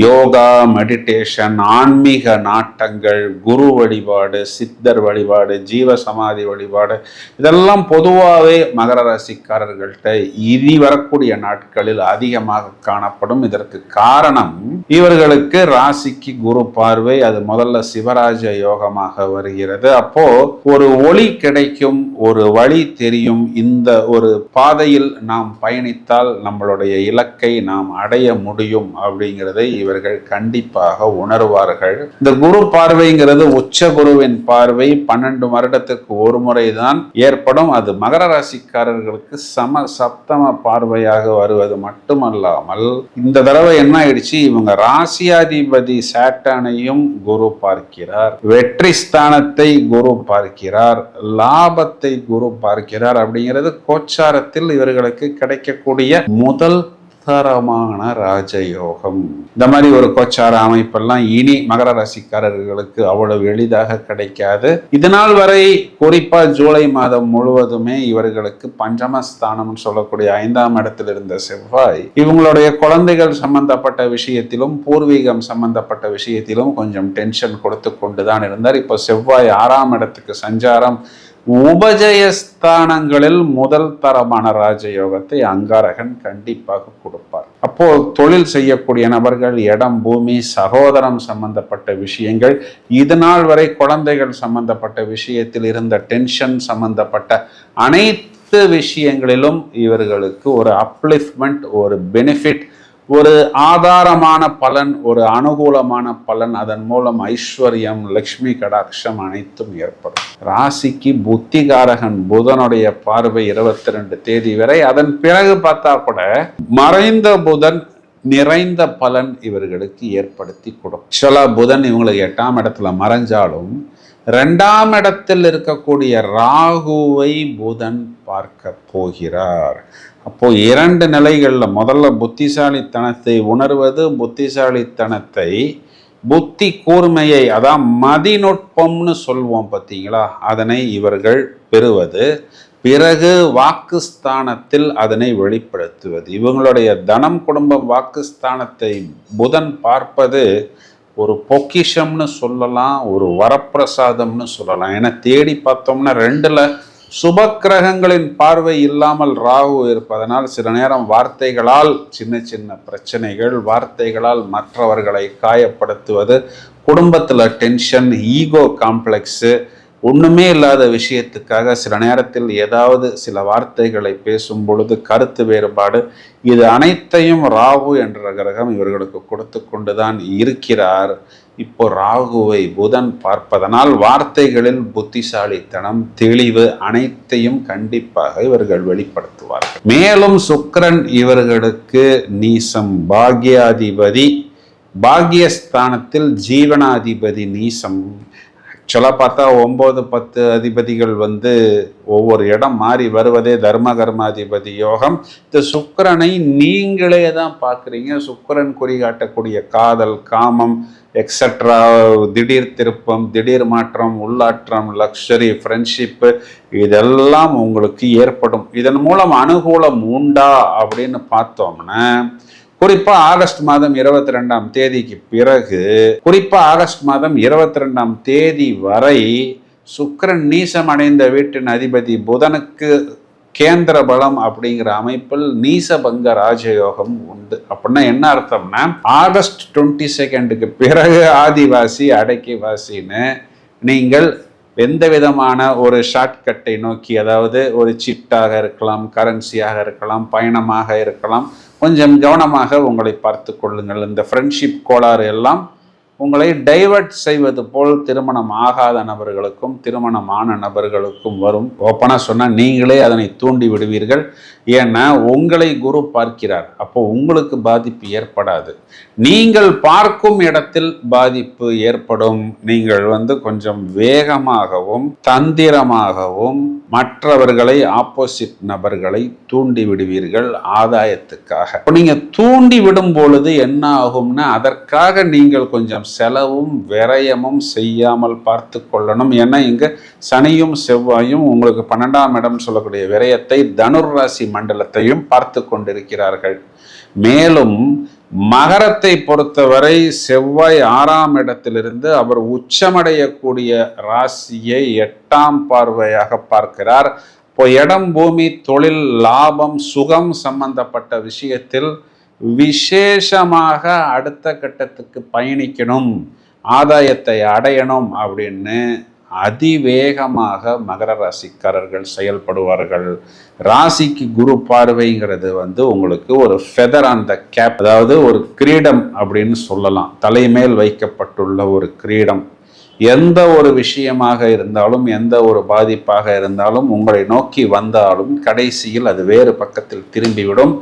யோகா, மெடிடேஷன், ஆன்மீக நாட்டங்கள், குரு வழிபாடு, சித்தர் வழிபாடு, ஜீவ சமாதி வழிபாடு, இதெல்லாம் பொதுவாகவே மகர ராசிக்காரர்கள்ட்ட இனி வரக்கூடிய நாட்களில் அதிகமாக காணப்படும். இதற்கு காரணம் இவர்களுக்கு ராசிக்கு குரு பார்வை, அது முதல்ல சிவராஜ யோகமாக வருகிறது. அப்போ ஒரு ஒளி கிடைக்கும், ஒரு வழி தெரியும். இந்த ஒரு பாதையில் நாம் பயணித்தால் நம்மளுடைய இலக்கை நாம் அடைய முடியும் அப்படிங்கிறதை இவர்கள் கண்டிப்பாக உணர்வார்கள். இந்த குரு பார்வைங்கிறது உச்ச குருவின் பார்வை 12 வருடத்துக்கு ஒரு முறைதான் ஏற்படும். அது மகர ராசிக்காரர்களுக்கு சப்தம பார்வையாக வருவது மட்டுமல்லாமல், இந்த தடவை என்ன ஆயிடுச்சு, இவங்க ராசியாதிபதி சாட்டனையும் குரு பார்க்கிறார், வெற்றி ஸ்தானத்தை குரு பார்க்கிறார், லாபத்தை குரு பார்க்கிறார். அப்படிங்கிறது கோச்சாரத்தில் இவர்களுக்கு கிடைக்கக்கூடிய முதல் தரமான ராஜயோகம். இந்த மாதிரி ஒரு கோச்சார அமைப்பெல்லாம் இனி மகர ராசிக்காரர்களுக்கு அவ்வளவு எளிதாக கிடைக்காது. இதனால் வரை குறிப்பா ஜூலை மாதம் முழுவதுமே இவர்களுக்கு பஞ்சமஸ்தானம் சொல்லக்கூடிய 5ஆம் இடத்தில் இருந்த செவ்வாய் இவங்களுடைய குழந்தைகள் சம்பந்தப்பட்ட விஷயத்திலும், பூர்வீகம் சம்பந்தப்பட்ட விஷயத்திலும் கொஞ்சம் டென்ஷன் கொடுத்து கொண்டுதான் இருந்தார். இப்போ செவ்வாய் 6ஆம் இடத்துக்கு சஞ்சாரம் உபஜயஸ்தானங்களில் முதல் தரமான ராஜயோகத்தை அங்காரகன் கண்டிப்பாக கொடுப்பார். அப்போ தொழில் செய்யக்கூடிய நபர்கள், இடம், பூமி, சகோதரம் சம்பந்தப்பட்ட விஷயங்கள், இதனால் வரை குழந்தைகள் சம்பந்தப்பட்ட விஷயத்தில் இருந்த டென்ஷன் சம்பந்தப்பட்ட அனைத்து விஷயங்களிலும் இவர்களுக்கு ஒரு அப்லிஃப்ட்மெண்ட், ஒரு பெனிஃபிட், ஒரு ஆதாரமான பலன், ஒரு அனுகூலமான பலன், அதன் மூலம் ஐஸ்வர்யம், லக்ஷ்மி கடாட்சம் அனைத்தும் ஏற்படும். ராசிக்கு புத்திகாரகன் புதனுடைய பார்வை 22 தேதி வரை. அதன் பிறகு பார்த்தா கூட மறைந்த புதன் நிறைந்த பலன் இவர்களுக்கு ஏற்படுத்தி கொடுக்கும். ஆக்சுவலா புதன் இவங்களுக்கு 8ஆம் இடத்துல மறைஞ்சாலும் 2ஆம் இடத்தில் இருக்கக்கூடிய ராகுவை புதன் பார்க்க போகிறார். அப்போ 2 நிலைகள்ல முதல்ல புத்திசாலித்தனத்தை உணர்வது, புத்திசாலித்தனத்தை புத்தி கூர்மையை, அதான் மதிநுட்பம்னு சொல்வோம் பார்த்தீங்களா, அதனை இவர்கள் பெறுவது, பிறகு வாக்குஸ்தானத்தில் அதனை வெளிப்படுத்துவது. இவங்களுடைய தனம், குடும்பம், வாக்குஸ்தானத்தை புதன் பார்ப்பது ஒரு பொக்கிஷம்னு சொல்லலாம், ஒரு வரப்பிரசாதம்னு சொல்லலாம். ஏன்னா தேடி பார்த்தோம்னா 2ல சுப கிரகங்களின் பார்வை இல்லாமல் ராகு இருப்பதனால் சில நேரம் வார்த்தைகளால் சின்ன சின்ன பிரச்சனைகள், வார்த்தைகளால் மற்றவர்களை காயப்படுத்துவது, குடும்பத்தில் டென்ஷன், ஈகோ காம்ப்ளெக்ஸு, ஒன்றுமே இல்லாத விஷயத்துக்காக சில நேரத்தில் ஏதாவது சில வார்த்தைகளை பேசும் பொழுது கருத்து வேறுபாடு, இது அனைத்தையும் ராகு என்ற கிரகம் இவர்களுக்கு கொடுத்து கொண்டுதான் இருக்கிறார். இப்போ ராகுவை புதன் பார்ப்பதனால் வார்த்தைகளில் புத்திசாலித்தனம், தெளிவு அனைத்தையும் கண்டிப்பாக இவர்கள் வெளிப்படுத்துவார்கள். மேலும் சுக்கிரன் இவர்களுக்கு நீசம், பாக்யாதிபதி, பாக்யஸ்தானத்தில் ஜீவனாதிபதி நீசம். சொல்ல பார்த்தா 9, 10 அதிபதிகள் ஒவ்வொரு இடம் மாறி வருவதே தர்ம கர்மாதிபதி யோகம். இந்த சுக்கிரனை நீங்களே தான் பார்க்குறீங்க. சுக்கிரன் குறிகாட்டக்கூடிய காதல், காமம், எக்ஸட்ரா, திடீர் திருப்பம், திடீர் மாற்றம், உள்ளாற்றம், லக்ஸரி, ஃப்ரெண்ட்ஷிப்பு, இதெல்லாம் உங்களுக்கு ஏற்படும். இதன் மூலம் அனுகூலம் உண்டா அப்படின்னு பார்த்தோம்னா, குறிப்பா ஆகஸ்ட் மாதம் 22ஆம் தேதிக்கு பிறகு, குறிப்பா ஆகஸ்ட் மாதம் 22ஆம் தேதி வரை சுக்கிரன் நீசம் அடைந்த வீட்டின் அதிபதி புதனுக்கு கேந்திர பலம் அப்படிங்கிற அமைப்பில் நீசபங்க ராஜயோகம் உண்டு. அப்படின்னா என்ன அர்த்தம்னா, ஆகஸ்ட் 22க்கு பிறகு ஆதிவாசி அடக்கி வாசின்னு நீங்கள் எந்த விதமான ஒரு ஷார்ட்கட்டை நோக்கி, அதாவது ஒரு சிட்டாக இருக்கலாம், கரன்சியாக இருக்கலாம், பயணமாக இருக்கலாம், கொஞ்சம் கவனமாக உங்களை பார்த்து கொள்ளுங்கள். இந்த ஃப்ரெண்ட்ஷிப் கோளாறு எல்லாம் உங்களை டைவர்ட் செய்வது போல் திருமணம் ஆகாத நபர்களுக்கும் திருமணமான நபர்களுக்கும் வரும். ஓப்பனாக சொன்னால் நீங்களே அதனை தூண்டி விடுவீர்கள். ஏன்னா உங்களை குரு பார்க்கிறார். அப்போ உங்களுக்கு பாதிப்பு ஏற்படாது, நீங்கள் பார்க்கும் இடத்தில் பாதிப்பு ஏற்படும். நீங்கள் கொஞ்சம் வேகமாகவும் தந்திரமாகவும் மற்றவர்களை, ஆப்போசிட் நபர்களை தூண்டி விடுவீர்கள் ஆதாயத்துக்காக. இப்போ நீங்க தூண்டி விடும் பொழுது என்ன ஆகும்னா, அதற்காக நீங்கள் கொஞ்சம் செலவும் விரயமும் செய்யாமல் பார்த்து கொள்ளணும். ஏன்னா இங்க சனியும் செவ்வாயும் உங்களுக்கு 12ஆம் இடம் சொல்லக்கூடிய விரயத்தை, தனுர் ராசி மண்டலத்தையும் பார்த்து கொண்டிருக்கிறார்கள். மேலும் மகரத்தை பொறுத்தவரை செவ்வாய் 6ஆம் இடத்திலிருந்து அவர் உச்சமடையக்கூடிய ராசியை 8ஆம் பார்வையாக பார்க்கிறார். இப்போ இடம், பூமி, தொழில், லாபம், சுகம் சம்பந்தப்பட்ட விஷயத்தில் விசேஷமாக அடுத்த கட்டத்துக்கு பயணிக்கணும், ஆதாயத்தை அடையணும் அப்படின்னு அதிவேகமாக மகர ராசிக்காரர்கள் செயல்படுவார்கள். ராசிக்கு குரு பார்வைங்கிறது உங்களுக்கு ஒரு ஃபெதர் ஆன் த கேப், அதாவது ஒரு கிரீடம் அப்படின்னு சொல்லலாம். தலைமேல் வைக்கப்பட்டுள்ள ஒரு கிரீடம். எந்த ஒரு விஷயமாக இருந்தாலும், எந்த ஒரு பாதிப்பாக இருந்தாலும், உங்களை நோக்கி வந்தாலும் கடைசியில் அது வேறு பக்கத்தில் திரும்பிவிடும்.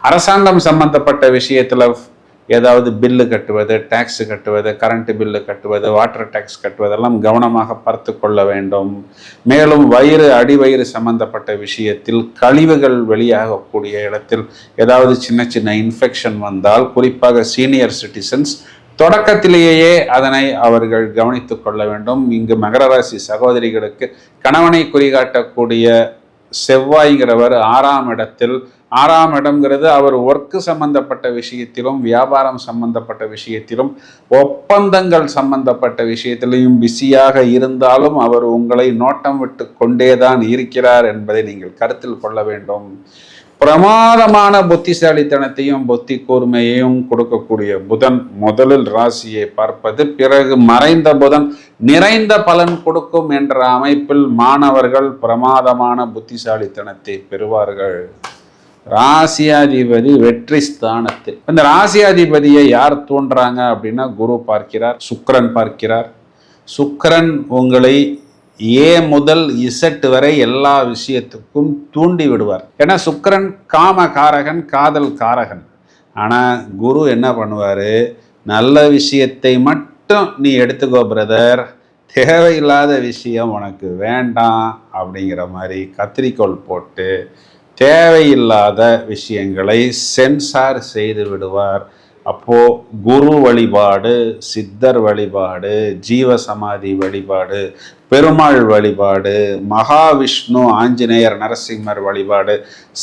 அரசாங்கம் சம்பந்தப்பட்ட விஷயத்துல ஏதாவது பில்லு கட்டுவது, டேக்ஸ் கட்டுவது, கரண்ட் பில்லு கட்டுவது, வாட்டர் டேக்ஸ் கட்டுவதெல்லாம் கவனமாக பார்த்து கொள்ள வேண்டும். மேலும் அடிவயிறு சம்பந்தப்பட்ட விஷயத்தில், கழிவுகள் வெளியாகக்கூடிய இடத்தில் ஏதாவது சின்ன சின்ன இன்ஃபெக்ஷன் வந்தால், குறிப்பாக சீனியர் சிட்டிசன்ஸ் தொடக்கத்திலேயே அதனை அவர்கள் கவனித்துக் கொள்ள வேண்டும். இங்கு மகர ராசி சகோதரிகளுக்கு கணவனை குறிகாட்டக்கூடிய செவ்வாய்ங்கிறவர் 6ஆம் இடத்தில். 6ஆம் இடம்ங்கிறது அவர் ஒர்க்கு சம்பந்தப்பட்ட விஷயத்திலும், வியாபாரம் சம்பந்தப்பட்ட விஷயத்திலும், ஒப்பந்தங்கள் சம்பந்தப்பட்ட விஷயத்திலையும் பிஸியாக இருந்தாலும் அவர் உங்களை நோட்டம் விட்டு கொண்டேதான் இருக்கிறார் என்பதை நீங்கள் கருத்தில் கொள்ள வேண்டும். பிரமாதமான புத்திசாலித்தனத்தையும் புத்தி கூர்மையையும் கொடுக்கக்கூடிய புதன் முதலில் ராசியை பார்ப்பது, பிறகு மறைந்த புதன் நிறைந்த பலன் கொடுக்கும் என்ற அமைப்பில் மாணவர்கள் பிரமாதமான புத்திசாலித்தனத்தை பெறுவார்கள். ராசியாதிபதி வெற்றி ஸ்தானத்தில். இந்த ராசியாதிபதியை யார் தூண்டுறாங்க அப்படின்னா குரு பார்க்கிறார், சுக்கிரன் பார்க்கிறார். சுக்கிரன் உங்களை ஏ முதல் இசட் வரை எல்லா விஷயத்துக்கும் தூண்டி விடுவார். ஏன்னா சுக்கிரன் காம காரகன், காதல் காரகன். ஆனால் குரு என்ன பண்ணுவார், நல்ல விஷயத்தை மட்டும் நீ எடுத்துக்கோ பிரதர், தேவையில்லாத விஷயம் உனக்கு வேண்டாம் அப்படிங்கிற மாதிரி கத்திரிக்கோள் போட்டு தேவையில்லாத விஷயங்களை சென்சார் செய்து விடுவார். அப்போ குரு வழிபாடு, சித்தர் வழிபாடு, ஜீவசமாதி வழிபாடு, பெருமாள் வழிபாடு, மகாவிஷ்ணு, ஆஞ்சநேயர், நரசிம்மர் வழிபாடு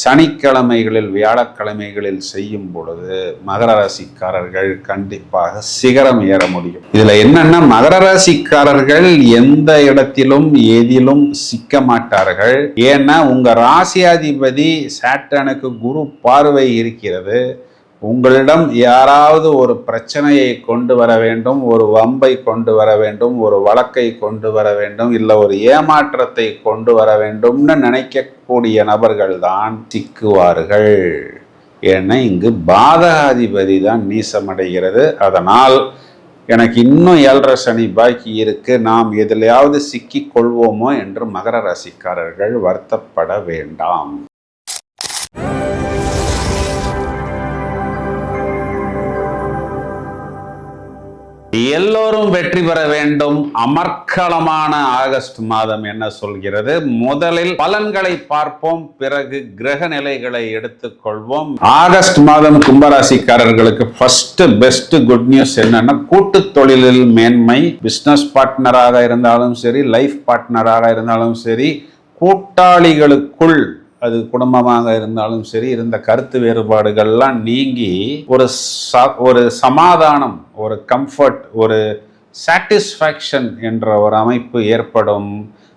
சனிக்கிழமைகளில் வியாழக்கிழமைகளில் செய்யும் பொழுது மகர ராசிக்காரர்கள் கண்டிப்பாக சிகரம் ஏற முடியும். இதுல என்னன்னா, மகர ராசிக்காரர்கள் எந்த இடத்திலும் எதிலும் சிக்க மாட்டார்கள். ஏன்னா உங்க ராசியாதிபதி சாட்டனுக்கு குரு பார்வை இருக்கிறது. உங்களிடம் யாராவது ஒரு பிரச்சனையை கொண்டு வர வேண்டும், ஒரு வம்பை கொண்டு வர வேண்டும், ஒரு வழக்கை கொண்டு வர வேண்டும், இல்லை ஒரு ஏமாற்றத்தை கொண்டு வர வேண்டும்னு நினைக்கக்கூடிய நபர்கள் தான் சிக்குவார்கள். ஏன்னா இங்கு பாதகாதிபதி தான் நீசமடைகிறது. அதனால் எனக்கு இன்னும் 7.5 சனி பாக்கி இருக்கு, நாம் எதிலையாவது சிக்கிக் கொள்வோமோ என்று மகர ராசிக்காரர்கள் வருத்தப்பட வேண்டாம். எல்லோரும் வெற்றி பெற வேண்டும். அமர்க்களமான ஆகஸ்ட் மாதம் என்ன சொல்கிறது? முதலில் பலன்களை பார்ப்போம், பிறகு கிரக நிலைகளை எடுத்துக்கொள்வோம். ஆகஸ்ட் மாதம் கும்பராசிக்காரர்களுக்கு ஃபர்ஸ்ட் பெஸ்ட் குட் நியூஸ் என்னன்னா, கூட்டு தொழிலில் மேன்மை. பிசினஸ் பார்ட்னராக இருந்தாலும் சரி, லைஃப் பார்ட்னராக இருந்தாலும் சரி, கூட்டாளிகளுக்குள் அது குடும்பமாக இருந்தாலும் சரி, இருந்த கருத்து வேறுபாடுகள்லாம் நீங்கி ஒரு சமாதானம், ஒரு கம்ஃபர்ட், ஒரு சாட்டிஸ்ஃபேக்ஷன் என்ற ஒரு அமைப்பு ஏற்படும்.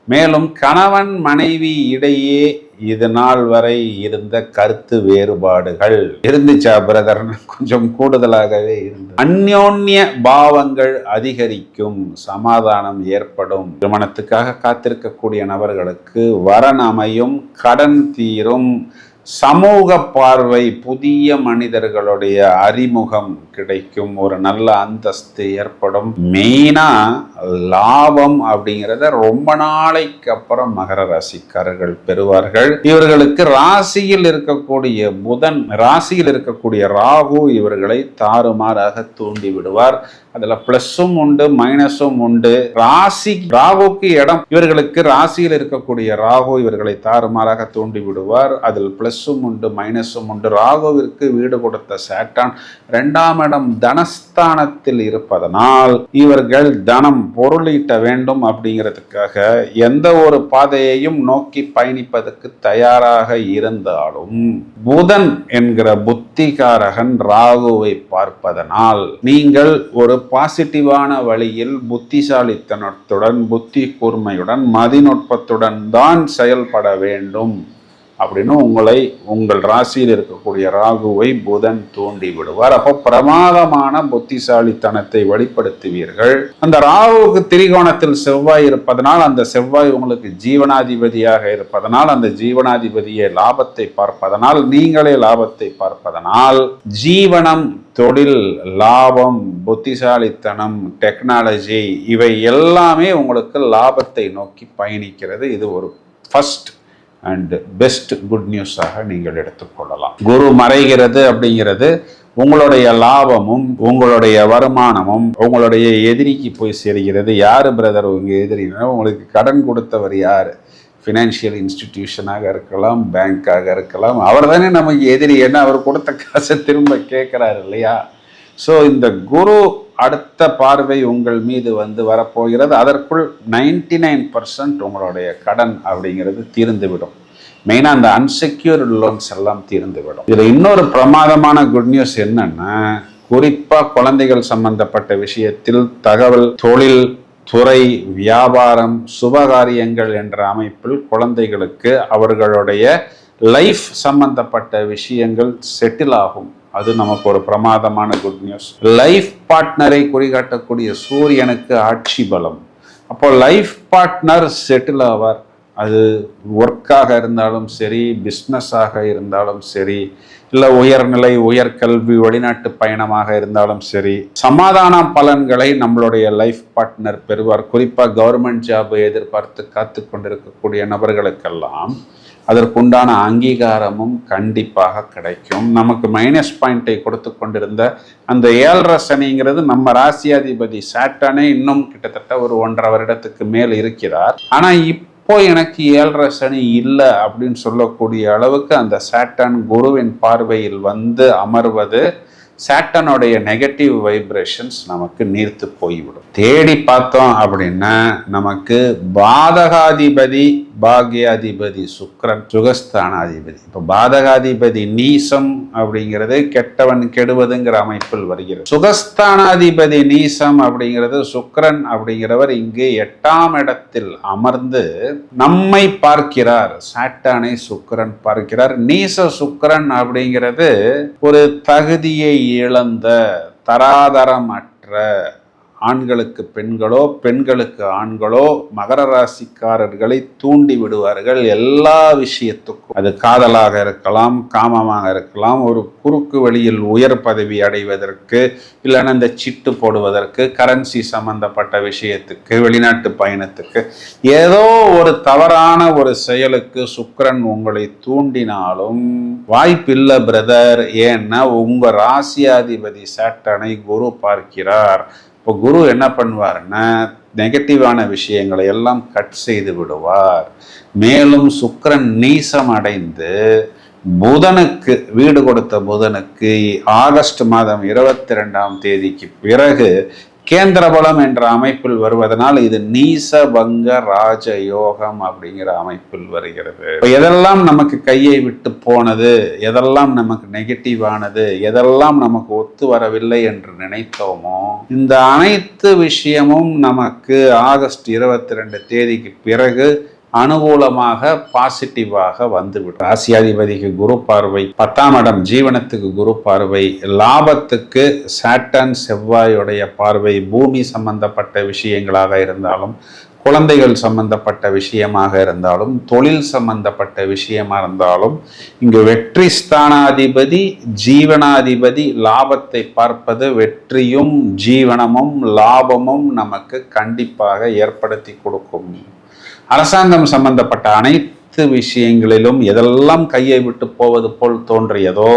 மேலும் கணவன் மனைவி இடையே இது நாள் வரை இருந்த கருத்து வேறுபாடுகள் இருந்துச்சா பிரதர், கொஞ்சம் கூடுதலாகவே இருந்தது. அந்யோன்ய பாவங்கள் அதிகரிக்கும், சமாதானம் ஏற்படும். திருமணத்துக்காக காத்திருக்கக்கூடிய நபர்களுக்கு வரன் அமையும், கடன் தீரும், சமூக பார்வை, புதிய மனிதர்களுடைய அறிமுகம் கிடைக்கும், ஒரு நல்ல அந்தஸ்து ஏற்படும். மெயினா லாபம் அப்படிங்கிறத ரொம்ப நாளைக்கு அப்புறம் மகர ராசிக்காரர்கள் பெறுவார்கள். இவர்களுக்கு ராசியில் இருக்கக்கூடிய புதன், ராசியில் இருக்கக்கூடிய ராகு இவர்களை தாறுமாறாக தூண்டி விடுவார். அதுல பிளஸும் உண்டு, மைனஸும் உண்டு. ராகுக்கு இடம், இவர்களுக்கு ராசியில் இருக்கக்கூடிய ராகு இவர்களை தாறுமாறாக தூண்டி விடுவார். அதில் பிளஸும் உண்டு, மைனஸும் உண்டு. ராகுவிற்கு வீடு கொடுத்த சாட்டான் 2ஆம் இடம் தனஸ்தானத்தில் இருப்பதனால் இவர்கள் தனம் பொருளீட்ட வேண்டும் அப்படிங்கிறதுக்காக எந்த ஒரு பாதையையும் நோக்கி பயணிப்பதற்கு தயாராக இருந்தாலும் புதன் என்கிற புத்திகாரகன் ராகுவை பார்ப்பதனால் நீங்கள் ஒரு பாசிட்டிவான வழியில் புத்திசாலித்தனத்துடன், புத்தி கூர்மையுடன், மதிநுட்பத்துடன் தான் செயல்பட வேண்டும் அப்படின்னு உங்கள் ராசியில் இருக்கக்கூடிய ராகுவை புதன் தூண்டி விடுவார். அப்போ பிரமாதமான புத்திசாலித்தனத்தை வெளிப்படுத்துவீர்கள். அந்த ராகுவுக்கு திரிகோணத்தில் செவ்வாய் இருப்பதனால், அந்த செவ்வாய் உங்களுக்கு ஜீவனாதிபதியாக இருப்பதனால், அந்த ஜீவனாதிபதியை லாபத்தை பார்ப்பதனால், நீங்களே லாபத்தை பார்ப்பதனால், ஜீவனம், தொழில், லாபம், புத்திசாலித்தனம், டெக்னாலஜி இவை எல்லாமே உங்களுக்கு லாபத்தை நோக்கி பயணிக்கிறது. இது ஒரு ஃபர்ஸ்ட் அண்ட் பெஸ்ட் குட் நியூஸாக நீங்கள் எடுத்துக்கொள்ளலாம். குரு மறைகிறது அப்படிங்கிறது உங்களுடைய லாபமும் உங்களுடைய வருமானமும் உங்களுடைய எதிரிக்கு போய் சேர்கிறது. யாரு பிரதர் உங்க எதிரினா? உங்களுக்கு கடன் கொடுத்தவர் யாரு? ஃபினான்ஷியல் இன்ஸ்டிடியூஷனாக இருக்கலாம், பேங்காக இருக்கலாம். அவர் தானே நமக்கு எதிரி. ஏன்னா அவர் கொடுத்த காசை திரும்ப கேட்கிறாரு இல்லையா? ஸோ இந்த குரு அடுத்த பார்வை உங்கள் மீது வரப்போகிறது. அதற்குள் 99% உங்களுடைய கடன் அப்படிங்கிறது தீர்ந்துவிடும். மெயினாக அந்த அன்செக்யூர்டு லோன்ஸ் எல்லாம் தீர்ந்துவிடும். இதில் இன்னொரு பிரமாதமான குட் நியூஸ் என்னன்னா, குறிப்பாக குழந்தைகள் சம்பந்தப்பட்ட விஷயத்தில் தகவல், தொழில் துறை, வியாபாரம், சுபகாரியங்கள் என்ற அமைப்பில் குழந்தைகளுக்கு அவர்களுடைய லைஃப் சம்பந்தப்பட்ட விஷயங்கள் செட்டில் ஆகும். அது நமக்கு ஒரு பிரமாதமான குட் நியூஸ். லைஃப் பார்ட்னரை குறிகாட்டக்கூடிய சூரியனுக்கு ஆட்சி பலம். அப்போ லைஃப் பார்ட்னர் செட்டில் ஆவார். அது ஒர்க்காக இருந்தாலும் சரி, பிஸ்னஸாக இருந்தாலும் சரி, இல்லை உயர்நிலை உயர்கல்வி வெளிநாட்டு பயணமாக இருந்தாலும் சரி, சமாதான பலன்களை நம்மளுடைய லைஃப் பார்ட்னர் பெறுவார். குறிப்பாக கவர்மெண்ட் ஜாபை எதிர்பார்த்து காத்து கொண்டிருக்கக்கூடிய நபர்களுக்கெல்லாம் அதற்குண்டான அங்கீகாரமும் கண்டிப்பாக கிடைக்கும். நமக்கு மைனஸ் பாயிண்டை கொடுத்து கொண்டிருந்த அந்த 7.5 சனிங்கிறது நம்ம ராசியாதிபதி சாட்டனே இன்னும் கிட்டத்தட்ட ஒரு 1.5 வருடத்துக்கு மேல் இருக்கிறார். ஆனால் இப்போ எனக்கு 7.5 சனி இல்லை அப்படின்னு சொல்லக்கூடிய அளவுக்கு அந்த சாட்டன் குருவின் பார்வையில் வந்து அமர்வது சாட்டனுடைய நெகட்டிவ் வைப்ரேஷன்ஸ் நமக்கு நீர்த்து போய்விடும். தேடி பார்த்தோம் அப்படின்னா நமக்கு பாதகாதிபதி பாக்யாதிபதி சுக்கிரன், சுகஸ்தானாதிபதி. இப்போ பாதகாதிபதி நீசம் அப்படிங்கிறது கெட்டவன் கெடுவதுங்கிற அமைப்பில் வருகிறது. சுகஸ்தானாதிபதி நீசம் அப்படிங்கிறது சுக்கிரன் அப்படிங்கிறவர் இங்கு 8ஆம் இடத்தில் அமர்ந்து நம்மை பார்க்கிறார். சாட்டானை சுக்கிரன் பார்க்கிறார். நீச சுக்கிரன் அப்படிங்கிறது ஒரு தகுதியை இழந்த தராதரமற்ற ஆண்களுக்கு பெண்களோ பெண்களுக்கு ஆண்களோ மகர ராசிக்காரர்களை தூண்டி விடுவார்கள். எல்லா விஷயத்துக்கும், அது காதலாக இருக்கலாம், காமமாக இருக்கலாம், ஒரு குறுக்கு வழியில் உயர் பதவி அடைவதற்கு, இல்லைன்னா இந்த சிட்டு போடுவதற்கு, கரன்சி சம்பந்தப்பட்ட விஷயத்துக்கு, வெளிநாட்டு பயணத்துக்கு, ஏதோ ஒரு தவறான ஒரு செயலுக்கு சுக்கிரன் உங்களை தூண்டினாலும் வாய்ப்பில்லை பிரதர். ஏன்னா உங்க ராசியாதிபதி சாட்டனை குரு பார்க்கிறார். இப்போ குரு என்ன பண்ணுவார்னா நெகட்டிவான விஷயங்களை எல்லாம் கட் செய்து விடுவார். மேலும் சுக்கிரன் நீசம் அடைந்து புதனுக்கு, வீடு கொடுத்த புதனுக்கு ஆகஸ்ட் மாதம் 22ஆம் தேதிக்கு பிறகு கேந்திரபலம் என்ற அமைப்பில் வருவதனால் இது நீசபங்க ராஜ யோகம் அப்படிங்கிற அமைப்பில் வருகிறது. எதெல்லாம் நமக்கு கையை விட்டு போனது, எதெல்லாம் நமக்கு நெகட்டிவானது, எதெல்லாம் நமக்கு ஒத்து வரவில்லை என்று நினைத்தோமோ இந்த அனைத்து விஷயமும் நமக்கு ஆகஸ்ட் 22 தேதிக்கு பிறகு அனுகூலமாக பாசிட்டிவாக வந்துவிடும். ராசியாதிபதிக்கு குரு பார்வை, 10ஆம் இடம் ஜீவனத்துக்கு குரு பார்வை, லாபத்துக்கு சாட்டன் செவ்வாயுடைய பார்வை, பூமி சம்பந்தப்பட்ட விஷயங்களாக இருந்தாலும், குழந்தைகள் சம்பந்தப்பட்ட விஷயமாக இருந்தாலும், தொழில் சம்பந்தப்பட்ட விஷயமா இருந்தாலும், இங்கு வெற்றி ஸ்தானாதிபதி ஜீவனாதிபதி லாபத்தை பார்ப்பது வெற்றியும் ஜீவனமும் லாபமும் நமக்கு கண்டிப்பாக ஏற்படுத்தி கொடுக்கும். அரசாங்கம் சம்பந்தப்பட்ட அனைத்து விஷயங்களிலும் எதெல்லாம் கையை விட்டு போவது போல் தோன்றியதோ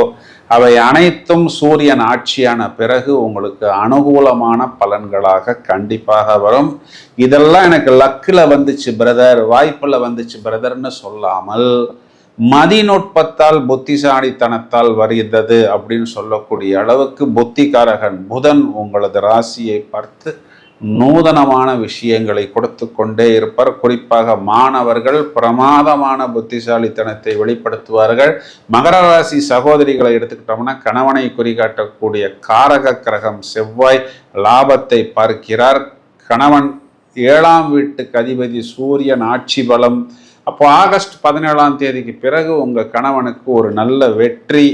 அவை அனைத்தும் சூரியன் ஆட்சியான பிறகு உங்களுக்கு அனுகூலமான பலன்களாக கண்டிப்பாக வரும். இதெல்லாம் எனக்கு லக்கில் வந்துச்சு பிரதர், வாய்ப்பில் வந்துச்சு பிரதர்னு சொல்லாமல் மதிநுட்பத்தால் புத்திசாலித்தனத்தால் வருகிறது அப்படின்னு சொல்லக்கூடிய அளவுக்கு புத்திகாரகன் புதன் உங்களது ராசியை பார்த்து நூதனமான விஷயங்களை கொடுத்து கொண்டே இருப்பார். குறிப்பாக மாணவர்கள் பிரமாதமான புத்திசாலித்தனத்தை வெளிப்படுத்துவார்கள். மகர ராசி சகோதரிகளை எடுத்துக்கிட்டோம்னா கணவனை குறிகாட்டக்கூடிய காரக கிரகம் செவ்வாய் லாபத்தை பார்க்கிறார். கணவன் 7ஆம் வீட்டுக்கு அதிபதி சூரியன் ஆட்சி பலம். அப்போ ஆகஸ்ட் 17ஆம் தேதிக்கு பிறகு உங்கள் கணவனுக்கு ஒரு நல்ல வெற்றி,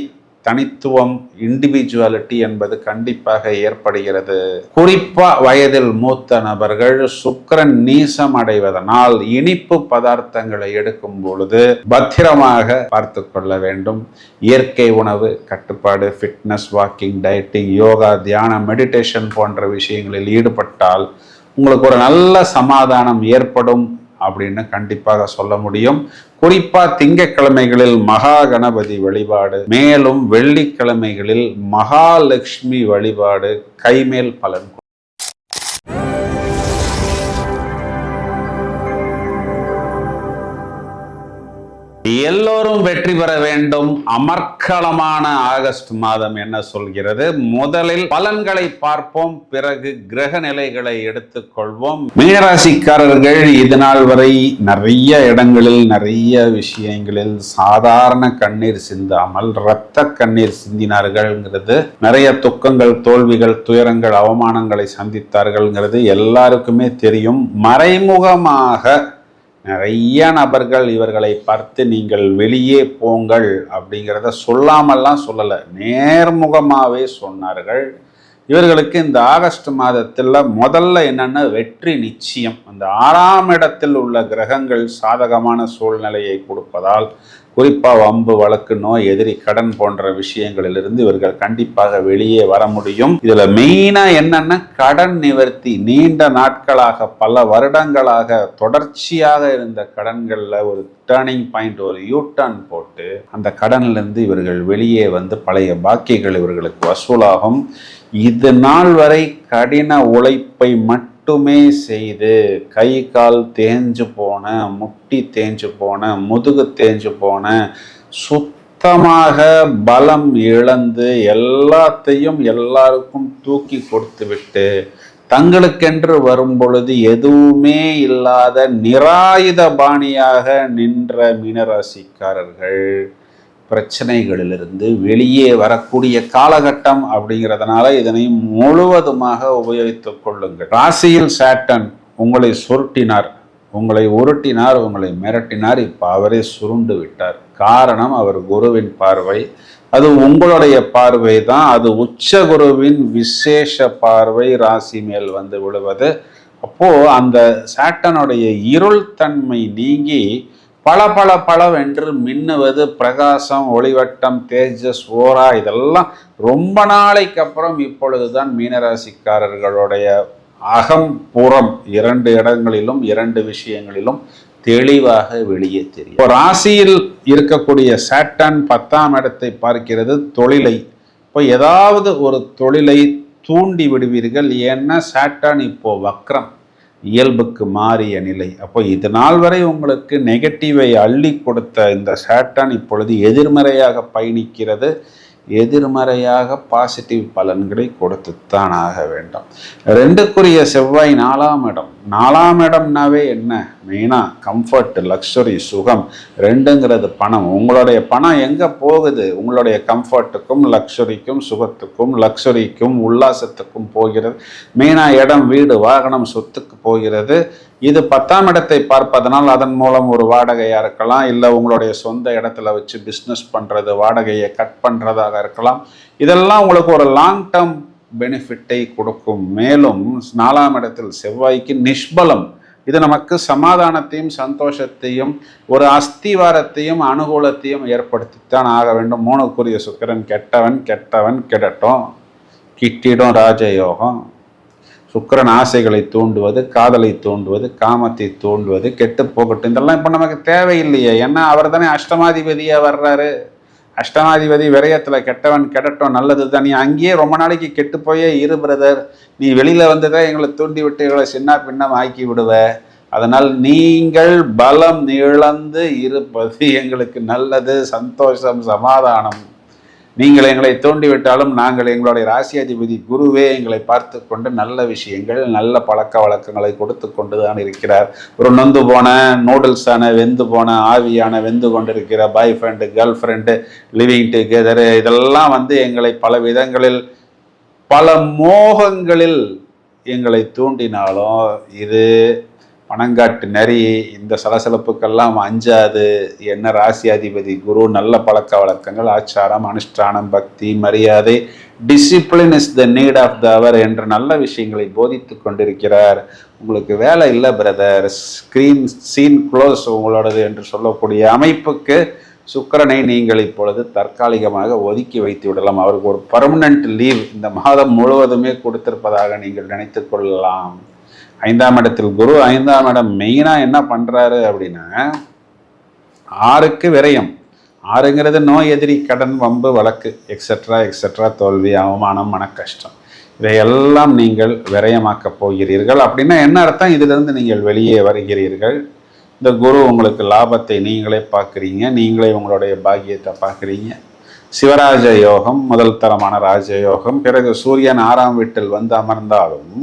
தனித்துவம், இண்டிவிஜுவாலிட்டி என்பது கண்டிப்பாக ஏற்படுகிறது. குறிப்பா வயதில் மூத்த நபர்கள் சுக்கிரன் நீசம் அடைவதனால் இனிப்பு பதார்த்தங்களை எடுக்கும் பொழுது பத்திரமாக பார்த்து கொள்ள வேண்டும். இயற்கை உணவு கட்டுப்பாடு, ஃபிட்னஸ், வாக்கிங், டயட்டிங், யோகா, தியானம், மெடிடேஷன் போன்ற விஷயங்களில் ஈடுபட்டால் உங்களுக்கு ஒரு நல்ல சமாதானம் ஏற்படும் அப்படின்னு கண்டிப்பாக சொல்ல முடியும். குறிப்பா திங்கட்கிழமைகளில் மகா கணபதி வழிபாடு, மேலும் வெள்ளிக்கிழமைகளில் மகாலட்சுமி வழிபாடு கைமேல் பலன். எல்லோரும் வெற்றி பெற வேண்டும். அமர்க்களமான ஆகஸ்ட் மாதம் என்ன சொல்கிறது? முதலில் பலன்களை பார்ப்போம், பிறகு கிரக நிலைகளை எடுத்துக்கொள்வோம். மீனராசிக்காரர்கள் இதுநாள் வரை நிறைய இடங்களில் நிறைய விஷயங்களில் சாதாரண கண்ணீர் சிந்தாமல் இரத்த கண்ணீர் சிந்தினார்கள்ங்கிறது, நிறைய துக்கங்கள், தோல்விகள், துயரங்கள், அவமானங்களை சந்தித்தார்கள்ங்கிறது எல்லாருக்குமே தெரியும். மறைமுகமாக நிறைய நபர்கள் இவர்களை பார்த்து நீங்கள் வெளியே போங்கள் அப்படிங்கிறத சொல்லாமல்லாம் சொல்லலை, நேர்முகமாகவே சொன்னார்கள். இவர்களுக்கு இந்த ஆகஸ்ட் மாதத்தில் முதல்ல என்னென்ன வெற்றி நிச்சயம். அந்த 6ஆம் இடத்தில் உள்ள கிரகங்கள் சாதகமான சூழ்நிலையை கொடுப்பதால் குறிப்பாக வம்பு, வழக்கு, நோய், எதிரி, கடன் போன்ற விஷயங்களிலிருந்து இவர்கள் கண்டிப்பாக வெளியே வர முடியும். இதுல மெயினா என்னன்னா கடன் நிவர்த்தி. நீண்ட நாட்களாக பல வருடங்களாக தொடர்ச்சியாக இருந்த கடன்கள்ல ஒரு டேர்னிங் பாயிண்ட், ஒரு யூட்டர்ன் போட்டு அந்த கடன்ல இருந்து இவர்கள் வெளியே வந்து பழைய பாக்கிகள் இவர்களுக்கு வசூலாகும். இது நாள் வரை கடின உழைப்பை மட்டுமே செய்து கை கால் தேஞ்சு போன, முட்டி தேஞ்சு போன, முதுகு தேஞ்சு போன, சுத்தமாக பலம் இழந்து எல்லாத்தையும் எல்லாருக்கும் தூக்கி கொடுத்து விட்டு தங்களுக்கென்று வரும் பொழுது எதுவுமே இல்லாத நிராயுத பாணியாக நின்ற மீனராசிக்காரர்கள் பிரச்சனைகளிலிருந்து வெளியே வரக்கூடிய காலகட்டம் அப்படிங்கிறதுனால இதனை முழுவதுமாக உபயோகித்துக் கொள்ளுங்கள். ராசியில் சாட்டன் உங்களை சுருட்டினார், உங்களை உருட்டினார், உங்களை மிரட்டினார். இப்போ அவரே சுருண்டு விட்டார். காரணம் அவர் குருவின் பார்வை. அது உங்களுடைய பார்வை தான். அது உச்ச குருவின் விசேஷ பார்வை ராசி மேல் வந்து விழுவது. அப்போ அந்த சாட்டனுடைய இருள் தன்மை நீங்கி பளவென்று மின்னுவது, பிரகாசம், ஒளிவட்டம், தேஜஸ், ஓரா, இதெல்லாம் ரொம்ப நாளைக்கு அப்புறம் இப்பொழுதுதான் மீனராசிக்காரர்களுடைய அகம் புறம் 2 இடங்களிலும் 2 விஷயங்களிலும் தெளிவாக வெளியே தெரியும். இப்போ ராசியில் இருக்கக்கூடிய சாட்டன் 10ஆம் இடத்தை பார்க்கிறது, தொழிலை. இப்போ ஏதாவது ஒரு தொழிலை தூண்டி விடுவீர்கள். ஏன்னா சாட்டன் இப்போ வக்ரம், இயல்புக்கு மாறிய நிலை. அப்போ இது நாள் வரை உங்களுக்கு நெகட்டிவை அள்ளி கொடுத்த இந்த சாட்டன் இப்பொழுது எதிர்மறையாக பயணிக்கிறது. எதிர்மறையாக பாசிட்டிவ் பலன்களை கொடுத்துத்தான் ஆக வேண்டும். 2க்குரிய செவ்வாய் 4ஆம் இடம். 4ஆம் இடம்னாவே என்ன? மெயினா கம்ஃபர்ட், லக்ஸுரி, சுகம். 2ங்கிறது பணம். உங்களுடைய பணம் எங்க போகுது? உங்களுடைய கம்ஃபர்ட்டுக்கும், லக்ஸுரிக்கும், சுகத்துக்கும், லக்ஸுரிக்கும், உல்லாசத்துக்கும் போகிறது. மெயினா இடம், வீடு, வாகனம், சொத்துக்கு போகிறது. இது 10ஆம் இடத்தை பார்ப்பதனால் அதன் மூலம் ஒரு வாடகையா இருக்கலாம், இல்லை உங்களுடைய சொந்த இடத்துல வச்சு பிஸ்னஸ் பண்றது, வாடகையை கட் பண்றதாக இருக்கலாம். இதெல்லாம் உங்களுக்கு ஒரு லாங் டேர்ம் பெனிஃபிட்டை கொடுக்கும். மேலும் 4ஆம் இடத்தில் செவ்வாய்க்கு நிஷ்பலம். இது நமக்கு சமாதானத்தையும் சந்தோஷத்தையும் ஒரு அஸ்திவாரத்தையும் அனுகூலத்தையும் ஏற்படுத்தித்தான் ஆக வேண்டும். 3க்குரிய சுக்கிரன் கெட்டவன் கெடட்டும், கிட்டிடும் ராஜயோகம். சுக்கிரன் ஆசைகளை தூண்டுவது, காதலை தூண்டுவது, காமத்தை தூண்டுவது, கெட்டு போகட்டும். இதெல்லாம் இப்போ நமக்கு தேவையில்லையே. ஏன்னா அவர் தானே அஷ்டமாதிபதியாக வர்றாரு. அஷ்டமாதிபதி விரயத்தில் கெட்டவன் கெடட்டும், நல்லது தான். நீ அங்கேயே ரொம்ப நாளைக்கு கெட்டு போயே இரு பிரதர். நீ வெளியில் வந்துதான் எங்களை தூண்டி விட்டு எங்களை சின்ன பின்னம் ஆக்கி விடுவ. அதனால் நீங்கள் பலம் இழந்து இருப்பது எங்களுக்கு நல்லது, சந்தோஷம், சமாதானம். நீங்கள் எங்களை தூண்டிவிட்டாலும் நாங்கள் எங்களுடைய ராசியாதிபதி குருவே எங்களை பார்த்து கொண்டு நல்ல விஷயங்கள், நல்ல பழக்க வழக்கங்களை கொடுத்து கொண்டு தான் இருக்கிறார். ஒரு நொந்து போன நூடுல்ஸான, வெந்து போன ஆவியான, வெந்து கொண்டிருக்கிற boy friend, girl friend, living together, இதெல்லாம் வந்து எங்களை பல விதங்களில் பல மோகங்களில் எங்களை தூண்டினாலும் இது பணங்காட்டு நரி. இந்த சலசலப்புக்கெல்லாம் அஞ்சாது. என்ன ராசியாதிபதி குரு, நல்ல பழக்க வழக்கங்கள், ஆச்சாரம், அனுஷ்டானம், பக்தி, மரியாதை, discipline is the need of the hour என்ற நல்ல விஷயங்களை போதித்து கொண்டிருக்கிறார். உங்களுக்கு வேலை இல்லை பிரதர், சீன் க்ளோஸ் உங்களோடது என்று சொல்லக்கூடிய அமைப்புக்கு சுக்கிரனை நீங்கள் இப்பொழுது தற்காலிகமாக ஒதுக்கி வைத்து விடலாம். அவருக்கு ஒரு பர்மனன்ட் லீவ் இந்த மாதம் முழுவதுமே கொடுத்திருப்பதாக நீங்கள் நினைத்து கொள்ளலாம். 5ஆம் இடத்தில் குரு. 5ஆம் இடம் மெயினா என்ன பண்றாரு அப்படின்னா 6க்கு விரயம். 6ங்கிறது நோய், எதிரி, கடன், வம்பு, வழக்கு, எக்ஸெட்ரா, தோல்வி, அவமானம், மன கஷ்டம். இதையெல்லாம் நீங்கள் விரயமாக்க போகிறீர்கள். அப்படின்னா என்ன அர்த்தம்? இதிலிருந்து நீங்கள் வெளியே வருகிறீர்கள். இந்த குரு உங்களுக்கு லாபத்தை நீங்களே பார்க்குறீங்க, நீங்களே உங்களுடைய பாக்கியத்தை பார்க்குறீங்க. சிவராஜ யோகம், முதல் தரமான ராஜயோகம். பிறகு சூரியன் 6ஆம் வீட்டில் வந்து அமர்ந்தாலும்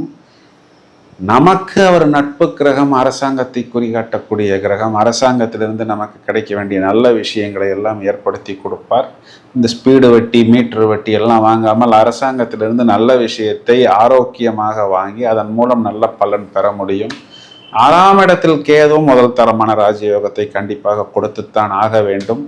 நமக்கு அவர் நட்பு கிரகம், அரசாங்கத்தை குறிகாட்டக்கூடிய கிரகம். அரசாங்கத்திலிருந்து நமக்கு கிடைக்க வேண்டிய நல்ல விஷயங்களை எல்லாம் ஏற்படுத்தி கொடுப்பார். இந்த ஸ்பீடு வட்டி, மீட்டர் வட்டி எல்லாம் வாங்காமல் அரசாங்கத்திலிருந்து நல்ல விஷயத்தை ஆரோக்கியமாக வாங்கி அதன் மூலம் நல்ல பலன் பெற முடியும். 6ஆம் இடத்தில் கேதுவும் முதல் தரமான ராஜயோகத்தை கண்டிப்பாக கொடுத்துத்தான் ஆக வேண்டும்.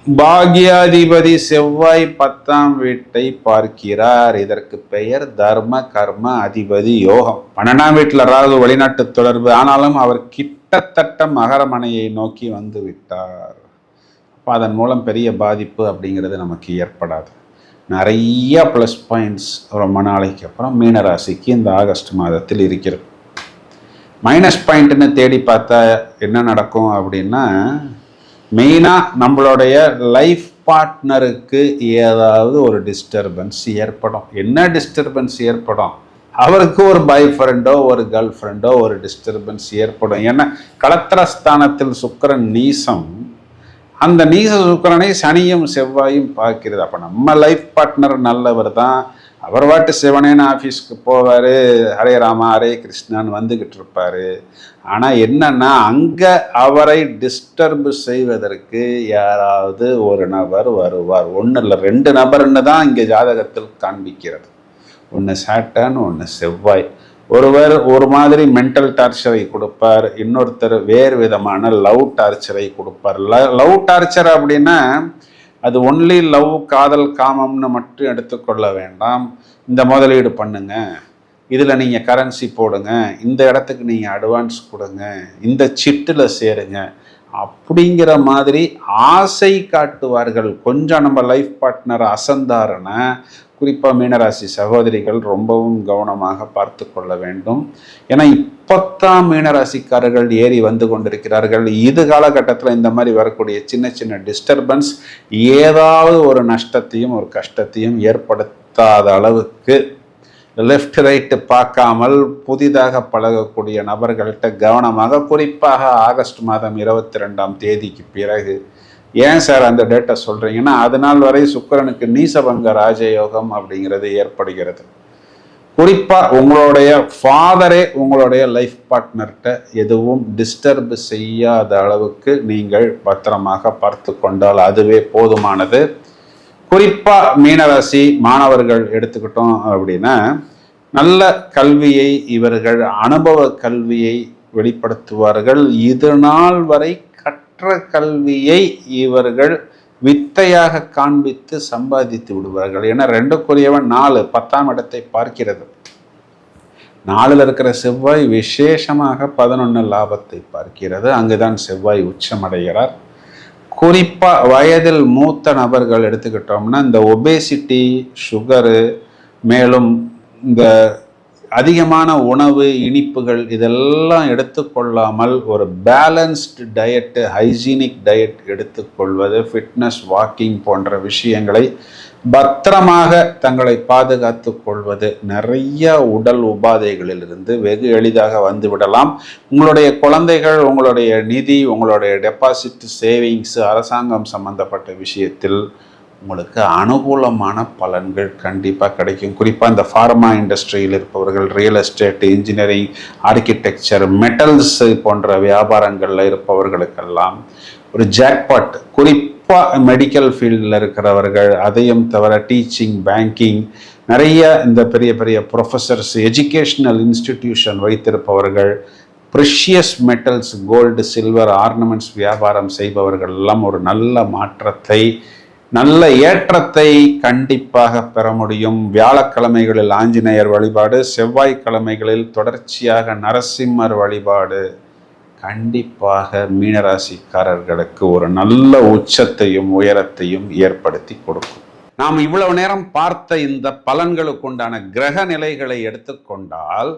பாக்யாதிபதி செவ்வாய் 10ஆம் வீட்டை பார்க்கிறார். இதற்கு பெயர் தர்ம கர்ம அதிபதி யோகம். 12ஆம் வீட்டில் ராகு வெளிநாட்டு தொடர்பு, ஆனாலும் அவர் கிட்டத்தட்ட மகரமனையை நோக்கி வந்து விட்டார். அப்போ அதன் மூலம் பெரிய பாதிப்பு அப்படிங்கிறது நமக்கு ஏற்படாது. நிறைய ப்ளஸ் பாயிண்ட்ஸ் ரொம்ப நாளைக்கு அப்புறம் மீனராசிக்கு இந்த ஆகஸ்ட் மாதத்தில் இருக்கிறது. மைனஸ் பாயிண்ட்னு தேடி பார்த்தா என்ன நடக்கும் அப்படின்னா, மெயினாக நம்மளுடைய லைஃப் பார்ட்னருக்கு ஏதாவது ஒரு டிஸ்டர்பன்ஸ் ஏற்படும். என்ன டிஸ்டர்பன்ஸ் ஏற்படும்? அவருக்கு ஒரு பாய் ஃப்ரெண்டோ ஒரு கேர்ள் ஃப்ரெண்டோ ஒரு டிஸ்டர்பன்ஸ் ஏற்படும். ஏன்னா களத்திரஸ்தானத்தில் சுக்கிரன் நீசம், அந்த நீச சுக்கிரனை சனியும் செவ்வாயும் பார்க்கிறது. அப்போ நம்ம லைஃப் பார்ட்னர் நல்லவர் தான், அவர் வாட்டு சிவனேன்னு ஆஃபீஸ்க்கு போவார், ஹரே ராமா ஹரே கிருஷ்ணான்னு வந்துக்கிட்டு இருப்பார். ஆனால் என்னன்னா, அங்கே அவரை டிஸ்டர்ப் செய்வதற்கு யாராவது ஒரு நபர் வருவார். ஒன்று இல்லை 2 நபர்னு தான் இங்கே ஜாதகத்தில் காண்பிக்கிறது. ஒன்று சாட்டர்ன், ஒன்று செவ்வாய். ஒருவர் ஒரு மாதிரி மென்டல் டார்ச்சரை கொடுப்பார், இன்னொருத்தர் வேறு விதமான லவ் டார்ச்சரை கொடுப்பார். லவ் டார்ச்சர் அப்படின்னா அது ஒன்லி லவ், காதல், காமம்னு மட்டும் எடுத்துக்கொள்ள வேண்டாம். இந்த முதலீடு பண்ணுங்க, இதில் நீங்கள் கரன்சி போடுங்க, இந்த இடத்துக்கு நீங்கள் அட்வான்ஸ் கொடுங்க, இந்த சிட்டில் சேருங்க அப்படிங்கிற மாதிரி ஆசை காட்டுவார்கள். கொஞ்சம் நம்ம லைஃப் பார்ட்னர் அசந்தாருன்னா, குறிப்பாக மீனராசி சகோதரிகள் ரொம்பவும் கவனமாக பார்த்து கொள்ள வேண்டும். ஏன்னா இப்போத்தான் மீனராசிக்காரர்கள் ஏறி வந்து கொண்டிருக்கிறார்கள். இது காலகட்டத்தில் இந்த மாதிரி வரக்கூடிய சின்ன சின்ன டிஸ்டர்பன்ஸ் ஏதாவது ஒரு நஷ்டத்தையும் ஒரு கஷ்டத்தையும் ஏற்படுத்தாத அளவுக்கு லெஃப்ட் ரைட்டு பார்க்காமல் புதிதாக பழகக்கூடிய நபர்கள்ட்ட கவனமாக, குறிப்பாக ஆகஸ்ட் மாதம் 22ஆம் தேதிக்கு பிறகு. ஏன் சார் அந்த டேட்டை சொல்கிறீங்கன்னா, அது நாள் வரை சுக்கிரனுக்கு நீசபங்க ராஜயோகம் அப்படிங்கிறது ஏற்படுகிறது. குறிப்பாக உங்களுடைய ஃபாதரே உங்களுடைய லைஃப் பார்ட்னர்கிட்ட எதுவும் டிஸ்டர்ப் செய்யாத அளவுக்கு நீங்கள் பத்திரமாக பார்த்து கொண்டால் அதுவே போதுமானது. குறிப்பாக மீனராசி மாணவர்கள் எடுத்துக்கிட்டோம் அப்படின்னா, நல்ல கல்வியை இவர்கள் அனுபவ கல்வியை வெளிப்படுத்துவார்கள். இது நாள் வரை கற்ற கல்வியை இவர்கள் வித்தையாக காண்பித்து சம்பாதித்து விடுவார்கள். ஏன்னா 2க்குரியவன் 4 10ஆம் இடத்தை பார்க்கிறது. 4ல் இருக்கிற செவ்வாய் விசேஷமாக 11 லாபத்தை பார்க்கிறது. அங்குதான் செவ்வாய் உச்சமடைகிறார். குறிப்பாக வயதில் மூத்த நபர்கள் எடுத்துக்கிட்டோம்னா, இந்த ஒபேசிட்டி, சுகரு, மேலும் இந்த அதிகமான உணவு, இனிப்புகள் இதெல்லாம் எடுத்துக்கொள்ளாமல் ஒரு பேலன்ஸ்டு டயட்டு, ஹைஜீனிக் டயட் எடுத்துக்கொள்வது, ஃபிட்னஸ், வாக்கிங் போன்ற விஷயங்களை பத்திரமாக தங்களை பாதுகாத்து கொள்வது நிறைய உடல் உபாதைகளிலிருந்து வெகு எளிதாக வந்துவிடலாம். உங்களுடைய குழந்தைகள், உங்களுடைய நிதி, உங்களுடைய டெபாசிட், சேவிங்ஸ், அரசாங்கம் சம்பந்தப்பட்ட விஷயத்தில் உங்களுக்கு அனுகூலமான பலன்கள் கண்டிப்பாக கிடைக்கும். குறிப்பாக இந்த ஃபார்மா இண்டஸ்ட்ரியில் இருப்பவர்கள், real estate, engineering, architecture, metals போன்ற வியாபாரங்களில் இருப்பவர்களுக்கெல்லாம் ஒரு ஜாக்பாட். குறிப்பாக மெடிக்கல் ஃபீல்டில் இருக்கிறவர்கள், அதையும் தவிர டீச்சிங், பேங்கிங், நிறைய இந்த பெரிய பெரிய ப்ரொஃபஸர்ஸ், எஜுகேஷ்னல் இன்ஸ்டிடியூஷன் வைத்திருப்பவர்கள், precious metals, gold, silver, ornaments வியாபாரம் செய்பவர்கள் எல்லாம் ஒரு நல்ல மாற்றத்தை, நல்ல ஏற்றத்தை கண்டிப்பாக பெற முடியும். வியாழக்கிழமைகளில் ஆஞ்சநேயர் வழிபாடு, செவ்வாய்க்கிழமைகளில் தொடர்ச்சியாக நரசிம்மர் வழிபாடு கண்டிப்பாக மீனராசிக்காரர்களுக்கு ஒரு நல்ல உச்சத்தையும் உயரத்தையும் ஏற்படுத்தி கொடுக்கும். நாம் இவ்வளவு நேரம் பார்த்த இந்த பலன்களுக்கு உண்டான கிரக நிலைகளை எடுத்துக்கொண்டால்,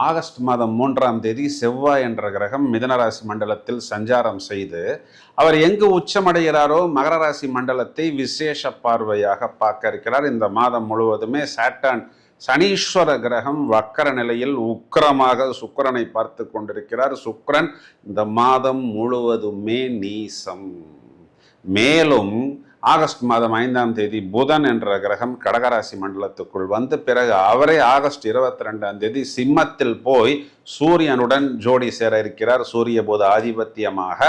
ஆகஸ்ட் மாதம் 3ஆம் தேதி செவ்வாய் என்ற கிரகம் மிதுனராசி மண்டலத்தில் சஞ்சாரம் செய்து அவர் எங்கு உச்சமடைகிறாரோ மகர ராசி மண்டலத்தை விசேஷ பார்வையாக பார்க்க இருக்கிறார். இந்த மாதம் முழுவதுமே சாட்டர்ன், சனீஸ்வர கிரகம் வக்கர நிலையில் உக்கிரமாக சுக்கிரனை பார்த்து கொண்டிருக்கிறார். சுக்கிரன் இந்த மாதம் முழுவதுமே நீசம். மேலும் ஆகஸ்ட் மாதம் 5ஆம் தேதி புதன் என்ற கிரகம் கடகராசி மண்டலத்துக்குள் வந்து பிறகு அவரே ஆகஸ்ட் 22ஆம் தேதி சிம்மத்தில் போய் சூரியனுடன் ஜோடி சேர இருக்கிறார். சூரிய புத ஆதிபத்தியமாக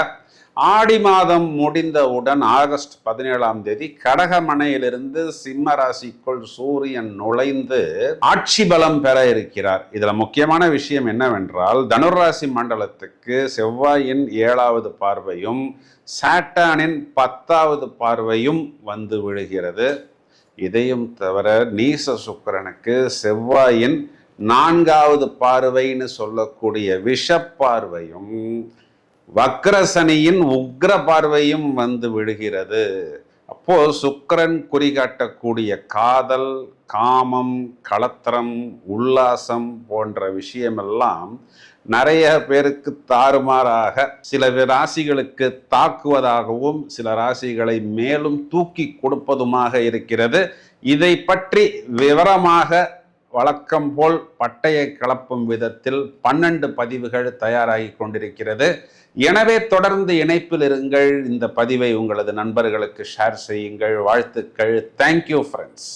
ஆடி மாதம் முடிந்தவுடன் ஆகஸ்ட் 17ஆம் தேதி கடகமனையிலிருந்து சிம்ம ராசிக்குள் சூரியன் நுழைந்து ஆட்சி பலம் பெற இருக்கிறார். இதுல முக்கியமான விஷயம் என்னவென்றால், தனுராசி மண்டலத்துக்கு செவ்வாயின் 7வது பார்வையும் சாட்டர்னின் 10வது பார்வையும் வந்து விழுகிறது. இதையும் தவிர நீச சுக்கிரனுக்கு செவ்வாயின் 4வது பார்வைன்னு சொல்லக்கூடிய விஷ பார்வையும் வக்ரசனியின் உக்ர பார்வையும் வந்து விழுகிறது. அப்போ சுக்கிரன் குறிகாட்டக்கூடிய காதல், காமம், களத்திரம், உல்லாசம் போன்ற விஷயமெல்லாம் நிறைய பேருக்கு தாறுமாறாக, சில ராசிகளுக்கு தாக்குவதாகவும் சில ராசிகளை மேலும் தூக்கி கொடுப்பதுமாக இருக்கிறது. இதை பற்றி விவரமாக வழக்கம் போல் பட்டையை கலப்பும் விதத்தில் 12 பதிவுகள் தயாராகி கொண்டிருக்கிறது. எனவே தொடர்ந்து இணைப்பில் இருங்கள். இந்த பதிவை உங்களது நண்பர்களுக்கு ஷேர் செய்யுங்கள். வாழ்த்துக்கள். Thank you friends.